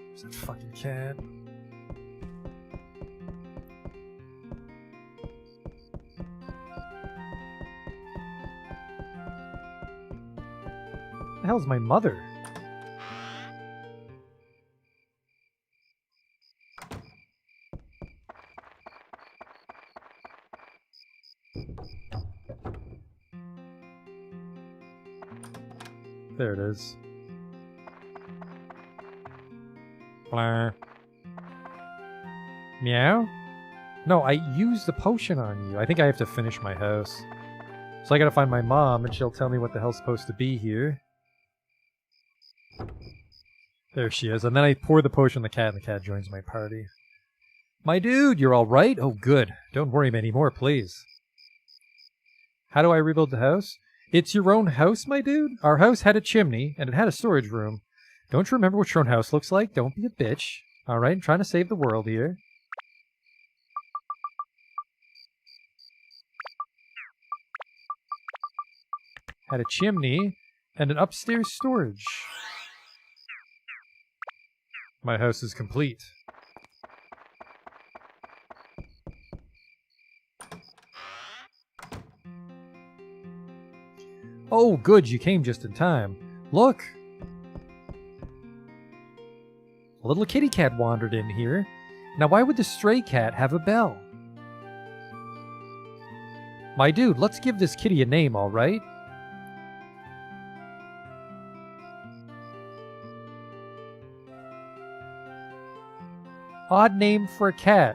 Where's that fucking cat? The hell's my mother? There it is. Blah. Meow? No, I used the potion on you. I think I have to finish my house. So I gotta find my mom, and she'll tell me what the hell's supposed to be here. There she is. And then I pour the potion on the cat, and the cat joins my party. My dude, you're alright? Oh, good. Don't worry anymore, please. How do I rebuild the house? It's your own house, my dude? Our house had a chimney, and it had a storage room. Don't you remember what your own house looks like? Don't be a bitch. Alright, I'm trying to save the world here. Had a chimney, and an upstairs storage. My house is complete. Oh, good, you came just in time. Look! A little kitty cat wandered in here. Now why would the stray cat have a bell? My dude, let's give this kitty a name, alright? Odd name for a cat.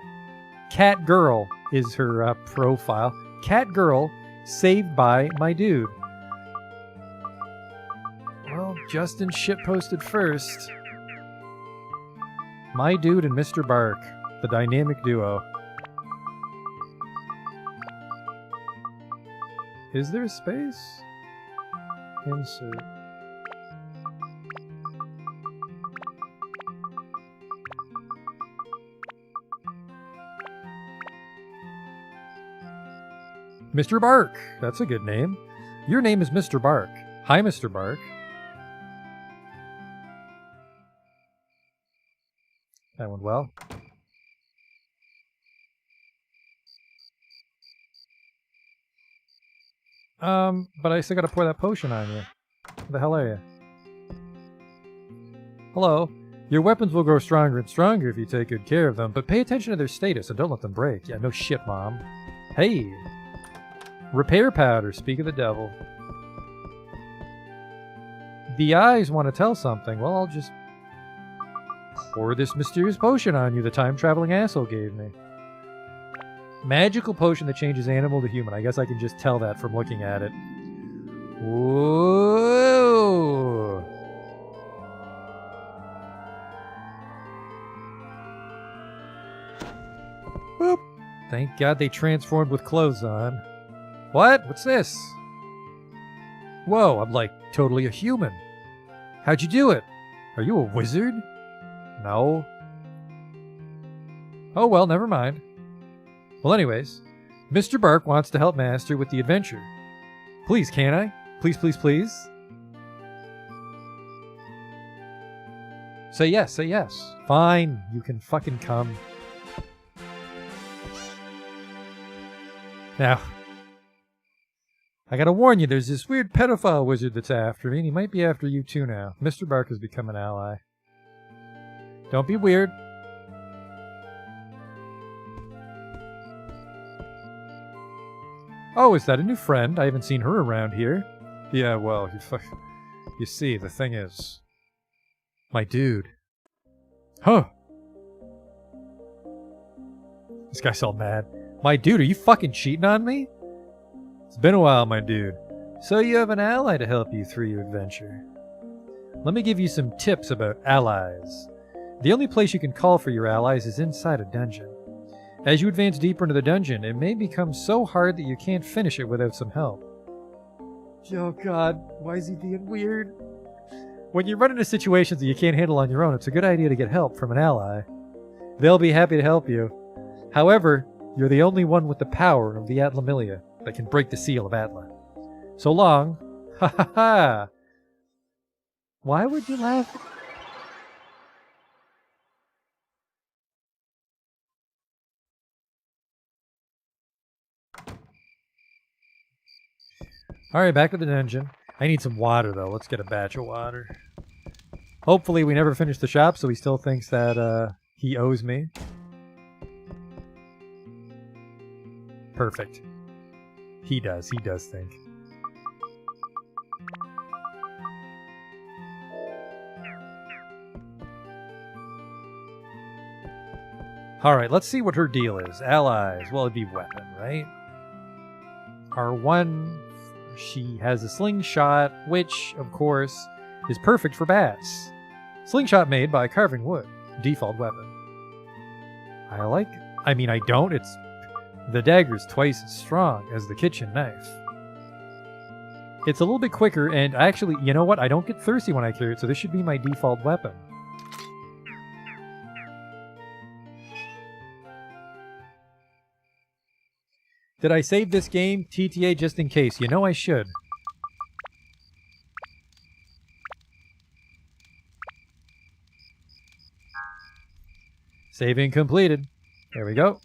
Cat Girl is her profile. Cat Girl, saved by my dude. Well, Justin shitposted first. My dude and Mr. Bark, the dynamic duo. Is there a space? Insert. Mr. Bark! That's a good name. Your name is Mr. Bark. Hi, Mr. Bark. That went well. But I still gotta pour that potion on you. Where the hell are you? Hello. Your weapons will grow stronger and stronger if you take good care of them, but pay attention to their status and don't let them break. Yeah, no shit, Mom. Hey! Repair powder, speak of the devil. The eyes want to tell something. Well, I'll just pour this mysterious potion on you the time-traveling asshole gave me. Magical potion that changes animal to human. I guess I can just tell that from looking at it. Whoa! Boop. Thank God they transformed with clothes on. What? What's this? Whoa, I'm like totally a human. How'd you do it? Are you a wizard? No. Oh well, never mind. Well anyways, Mr. Bark wants to help Master with the adventure. Please, can I? Please, please, please? Say yes, say yes. Fine, you can fucking come. Now, I gotta warn you, there's this weird pedophile wizard that's after me, and he might be after you too now. Mr. Bark has become an ally. Don't be weird. Oh, is that a new friend? I haven't seen her around here. Yeah, well, you see, the thing is... My dude. Huh. This guy's all mad. My dude, are you fucking cheating on me? It's been a while, my dude. So you have an ally to help you through your adventure. Let me give you some tips about allies. The only place you can call for your allies is inside a dungeon. As you advance deeper into the dungeon, it may become so hard that you can't finish it without some help. Oh god, why is he being weird? When you run into situations that you can't handle on your own, it's a good idea to get help from an ally. They'll be happy to help you. However, You're the only one with the power of the Atlamilia that can break the seal of Atla. So long. Ha ha ha! Why would you laugh? Alright, back to the dungeon. I need some water, though. Let's get a batch of water. Hopefully we never finish the shop, so he still thinks that he owes me. Perfect. He does think. Alright, let's see what her deal is. Allies. Well, it'd be weapon, right? R1, she has a slingshot, which, of course, is perfect for bats. Slingshot made by carving wood. Default weapon. I don't. The dagger's twice as strong as the kitchen knife. It's a little bit quicker, and actually, you know what? I don't get thirsty when I carry it, so this should be my default weapon. Did I save this game? TTA just in case. You know I should. Saving completed. There we go.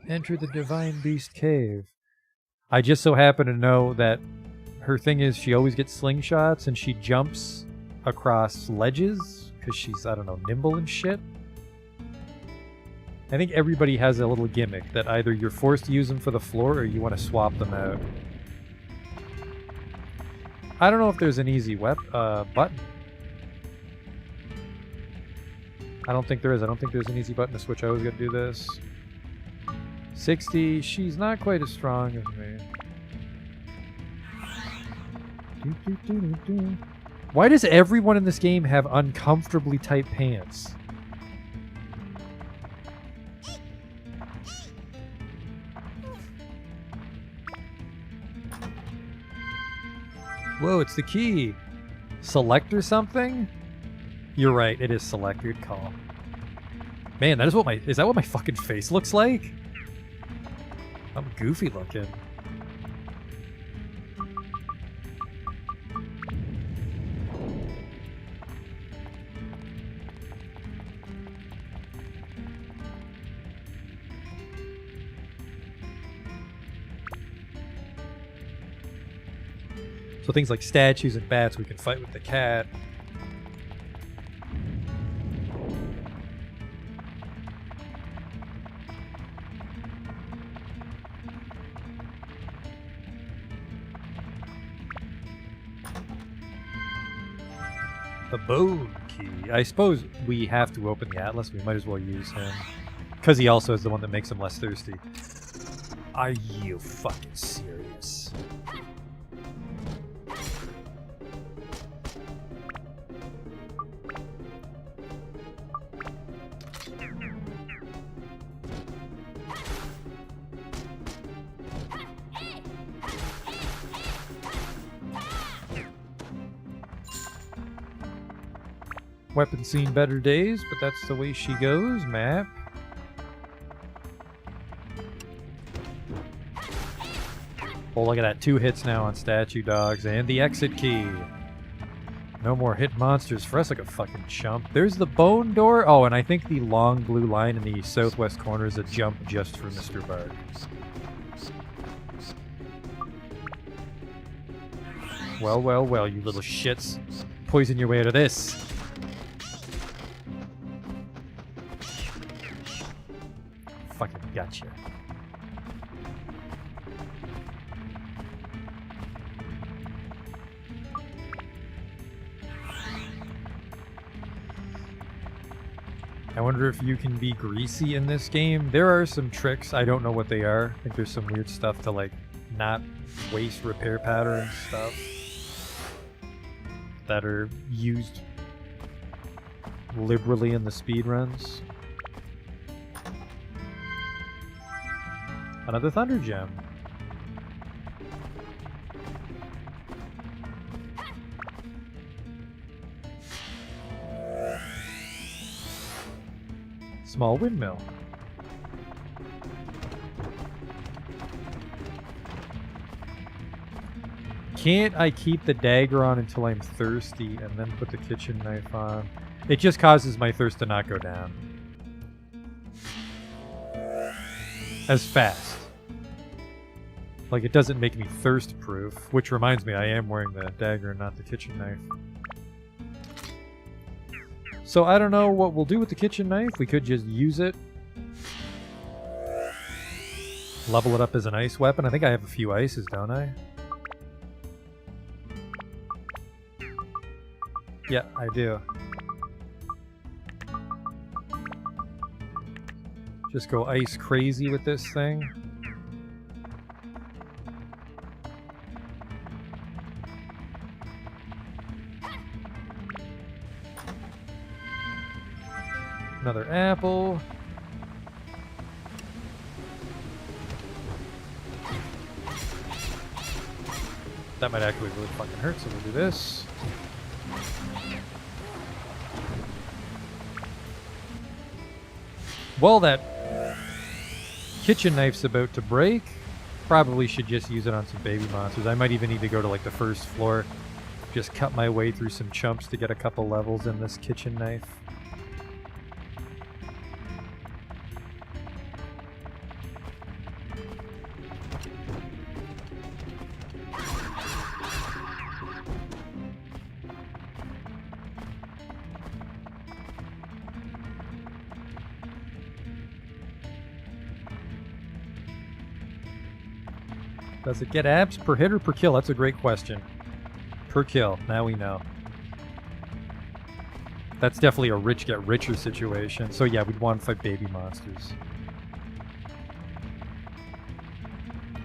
Enter the Divine Beast Cave. I just so happen to know that her thing is she always gets slingshots and she jumps across ledges because she's, I don't know, nimble and shit. I think everybody has a little gimmick that either you're forced to use them for the floor or you want to swap them out. I don't know if there's an easy button. I don't think there is. I don't think there's an easy button to switch. I always got to do this. 60. She's not quite as strong as me. Why does everyone in this game have uncomfortably tight pants? Whoa, it's the key. Select or something? You're right, it is select. Good call. Man, that is what is that what my fucking face looks like? I'm goofy looking. So things like statues and bats, we can fight with the cat. The bone key. I suppose we have to open the Atlas. We might as well use him. Because he also is the one that makes him less thirsty. Are you fucking serious? Weapon seen better days, but that's the way she goes. Map. Oh, look at that. 2 hits now on statue dogs. And the exit key. No more hit monsters for us like a fucking chump. There's the bone door. Oh, and I think the long blue line in the southwest corner is a jump just for Mr. Bard. Well, well, well, you little shits. Poison your way out of this. Fucking gotcha. I wonder if you can be greasy in this game. There are some tricks. I don't know what they are. I think there's some weird stuff to like not waste repair powder and stuff that are used liberally in the speedruns. Another Thunder Gem. Small windmill. Can't I keep the dagger on until I'm thirsty and then put the kitchen knife on? It just causes my thirst to not go down as fast. Like, it doesn't make me thirst proof, which reminds me I am wearing the dagger and not the kitchen knife. So I don't know what we'll do with the kitchen knife. We could just use it. Level it up as an ice weapon. I think I have a few ices, don't I? Yeah, I do. Just go ice crazy with this thing. Another apple. That might actually really fucking hurt, so we'll do this. Well, that kitchen knife's about to break. Probably should just use it on some baby monsters. I might even need to go to like the first floor. Just cut my way through some chumps to get a couple levels in this kitchen knife. Does it get abs per hit or per kill? That's a great question. Per kill. Now we know. That's definitely a rich get richer situation. So yeah, we'd want to fight baby monsters.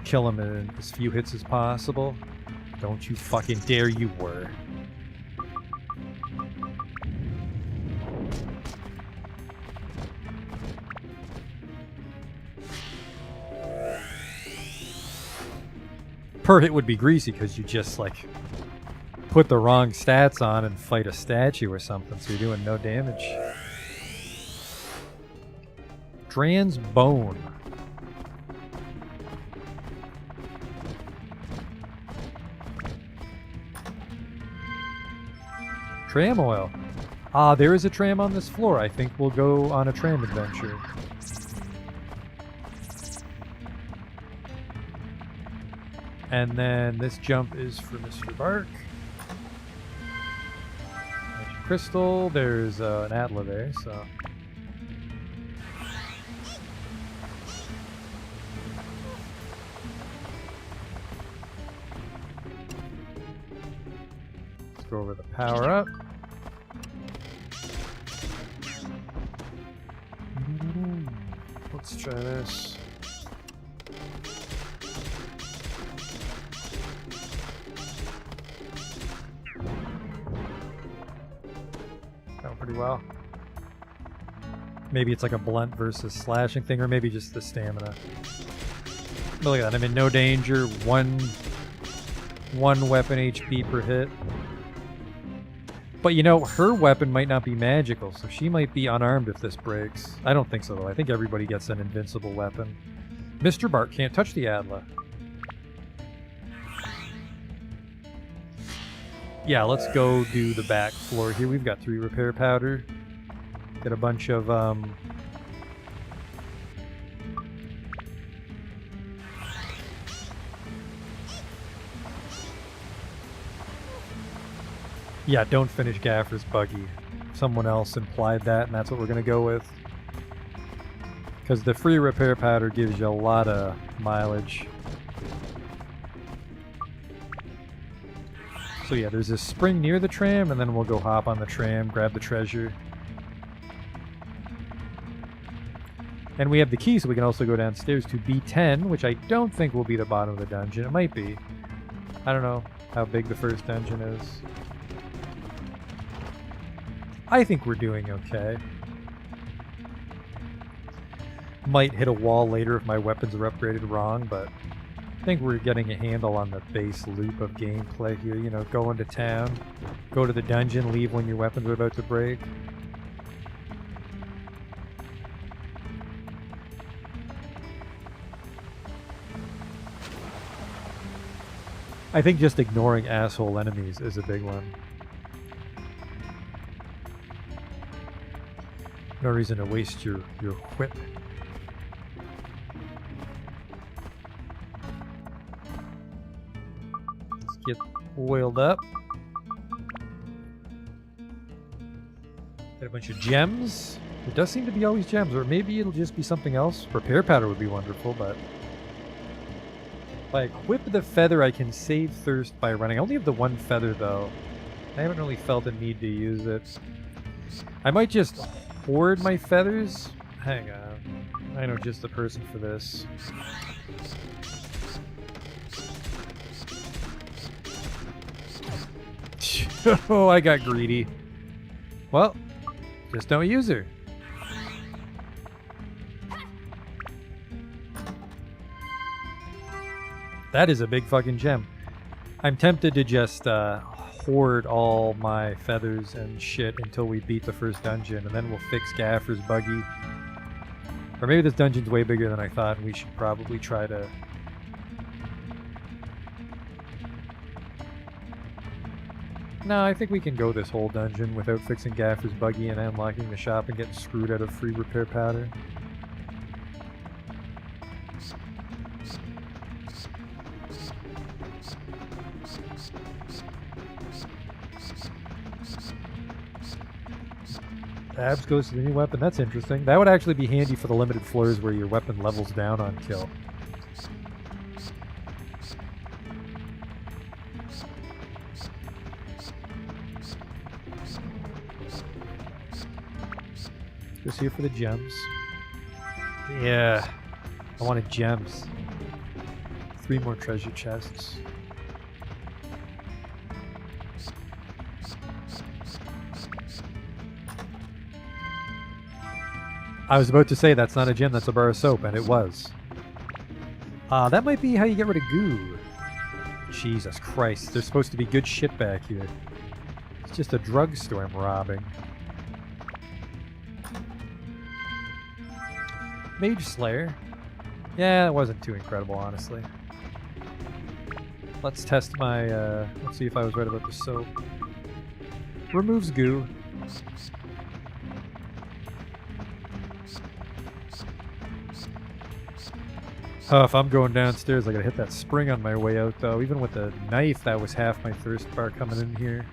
Kill them in as few hits as possible. Don't you fucking dare, you were. Per hit would be greasy because you just like put the wrong stats on and fight a statue or something, so you're doing no damage. Dran's Bone. Tram oil. Ah, there is a tram on this floor. I think we'll go on a tram adventure. And then this jump is for Mr. Bark. Magic Crystal. There's an Atla there, so. Let's go over the power up. Let's try this. Pretty well. Maybe it's like a blunt versus slashing thing, or maybe just the stamina. But look at that, I'm in no danger. One weapon HP per hit. But you know, her weapon might not be magical, so she might be unarmed if this breaks. I don't think so though. I think everybody gets an invincible weapon. Mr. Bark can't touch the Atla. Yeah, let's go do the back floor here. We've got 3 repair powder. Get a bunch of yeah, don't finish Gaffer's buggy. Someone else implied that, and that's what we're gonna go with. Because the free repair powder gives you a lot of mileage. So yeah, there's this spring near the tram, and then we'll go hop on the tram, grab the treasure. And we have the key, so we can also go downstairs to B10, which I don't think will be the bottom of the dungeon. It might be. I don't know how big the first dungeon is. I think we're doing okay. Might hit a wall later if my weapons are upgraded wrong, but I think we're getting a handle on the base loop of gameplay here. You know, go into town, go to the dungeon, leave when your weapons are about to break. I think just ignoring asshole enemies is a big one. No reason to waste your whip. Let's get oiled up. Got a bunch of gems. It does seem to be always gems, or maybe it'll just be something else. Repair powder would be wonderful, but if I equip the feather, I can save thirst by running. I only have the one feather, though. I haven't really felt a need to use it. I might just hoard my feathers. Hang on. I know just the person for this. Oh, I got greedy. Well, just don't use her. That is a big fucking gem. I'm tempted to just hoard all my feathers and shit until we beat the first dungeon, and then we'll fix Gaffer's buggy. Or maybe this dungeon's way bigger than I thought, and we should probably try to... No, I think we can go this whole dungeon without fixing Gaffer's buggy and unlocking the shop and getting screwed out of free repair powder. Abs goes to the new weapon. That's interesting. That would actually be handy for the limited floors where your weapon levels down on kill. Just here for the gems. Yeah, I wanted gems. 3 more treasure chests. I was about to say that's not a gem, that's a bar of soap, and it was. That might be how you get rid of goo. Jesus Christ, there's supposed to be good shit back here. It's just a drugstore I'm robbing. Mage Slayer. Yeah, it wasn't too incredible, honestly. Let's test my, let's see if I was right about the soap. Removes goo. Oh, if I'm going downstairs, I gotta hit that spring on my way out, though. Even with the knife, that was half my thirst bar coming in here.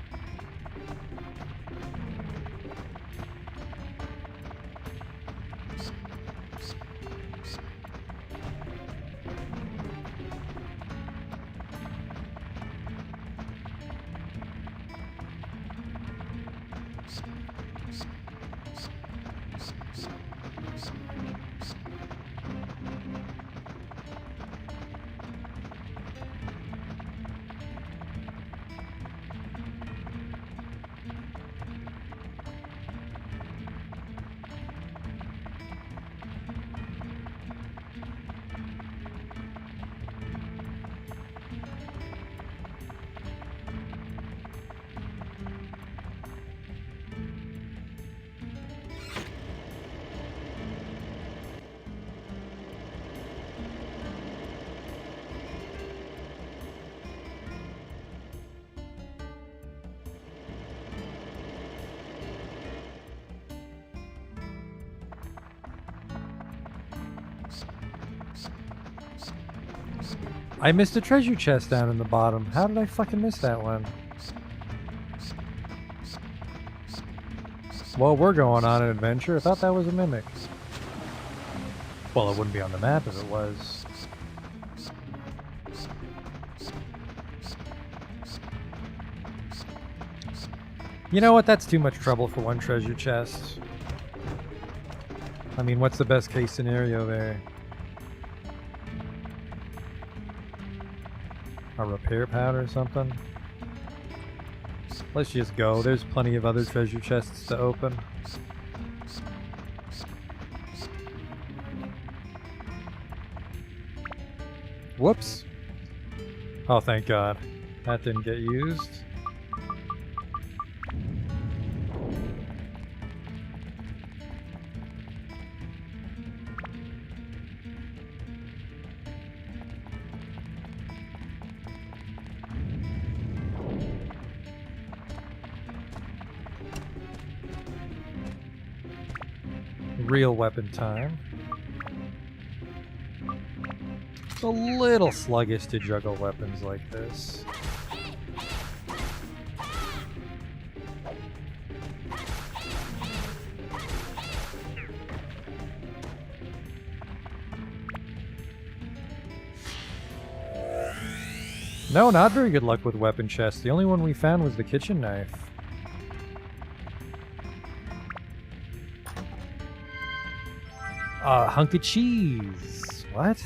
I missed a treasure chest down in the bottom. How did I fucking miss that one? Well, we're going on an adventure. I thought that was a mimic. Well, it wouldn't be on the map if it was. You know what? That's too much trouble for one treasure chest. I mean, what's the best case scenario there? A repair powder or something? Let's just go. There's plenty of other treasure chests to open. Whoops. Oh, thank God. That didn't get used. real weapon time. It's a little sluggish to juggle weapons like this. No, not very good luck with weapon chests. The only one we found was the kitchen knife. A hunk of cheese. What?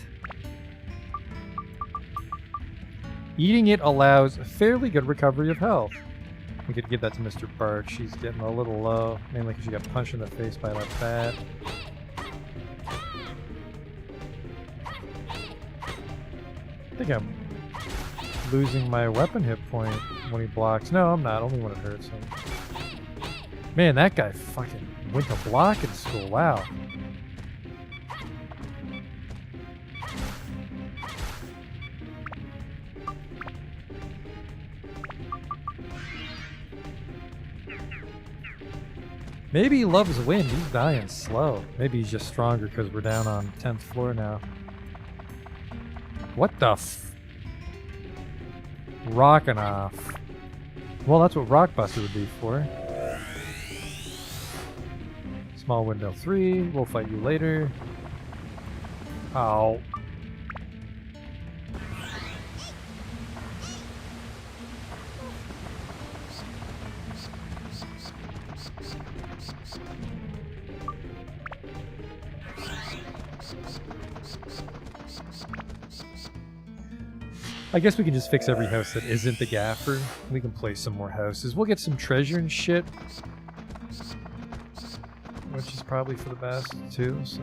Eating it allows fairly good recovery of health. We could give that to Mr. Bart. She's getting a little low, mainly because she got punched in the face by that bat. I think I'm losing my weapon hit point when he blocks. No, I'm not. Only when it hurts him. Man, that guy fucking went to block in school. Wow. Maybe he loves wind. He's dying slow. Maybe he's just stronger because we're down on 10th floor now. What the f... Rocking off. Well, that's what Rockbuster would be for. Small window 3. We'll fight you later. Ow. I guess we can just fix every house that isn't the Gaffer. We can place some more houses. We'll get some treasure and shit. Which is probably for the best, too, so...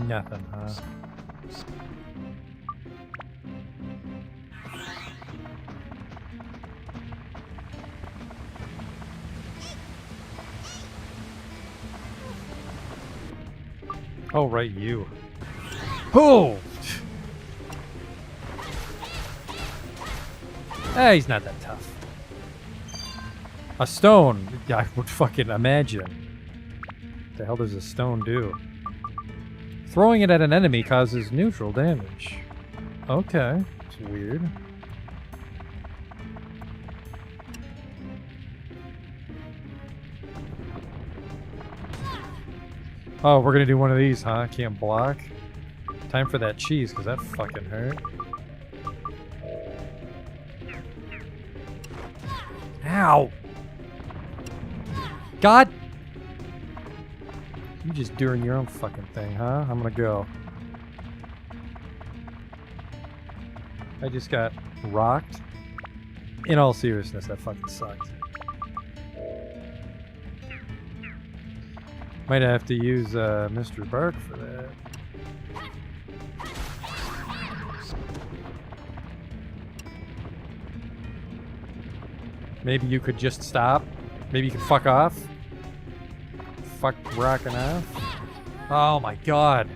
Nothing, huh? Oh, right, you. Oh! He's not that tough. A stone? I would fucking imagine. What the hell does a stone do? Throwing it at an enemy causes neutral damage. Okay, it's weird. Oh, we're gonna do one of these, huh? Can't block. Time for that cheese, because that fucking hurt. Ow! God! You just doing your own fucking thing, huh? I'm gonna go. I just got rocked. In all seriousness, that fucking sucked. Might have to use Mr. Bart for that. Maybe you could just stop. Maybe you could fuck off. Fuck rocking off. Oh my god.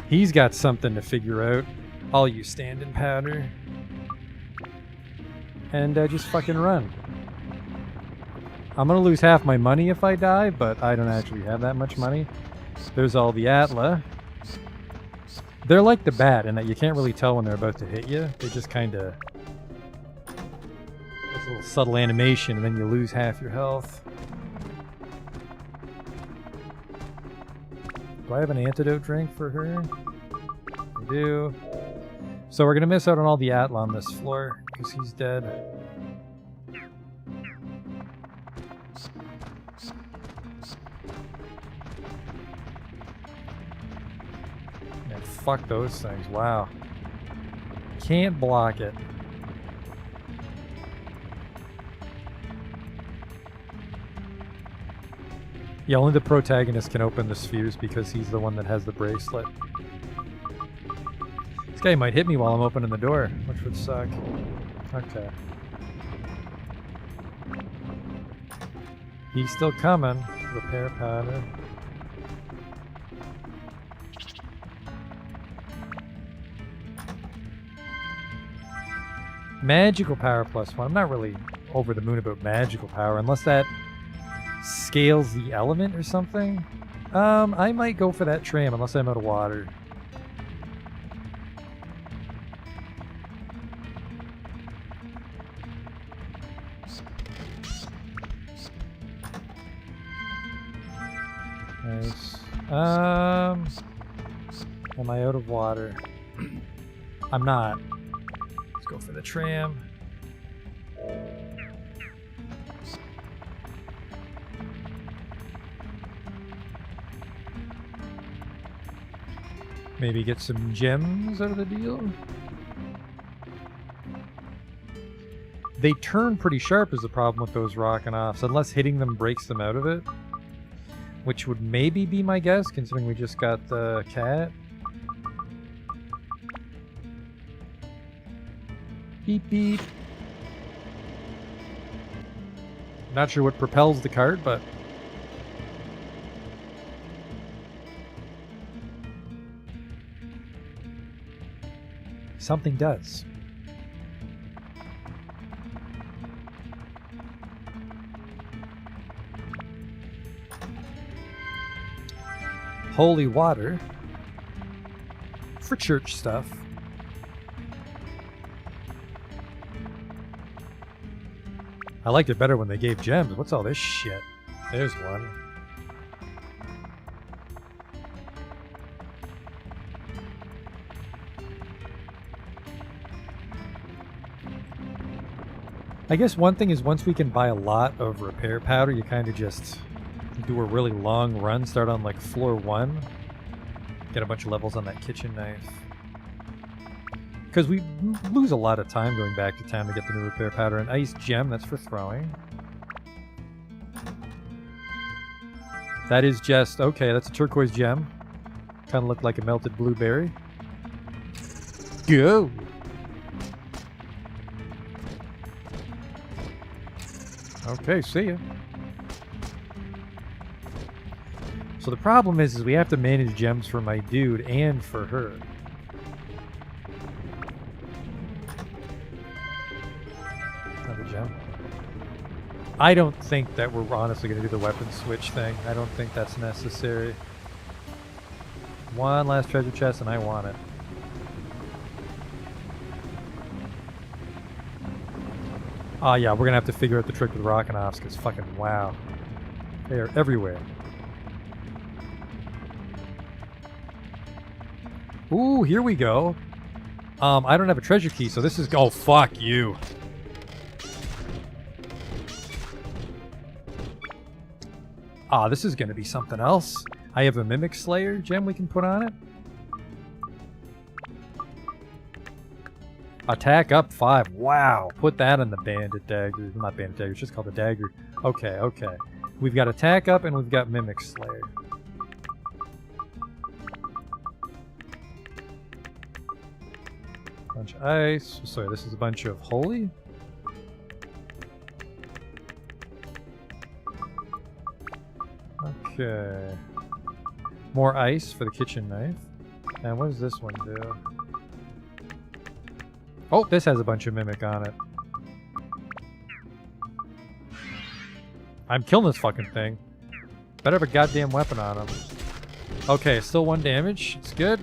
He's got something to figure out. All you standing powder. And just fucking run. I'm gonna lose half my money if I die, but I don't actually have that much money. There's all the Atla. They're like the bat in that you can't really tell when they're about to hit you. They just kinda... It's a little subtle animation and then you lose half your health. Do I have an antidote drink for her? I do. So we're gonna miss out on all the Atla on this floor, because he's dead. Man, fuck those things, wow. Can't block it. Yeah, only the protagonist can open this fuse because he's the one that has the bracelet. This guy might hit me while I'm opening the door, which would suck. Okay. He's still coming. Repair powder. Magical power +1. I'm not really over the moon about magical power, unless that scales the element or something. I might go for that tram, unless I'm out of water. Nice. Am I out of water? I'm not. Let's go for the tram. Maybe get some gems out of the deal. They turn pretty sharp is the problem with those rocking offs, unless hitting them breaks them out of it. Which would maybe be my guess, considering we just got the cat. Beep beep. Not sure what propels the cart, but... something does. Holy water for church stuff. I liked it better when they gave gems. What's all this shit? There's one. I guess one thing is once we can buy a lot of repair powder, you kind of just do a really long run, start on like floor 1, get a bunch of levels on that kitchen knife. Because we lose a lot of time going back to town to get the new repair powder. An ice gem, that's for throwing. That is just, okay, that's a turquoise gem. Kind of looked like a melted blueberry. Go! Okay, see ya. So the problem is we have to manage gems for my dude and for her. Another gem. I don't think that we're honestly going to do the weapon switch thing. I don't think that's necessary. One last treasure chest and I want it. Oh yeah, we're going to have to figure out the trick with rockin' offs because fucking wow. They are everywhere. Ooh, here we go. I don't have a treasure key, so this is... oh, fuck you. Ah, this is going to be something else. I have a Mimic Slayer gem we can put on it. Attack up 5. Wow. Put that on the Bandit Dagger. Not Bandit Dagger, it's just called the Dagger. Okay, okay. We've got attack up and we've got Mimic Slayer. Bunch of ice. Sorry, this is a bunch of holy. Okay. More ice for the kitchen knife. And what does this one do? Oh, this has a bunch of mimic on it. I'm killing this fucking thing. Better have a goddamn weapon on him. Okay, still 1 damage. It's good.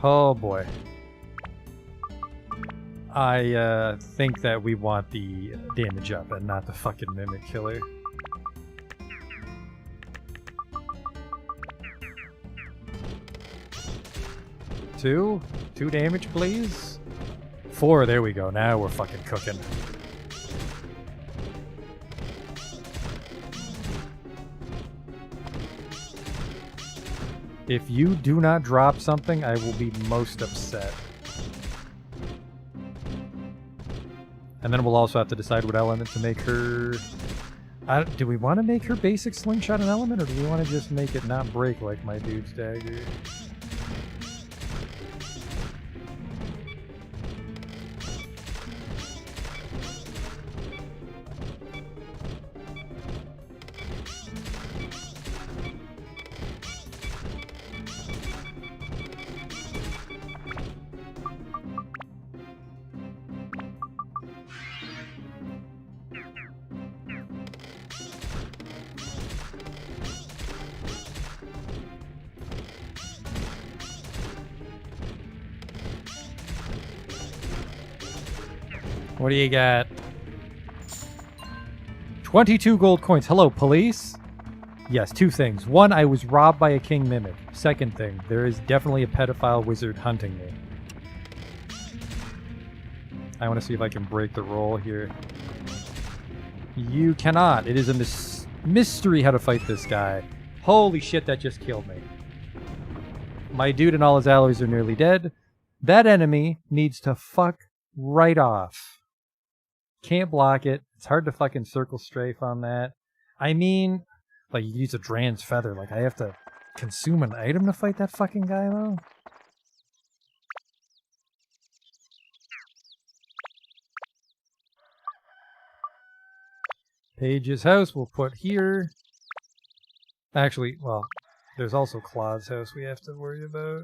Oh boy. I think that we want the damage up and not the fucking mimic killer. Two damage, please. 4, there we go. Now we're fucking cooking. If you do not drop something, I will be most upset. And then we'll also have to decide what element to make her... do we want to make her basic slingshot an element, or do we want to just make it not break like my dude's dagger? What do you got? 22 gold coins. Hello, police? Yes, two things. One, I was robbed by a king mimic. Second thing, there is definitely a pedophile wizard hunting me. I want to see if I can break the roll here. You cannot. It is a mystery how to fight this guy. Holy shit, that just killed me. My dude and all his alloys are nearly dead. That enemy needs to fuck right off. Can't block it. It's hard to fucking circle strafe on that. I mean, like, you use a Dran's Feather. Like, I have to consume an item to fight that fucking guy, though? Paige's house we'll put here. Actually, well, there's also Claude's house we have to worry about.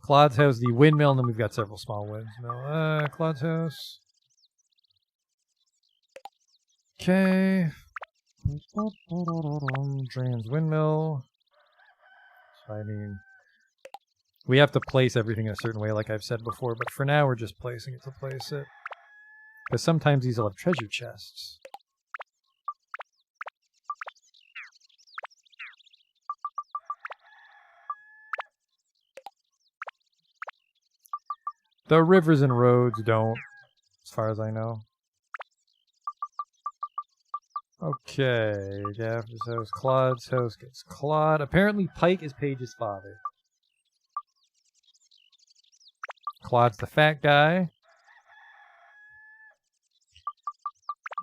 Claude's house, the windmill, and then we've got several small windmill. Claude's house. Okay. Dran's windmill. So, I mean, we have to place everything in a certain way, like I've said before, but for now we're just placing it to place it. Because sometimes these will have treasure chests. The rivers and roads don't, as far as I know. Okay, Gaffer's house, Claude's house gets Claude. Apparently Pike is Paige's father. Claude's the fat guy.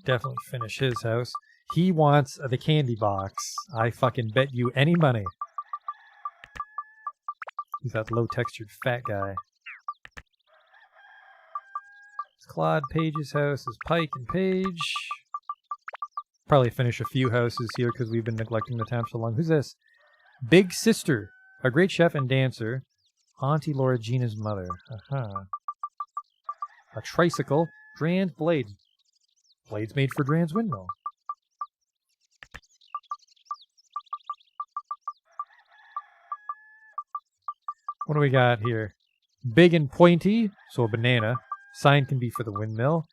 Definitely finish his house. He wants the candy box. I fucking bet you any money. He's that low textured fat guy. Claude, Paige's house is Pike and Paige. Probably finish a few houses here because we've been neglecting the town so long. Who's this? Big Sister, a great chef and dancer. Auntie Laura Gina's mother. A tricycle. Dran's blades. Blades made for Dran's windmill. What do we got here? Big and pointy, so a banana. Sign can be for the windmill.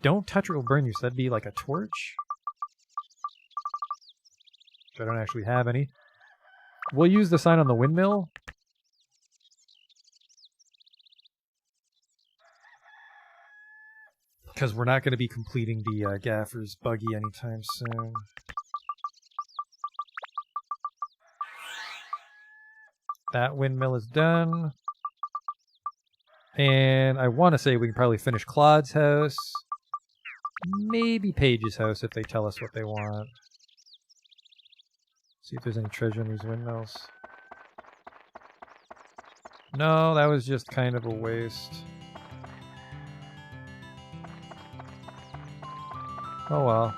Don't touch or it will burn you, so that'd be like a torch. Which I don't actually have any. We'll use the sign on the windmill. Because we're not going to be completing the Gaffer's buggy anytime soon. That windmill is done. And I want to say we can probably finish Claude's house. Maybe Paige's house if they tell us what they want. See if there's any treasure in these windmills. No, that was just kind of a waste. Oh well.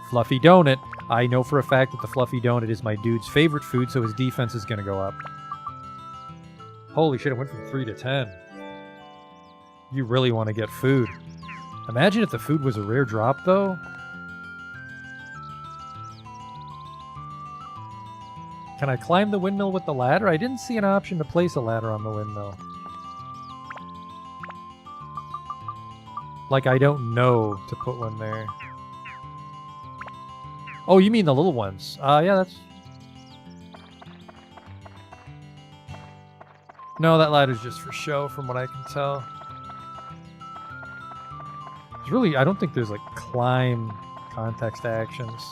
Fluffy Donut. I know for a fact that the Fluffy Donut is my dude's favorite food, so his defense is going to go up. Holy shit, it went from 3 to 10. You really want to get food. Imagine if the food was a rare drop, though. Can I climb the windmill with the ladder? I didn't see an option to place a ladder on the windmill. Like, I don't know to put one there. Oh, you mean the little ones? Yeah, that's... No, that ladder's just for show from what I can tell. There's really, I don't think there's like climb context actions.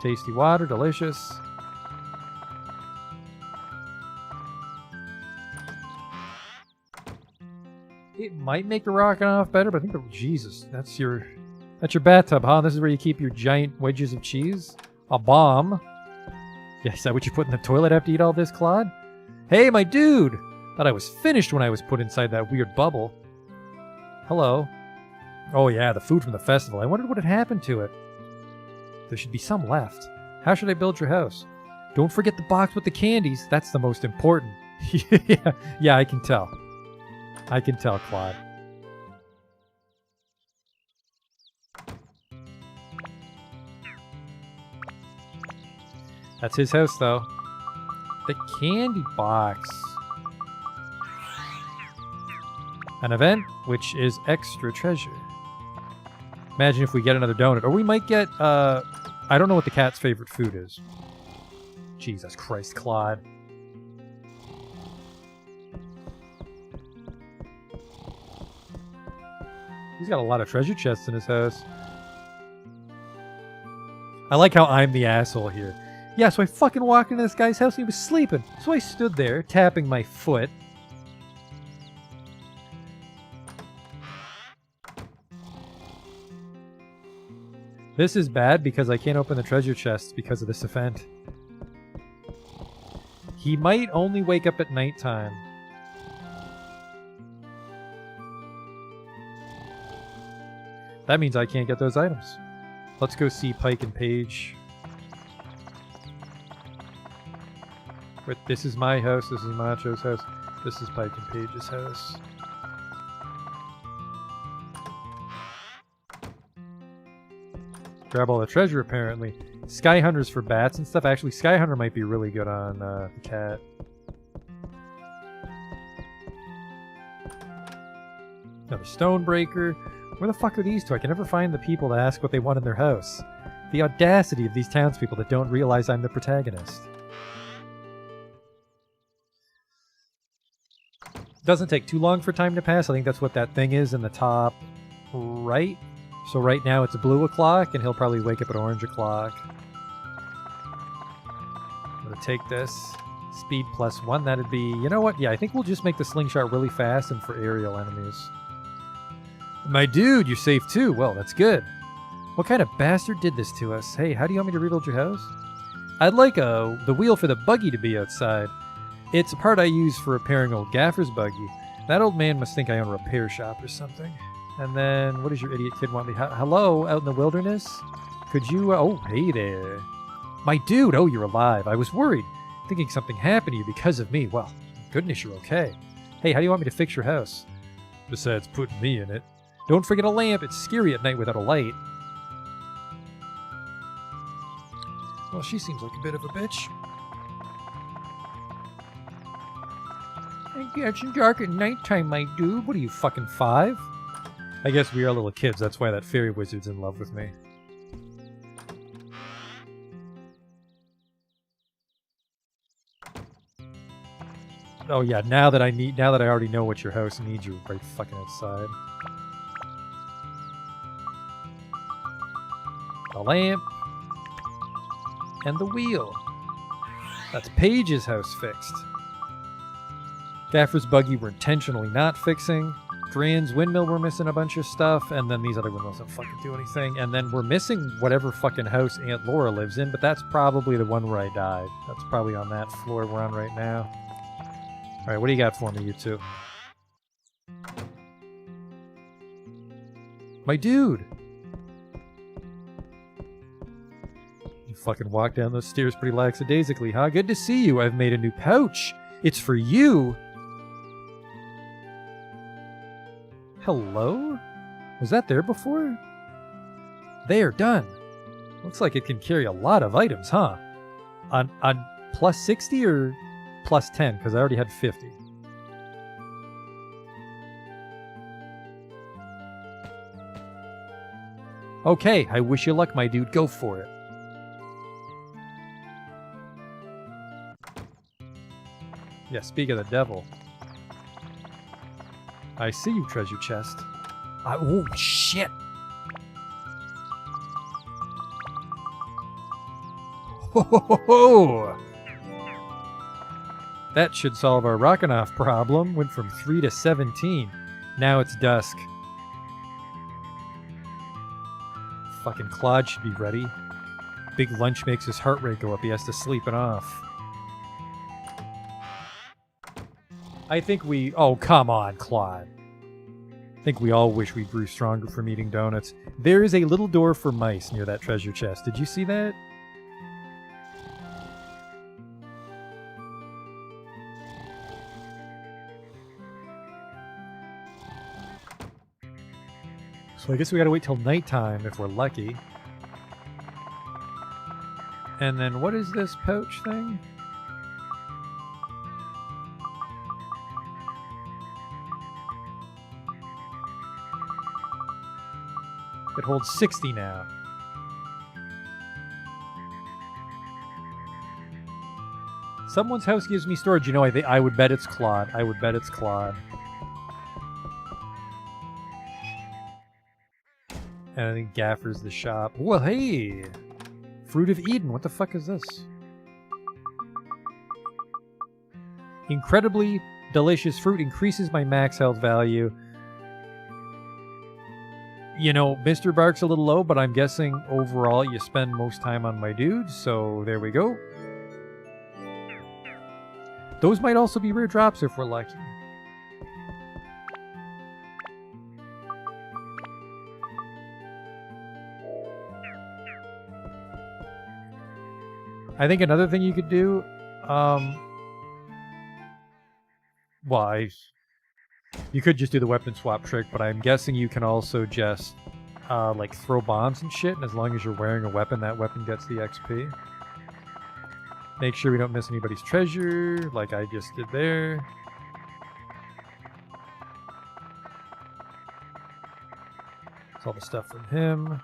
Tasty water, delicious. It might make the rocking off better, but I think Jesus, that's your bathtub, huh? This is where you keep your giant wedges of cheese? A bomb. Yeah, is that what you put in the toilet after you eat all this, Claude? Hey, my dude! Thought I was finished when I was put inside that weird bubble. Hello. Oh yeah, the food from the festival. I wondered what had happened to it. There should be some left. How should I build your house? Don't forget the box with the candies. That's the most important. Yeah, I can tell. I can tell, Claude. That's his house, though. The candy box. An event, which is extra treasure. Imagine if we get another donut. Or we might get, I don't know what the cat's favorite food is. Jesus Christ, Claude. He's got a lot of treasure chests in his house. I like how I'm the asshole here. Yeah, so I fucking walked into this guy's house and he was sleeping. So I stood there, tapping my foot. This is bad because I can't open the treasure chests because of this event. He might only wake up at nighttime. That means I can't get those items. Let's go see Pike and Paige. But this is my house, this is Macho's house, this is Pike and Paige's house. Grab all the treasure, apparently. Sky Hunter's for bats and stuff. Actually, Sky Hunter might be really good on the cat. Another Stonebreaker. Where the fuck are these two? I can never find the people to ask what they want in their house. The audacity of these townspeople that don't realize I'm the protagonist. Doesn't take too long for time to pass. I think that's what that thing is in the top right. So right now it's blue o'clock, and he'll probably wake up at orange o'clock. I'm gonna take this. Speed +1, that'd be... You know what? Yeah, I think we'll just make the slingshot really fast and for aerial enemies. My dude, you're safe too. Well, that's good. What kind of bastard did this to us? Hey, how do you want me to rebuild your house? I'd like the wheel for the buggy to be outside. It's a part I use for repairing old Gaffer's buggy. That old man must think I own a repair shop or something. And then, what does your idiot kid want me? Hello, out in the wilderness? Could you, oh, hey there. My dude, oh, you're alive. I was worried, thinking something happened to you because of me. Well, goodness, you're okay. Hey, how do you want me to fix your house? Besides putting me in it. Don't forget a lamp. It's scary at night without a light. Well, she seems like a bit of a bitch. It gets dark at nighttime, my dude. What are you, fucking 5? I guess we are little kids. That's why that fairy wizard's in love with me. Oh yeah, now that I already know what your house needs, you're right fucking outside. The lamp. And the wheel. That's Paige's house fixed. Gaffer's buggy we're intentionally not fixing. Dran's windmill we're missing a bunch of stuff. And then these other windmills don't fucking do anything. And then we're missing whatever fucking house Aunt Laura lives in. But that's probably the one where I died. That's probably on that floor we're on right now. Alright, what do you got for me, you two? My dude! You fucking walk down those stairs pretty lackadaisically, huh? Good to see you. I've made a new pouch. It's for you. Hello? Was that there before? There, done. Looks like it can carry a lot of items, huh? On plus 60 or plus 10? Because I already had 50. Okay, I wish you luck, my dude. Go for it. Yeah, speak of the devil. I see you, treasure chest. Oh, shit! Ho ho ho ho! That should solve our Rockanoff problem. Went from 3 to 17. Now it's dusk. Fucking Claude should be ready. Big lunch makes his heart rate go up. He has to sleep it off. I think we... Oh, come on, Claude. I think we all wish we grew stronger from eating donuts. There is a little door for mice near that treasure chest. Did you see that? So I guess we gotta wait till nighttime if we're lucky. And then what is this pouch thing? It holds 60 now. Someone's house gives me storage. You know, I would bet it's Claude. I would bet it's Claude. And I think Gaffer's the shop. Well, hey! Fruit of Eden. What the fuck is this? Incredibly delicious fruit increases my max health value. You know, Mr. Bark's a little low, but I'm guessing overall you spend most time on my dude, so there we go. Those might also be rare drops if we're lucky. I think another thing you could do, you could just do the weapon swap trick, but I'm guessing you can also just, like, throw bombs and shit, and as long as you're wearing a weapon, that weapon gets the XP. Make sure we don't miss anybody's treasure, like I just did there. It's all the stuff from him.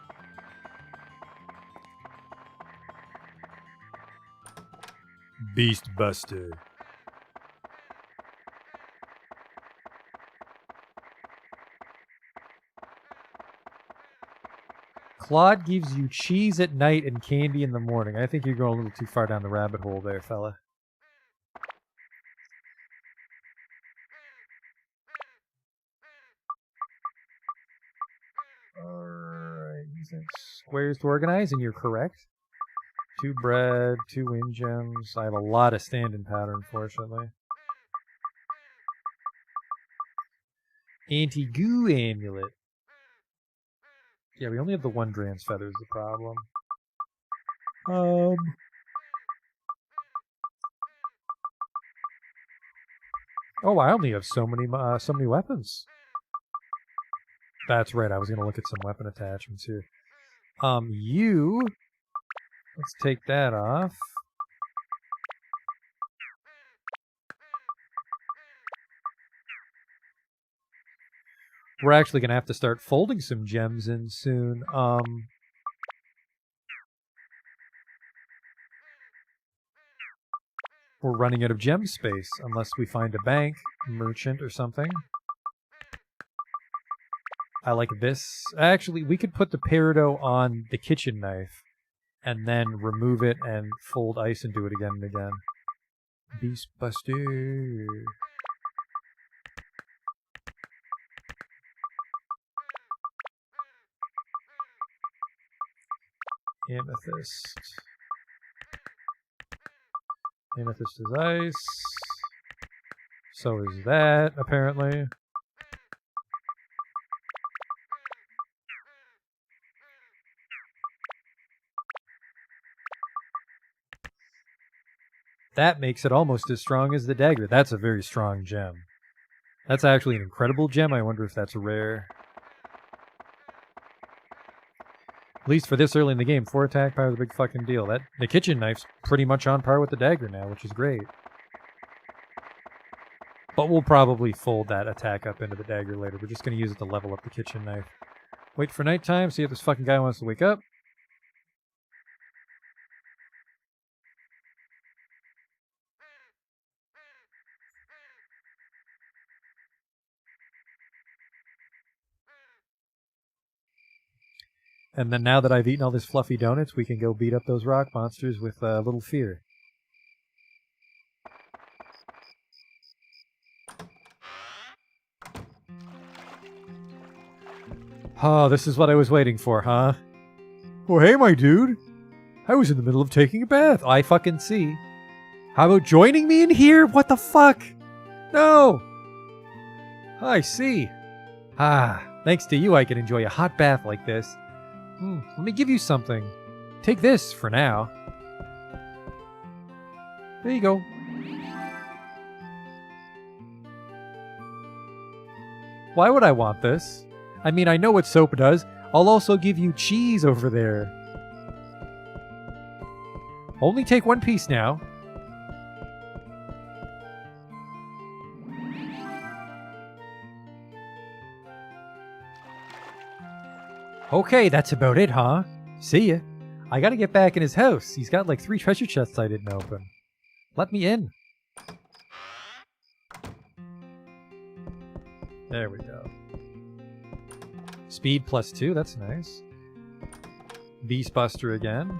Beast Buster. Claude gives you cheese at night and candy in the morning. I think you're going a little too far down the rabbit hole there, fella. Alright, using squares to organize, and you're correct. 2 bread, 2 wind gems. I have a lot of stand-in powder, unfortunately. Anti-goo amulet. Yeah, we only have the 1 Dran's feather is the problem. Oh, I only have so many weapons. That's right. I was gonna look at some weapon attachments here. Let's take that off. We're actually gonna have to start folding some gems in soon. We're running out of gem space unless we find a bank, merchant, or something. I like this. Actually, we could put the peridot on the kitchen knife and then remove it and fold ice and do it again and again. Beast Buster. Amethyst. Amethyst is ice. So is that, apparently. That makes it almost as strong as the dagger. That's a very strong gem. That's actually an incredible gem. I wonder if that's rare. At least for this early in the game, 4 attack power is a big fucking deal. The kitchen knife's pretty much on par with the dagger now, which is great. But we'll probably fold that attack up into the dagger later. We're just going to use it to level up the kitchen knife. Wait for nighttime, see if this fucking guy wants to wake up. And then now that I've eaten all this fluffy donuts, we can go beat up those rock monsters with a little fear. Oh, this is what I was waiting for, huh? Oh, hey, my dude. I was in the middle of taking a bath. I fucking see. How about joining me in here? What the fuck? No! I see. Ah, thanks to you I can enjoy a hot bath like this. Let me give you something. Take this for now. There you go. Why would I want this? I mean, I know what soap does. I'll also give you cheese over there. Only take one piece now. Okay, that's about it, huh? See ya. I gotta get back in his house. He's got like 3 treasure chests I didn't open. Let me in. There we go. Speed +2, that's nice. Beastbuster again.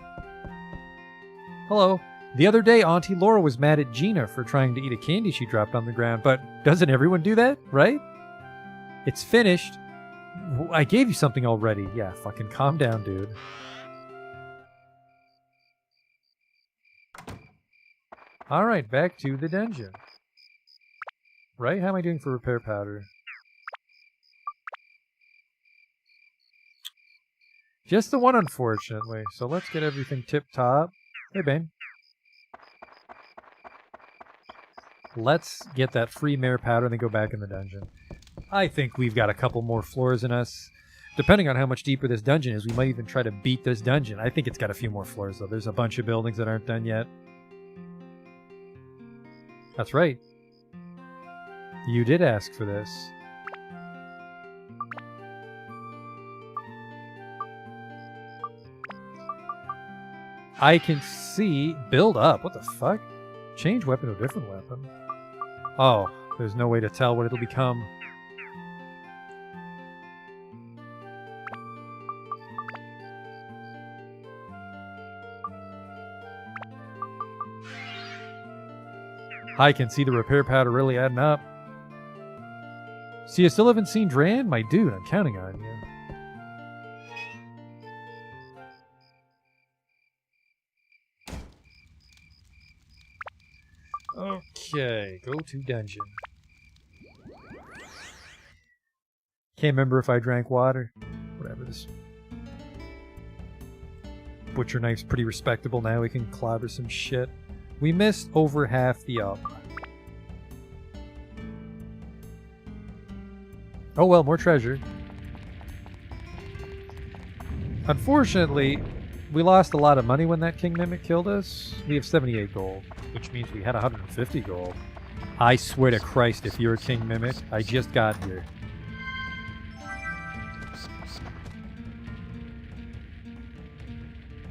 Hello. The other day, Auntie Laura was mad at Gina for trying to eat a candy she dropped on the ground, but doesn't everyone do that, right? It's finished. I gave you something already. Yeah, fucking calm down, dude. Alright, back to the dungeon. Right? How am I doing for repair powder? Just the one, unfortunately. So let's get everything tip-top. Hey, Bane. Let's get that free mare powder and then go back in the dungeon. I think we've got a couple more floors in us. Depending on how much deeper this dungeon is, we might even try to beat this dungeon. I think it's got a few more floors, though. There's a bunch of buildings that aren't done yet. That's right. You did ask for this. I can see... Build up. What the fuck? Change weapon to a different weapon. Oh, there's no way to tell what it'll become. I can see the repair powder really adding up. See, I still haven't seen Dran? My dude, I'm counting on you. Okay, go to dungeon. Can't remember if I drank water. Whatever this. Butcher knife's pretty respectable now. We can clobber some shit. We missed over half the up. Oh well, more treasure. Unfortunately, we lost a lot of money when that King Mimic killed us. We have 78 gold, which means we had 150 gold. I swear to Christ, if you're a King Mimic, I just got here.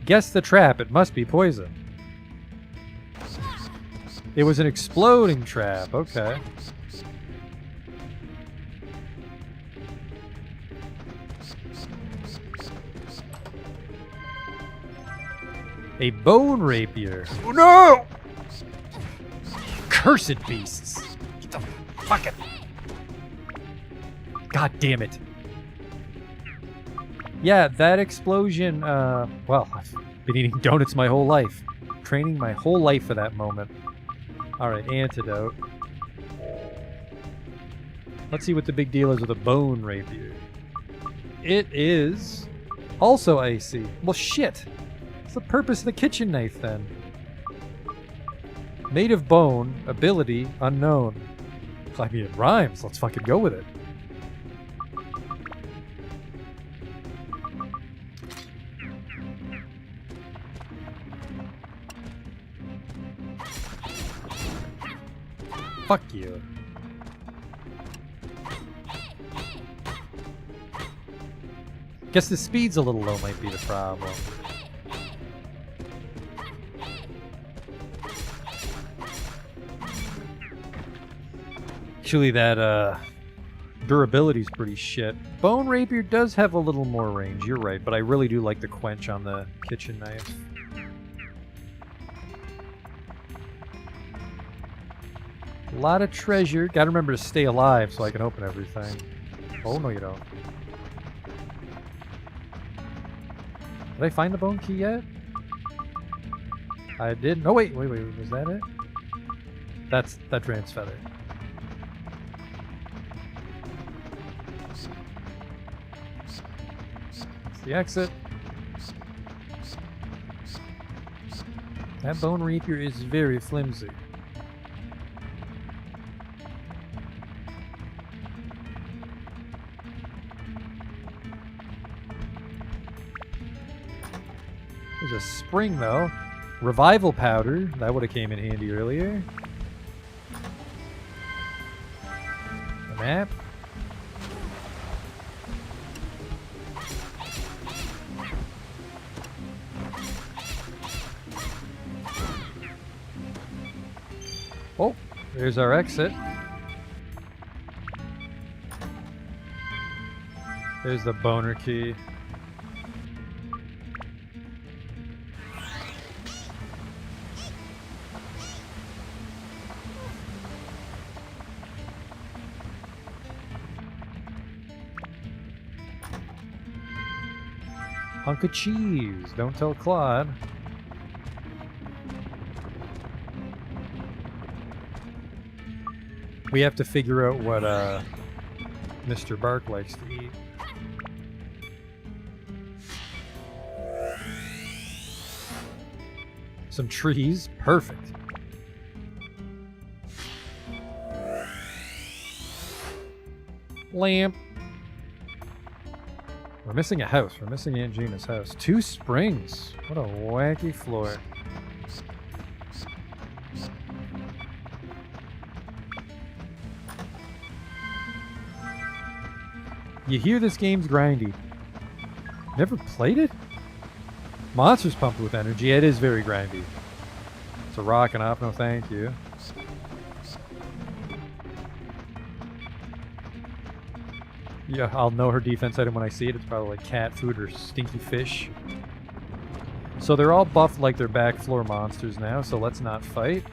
Guess the trap, it must be poison. It was an exploding trap, okay. A bone rapier. Oh no! Cursed beasts! Get the fuck it! God damn it. Yeah, that explosion, well, I've been eating donuts my whole life. Training my whole life for that moment. Alright, antidote. Let's see what the big deal is with a bone rapier. It is also icy. Well, shit! What's the purpose of the kitchen knife, then? Made of bone, ability unknown. I mean, it rhymes. Let's fucking go with it. Fuck you. Guess the speed's a little low might be the problem. Actually, that Durability's pretty shit. Bone Rapier does have a little more range, you're right, but I really do like the quench on the kitchen knife. A lot of treasure. Gotta remember to stay alive so I can open everything. Oh, no you don't. Did I find the bone key yet? I did. No, wait, was that it? That's Draen's feather. That's the exit. That Bone Rapier is very flimsy. There's a spring though. Revival powder. That would have came in handy earlier. A map. Oh, there's our exit. There's the boner key. Hunk of cheese. Don't tell Claude. We have to figure out what Mr. Bark likes to eat. Some trees. Perfect. Lamp. We're missing a house. We're missing Aunt Gina's house. 2 springs. What a wacky floor. You hear this game's grindy. Never played it? Monster's pumped with energy. It is very grindy. It's a rockin' off. No thank you. Yeah, I'll know her defense item when I see it. It's probably like cat food or stinky fish. So they're all buffed like they're back floor monsters now, so let's not fight.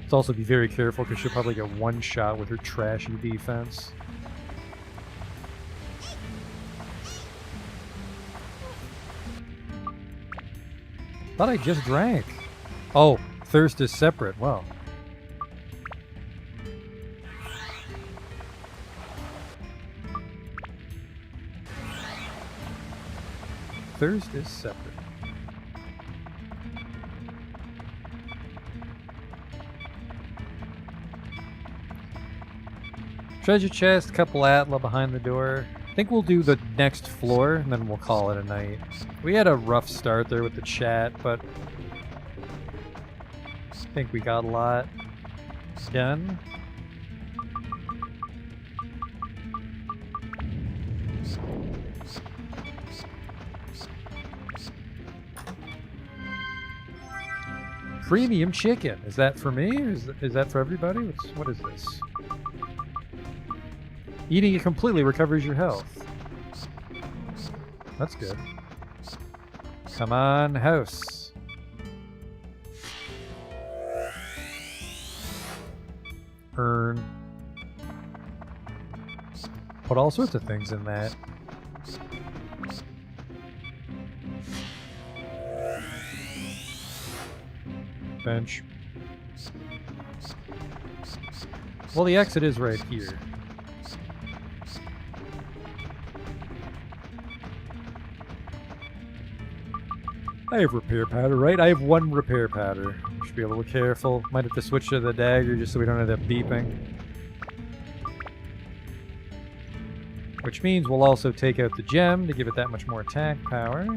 Let's also be very careful because she'll probably get one shot with her trashy defense. Thought I just drank. Oh, thirst is separate. Wow. Thirst is separate. Treasure chest, couple Atla behind the door. I think we'll do the next floor and then we'll call it a night. We had a rough start there with the chat, but I think we got a lot done. Premium chicken. Is that for me? Or is that for everybody? What is this? Eating it completely recovers your health. That's good. Come on, house. Urn. Put all sorts of things in that. Bench. Well, the exit is right here. I have repair powder, right? I have 1 repair powder. Should be a little careful. Might have to switch to the dagger just so we don't end up beeping. Which means we'll also take out the gem to give it that much more attack power.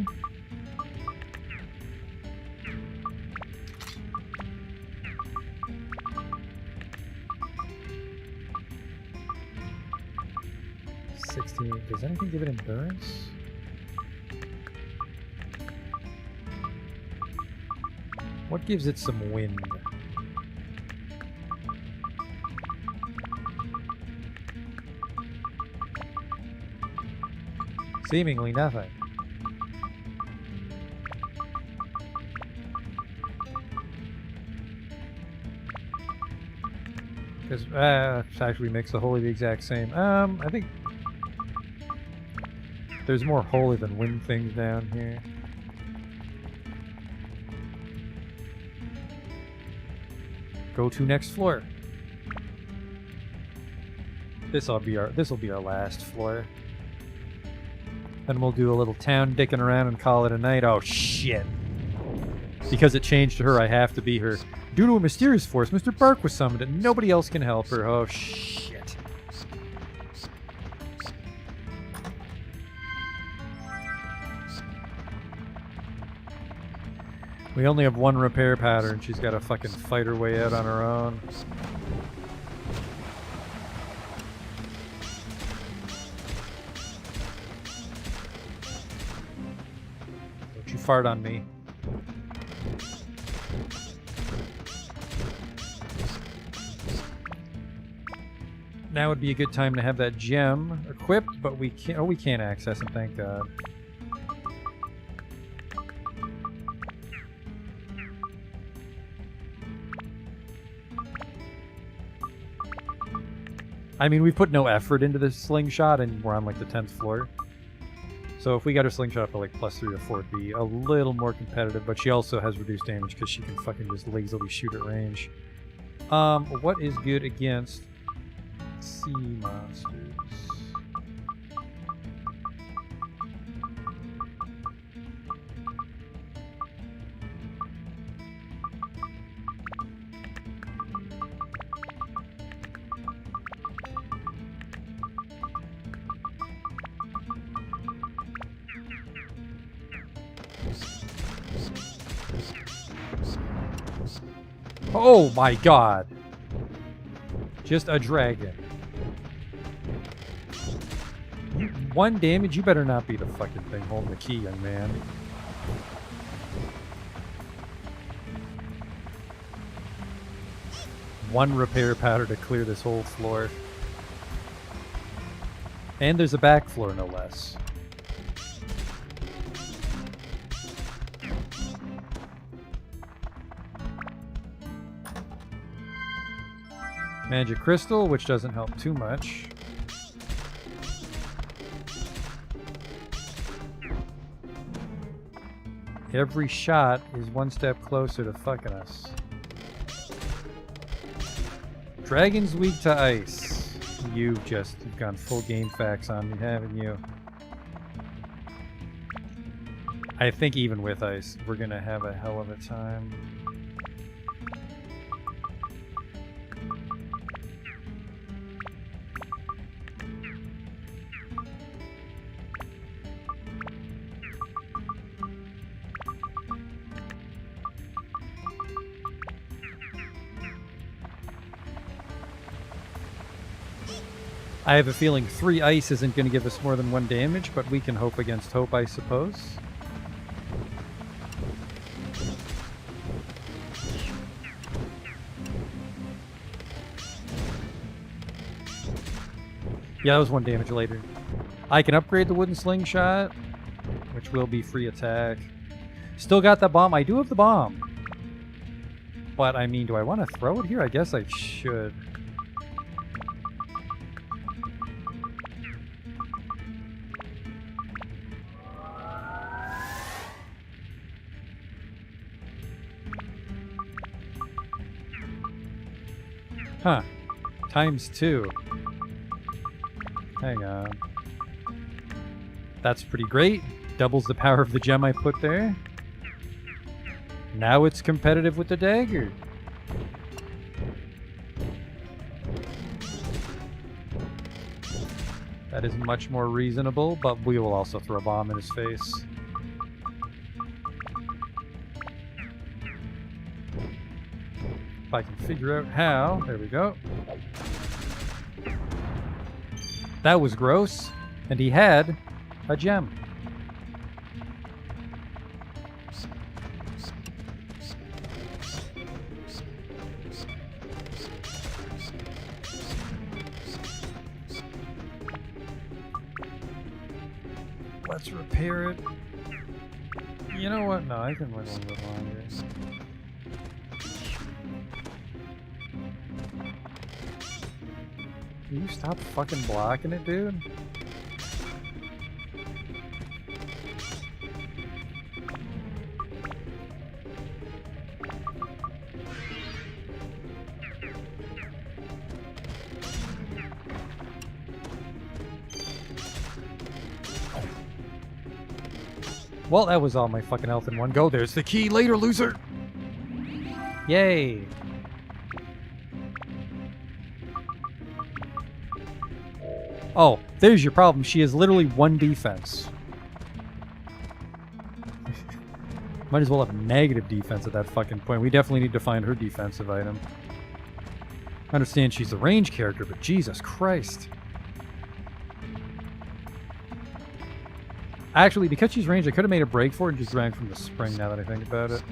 Does anything give it endurance? What gives it some wind? seemingly nothing. Because actually makes the holy the exact same. I think there's more holy than wind things down here. Go to next floor. This'll be our last floor. Then we'll do a little town dicking around and call it a night. Oh shit. Because it changed to her, I have to be her. Due to a mysterious force, Mr. Bark was summoned and nobody else can help her. Oh shit. We only have one repair pattern. She's got to fucking fight her way out on her own. Don't you fart on me. Now would be a good time to have that gem equipped, but we can't. Oh, we can't access it. Thank God. I mean, we've put no effort into this slingshot, and we're on like the 10th floor. So if we got her slingshot up to like +3 or 4, it'd be a little more competitive. But she also has reduced damage because she can fucking just lazily shoot at range. What is good against sea monsters? Oh my God! Just a dragon. 1 damage? You better not be the fucking thing holding the key, young man. One repair powder to clear this whole floor. And there's a back floor, no less. Magic crystal, which doesn't help too much. Every shot is 1 step closer to fucking us. Dragon's weak to ice. You've gone full game facts on me, haven't you? I think even with ice, we're gonna have a hell of a time. I have a feeling 3 ice isn't going to give us more than 1 damage, but we can hope against hope, I suppose. Yeah, that was 1 damage later. I can upgrade the wooden slingshot, which will be free attack. Still got the bomb. I do have the bomb. But, I mean, do I want to throw it here? I guess I should. Huh. ×2. Hang on. That's pretty great. Doubles the power of the gem I put there. Now it's competitive with the dagger. That is much more reasonable, but we will also throw a bomb in his face. If I can figure out how. There we go. That was gross. And he had a gem. let's repair it. You know what? No, I can wait a little bit longer. Can you stop fucking blocking it, dude? Well, that was all my fucking health in one go. There's the key. Later, loser! Yay! Oh, there's your problem. She has literally one defense. Might as well have negative defense at that fucking point. We definitely need to find her defensive item. I understand she's a range character, but Jesus Christ. Actually, because she's ranged, I could have made a break for it and just drank from the spring now that I think about it.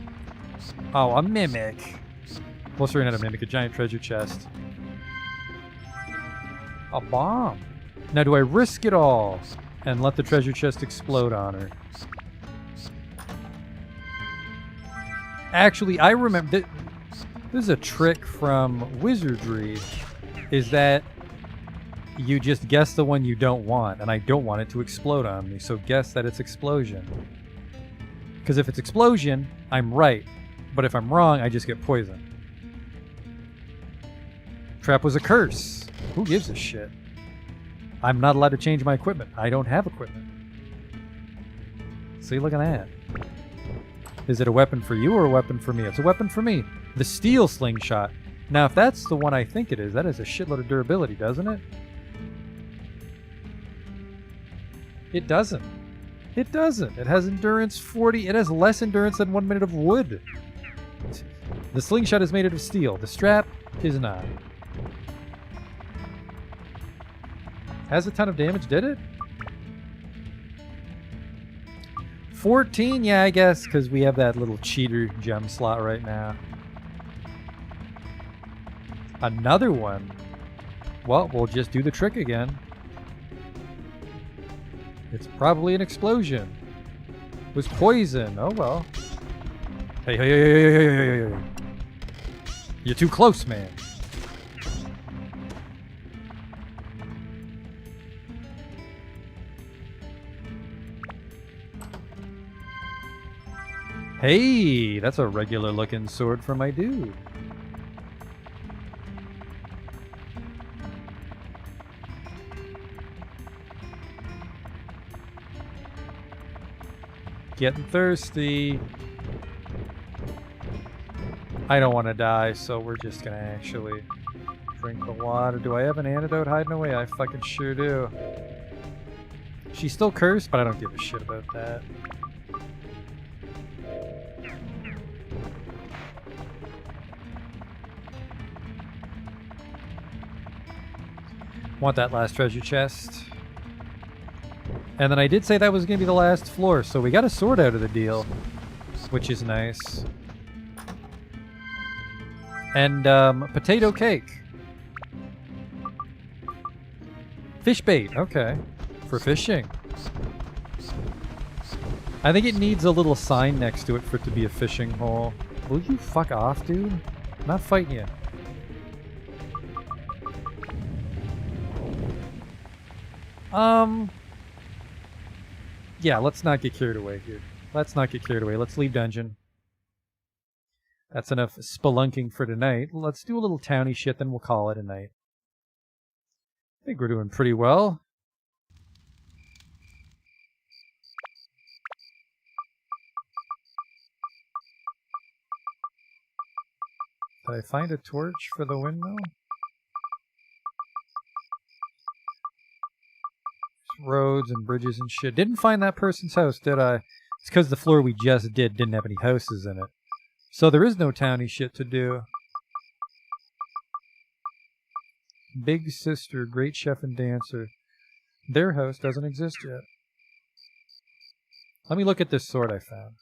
Oh, a mimic. Well, sorry, not a mimic, a giant treasure chest. A bomb. Now, do I risk it all and let the treasure chest explode on her? Actually, I remember... This is a trick from Wizardry, is that you just guess the one you don't want, and I don't want it to explode on me, so guess that it's explosion. Because if it's explosion, I'm right, but if I'm wrong, I just get poisoned. Trap was a curse. Who gives a shit? I'm not allowed to change my equipment. I don't have equipment. See, look at that. Is it a weapon for you or a weapon for me? It's a weapon for me. The steel slingshot. Now, if that's the one I think it is, that has a shitload of durability, doesn't it? It doesn't. It doesn't. It has endurance 40. It has less endurance than 1 minute of wood. The slingshot is made out of steel. The strap is not. Has a ton of damage, did it? 14? Yeah, I guess, because we have that little cheater gem slot right now. Another one? Well, we'll just do the trick again. It's probably an explosion. It was poison. Oh, well. Hey, hey, hey, hey, hey, hey, hey, hey. You're too close, man. Hey, that's a regular looking sword for my dude. Getting thirsty. I don't want to die, so we're just gonna actually drink the water. Do I have an antidote hiding away? I fucking sure do. She's still cursed, but I don't give a shit about that. Want that last treasure chest. And then I did say that was going to be the last floor, so we got a sword out of the deal, which is nice. And potato cake. Fish bait, okay. For fishing. I think it needs a little sign next to it for it to be a fishing hole. Will you fuck off, dude? I'm not fighting you. Yeah, let's not get carried away here. Let's not get carried away. Let's leave dungeon. That's enough spelunking for tonight. Let's do a little towny shit, then we'll call it a night. I think we're doing pretty well. Did I find a torch for the windmill? Roads and bridges and shit. Didn't find that person's house, did I? It's because the floor we just did didn't have any houses in it. So there is no towny shit to do. Big Sister, Great Chef and Dancer. Their house doesn't exist yet. Let me look at this sword I found.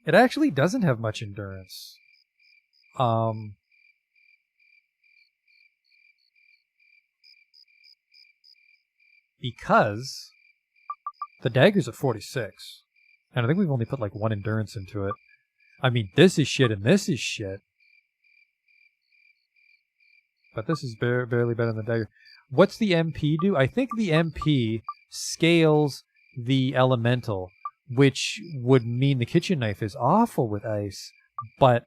It actually doesn't have much endurance. because the dagger's at 46. And I think we've only put like 1 endurance into it. I mean, this is shit and this is shit. But this is barely better than the dagger. What's the MP do? I think the MP scales the elemental, which would mean the kitchen knife is awful with ice. But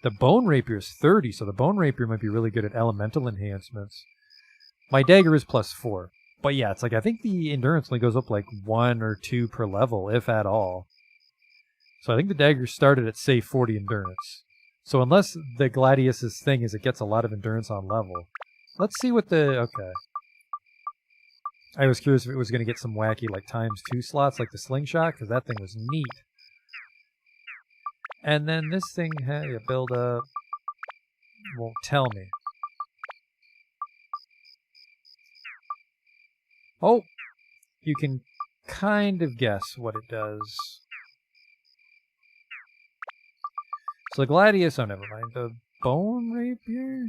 the bone rapier is 30, so the bone rapier might be really good at elemental enhancements. My dagger is +4. But yeah, it's like I think the endurance only goes up like 1 or 2 per level, if at all. So I think the dagger started at, say, 40 endurance. So unless the Gladius's thing is it gets a lot of endurance on level. Let's see what the... Okay. I was curious if it was going to get some wacky, like, ×2 slots, like the slingshot, because that thing was neat. And then this thing, hey, build up... Won't tell me. Oh! You can kind of guess what it does. So the Gladius, oh, never mind. The bone rapier?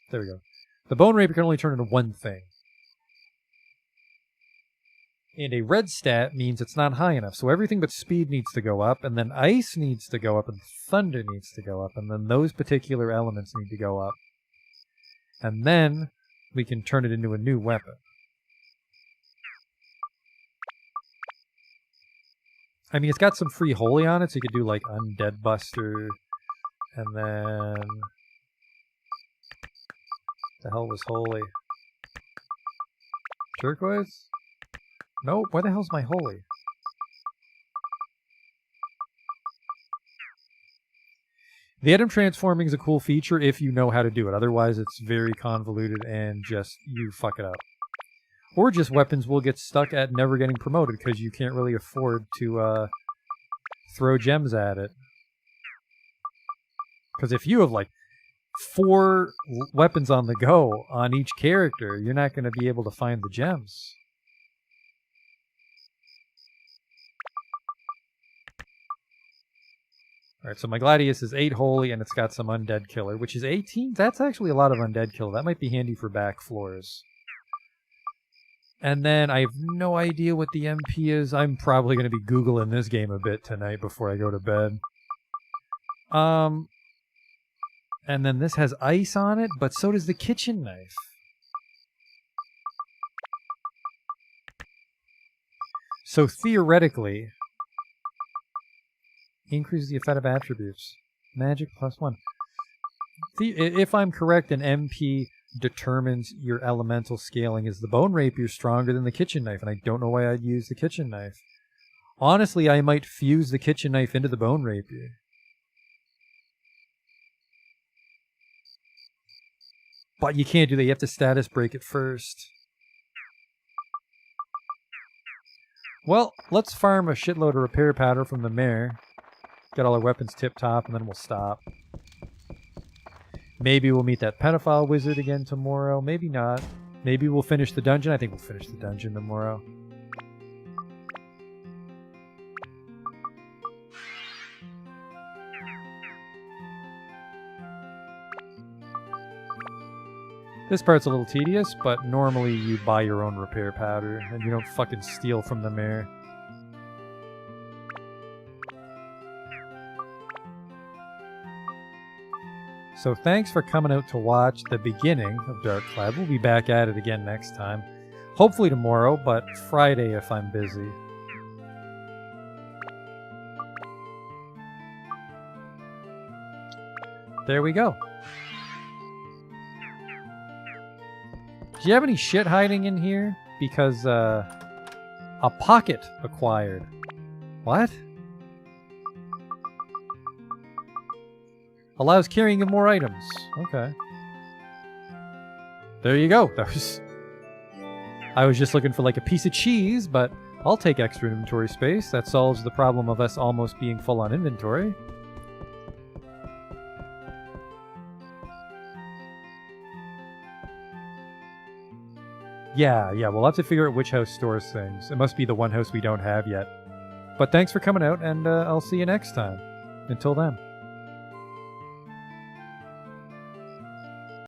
There we go. The bone rapier can only turn into one thing. And a red stat means it's not high enough. So everything but speed needs to go up, and then ice needs to go up, and thunder needs to go up, and then those particular elements need to go up. And then we can turn it into a new weapon. I mean, it's got some free holy on it, so you could do like Undead Buster, and then... The hell was holy? Turquoise? Nope, where the hell's my holy? The item transforming is a cool feature if you know how to do it. Otherwise, it's very convoluted and just you fuck it up. Or just weapons will get stuck at never getting promoted because you can't really afford to throw gems at it. Because if you have like 4 weapons on the go on each character, you're not going to be able to find the gems. Alright, so my Gladius is 8 holy and it's got some undead killer, which is 18. That's actually a lot of undead kill. That might be handy for back floors. And then I have no idea what the MP is. I'm probably going to be Googling this game a bit tonight before I go to bed. And then this has ice on it, but so does the kitchen knife. So theoretically, increase the effect of attributes. Magic +1. If I'm correct, an MP determines your elemental scaling. Is the bone rapier stronger than the kitchen knife? And I don't know why I'd use the kitchen knife. Honestly, I might fuse the kitchen knife into the bone rapier. But you can't do that. You have to status break it first. Well, let's farm a shitload of repair powder from the mare. Get all our weapons tip-top, and then we'll stop. Maybe we'll meet that pedophile wizard again tomorrow. Maybe not. Maybe we'll finish the dungeon. I think we'll finish the dungeon tomorrow. This part's a little tedious, but normally you buy your own repair powder, and you don't fucking steal from the mare. So thanks for coming out to watch the beginning of Dark Cloud. We'll be back at it again next time. Hopefully tomorrow, but Friday if I'm busy. There we go. Do you have any shit hiding in here? Because, a pocket acquired. What? Allows carrying of more items. Okay. There you go. I was just looking for like a piece of cheese, but I'll take extra inventory space. That solves the problem of us almost being full on inventory. Yeah, we'll have to figure out which house stores things. It must be the one house we don't have yet. But thanks for coming out, and I'll see you next time. Until then.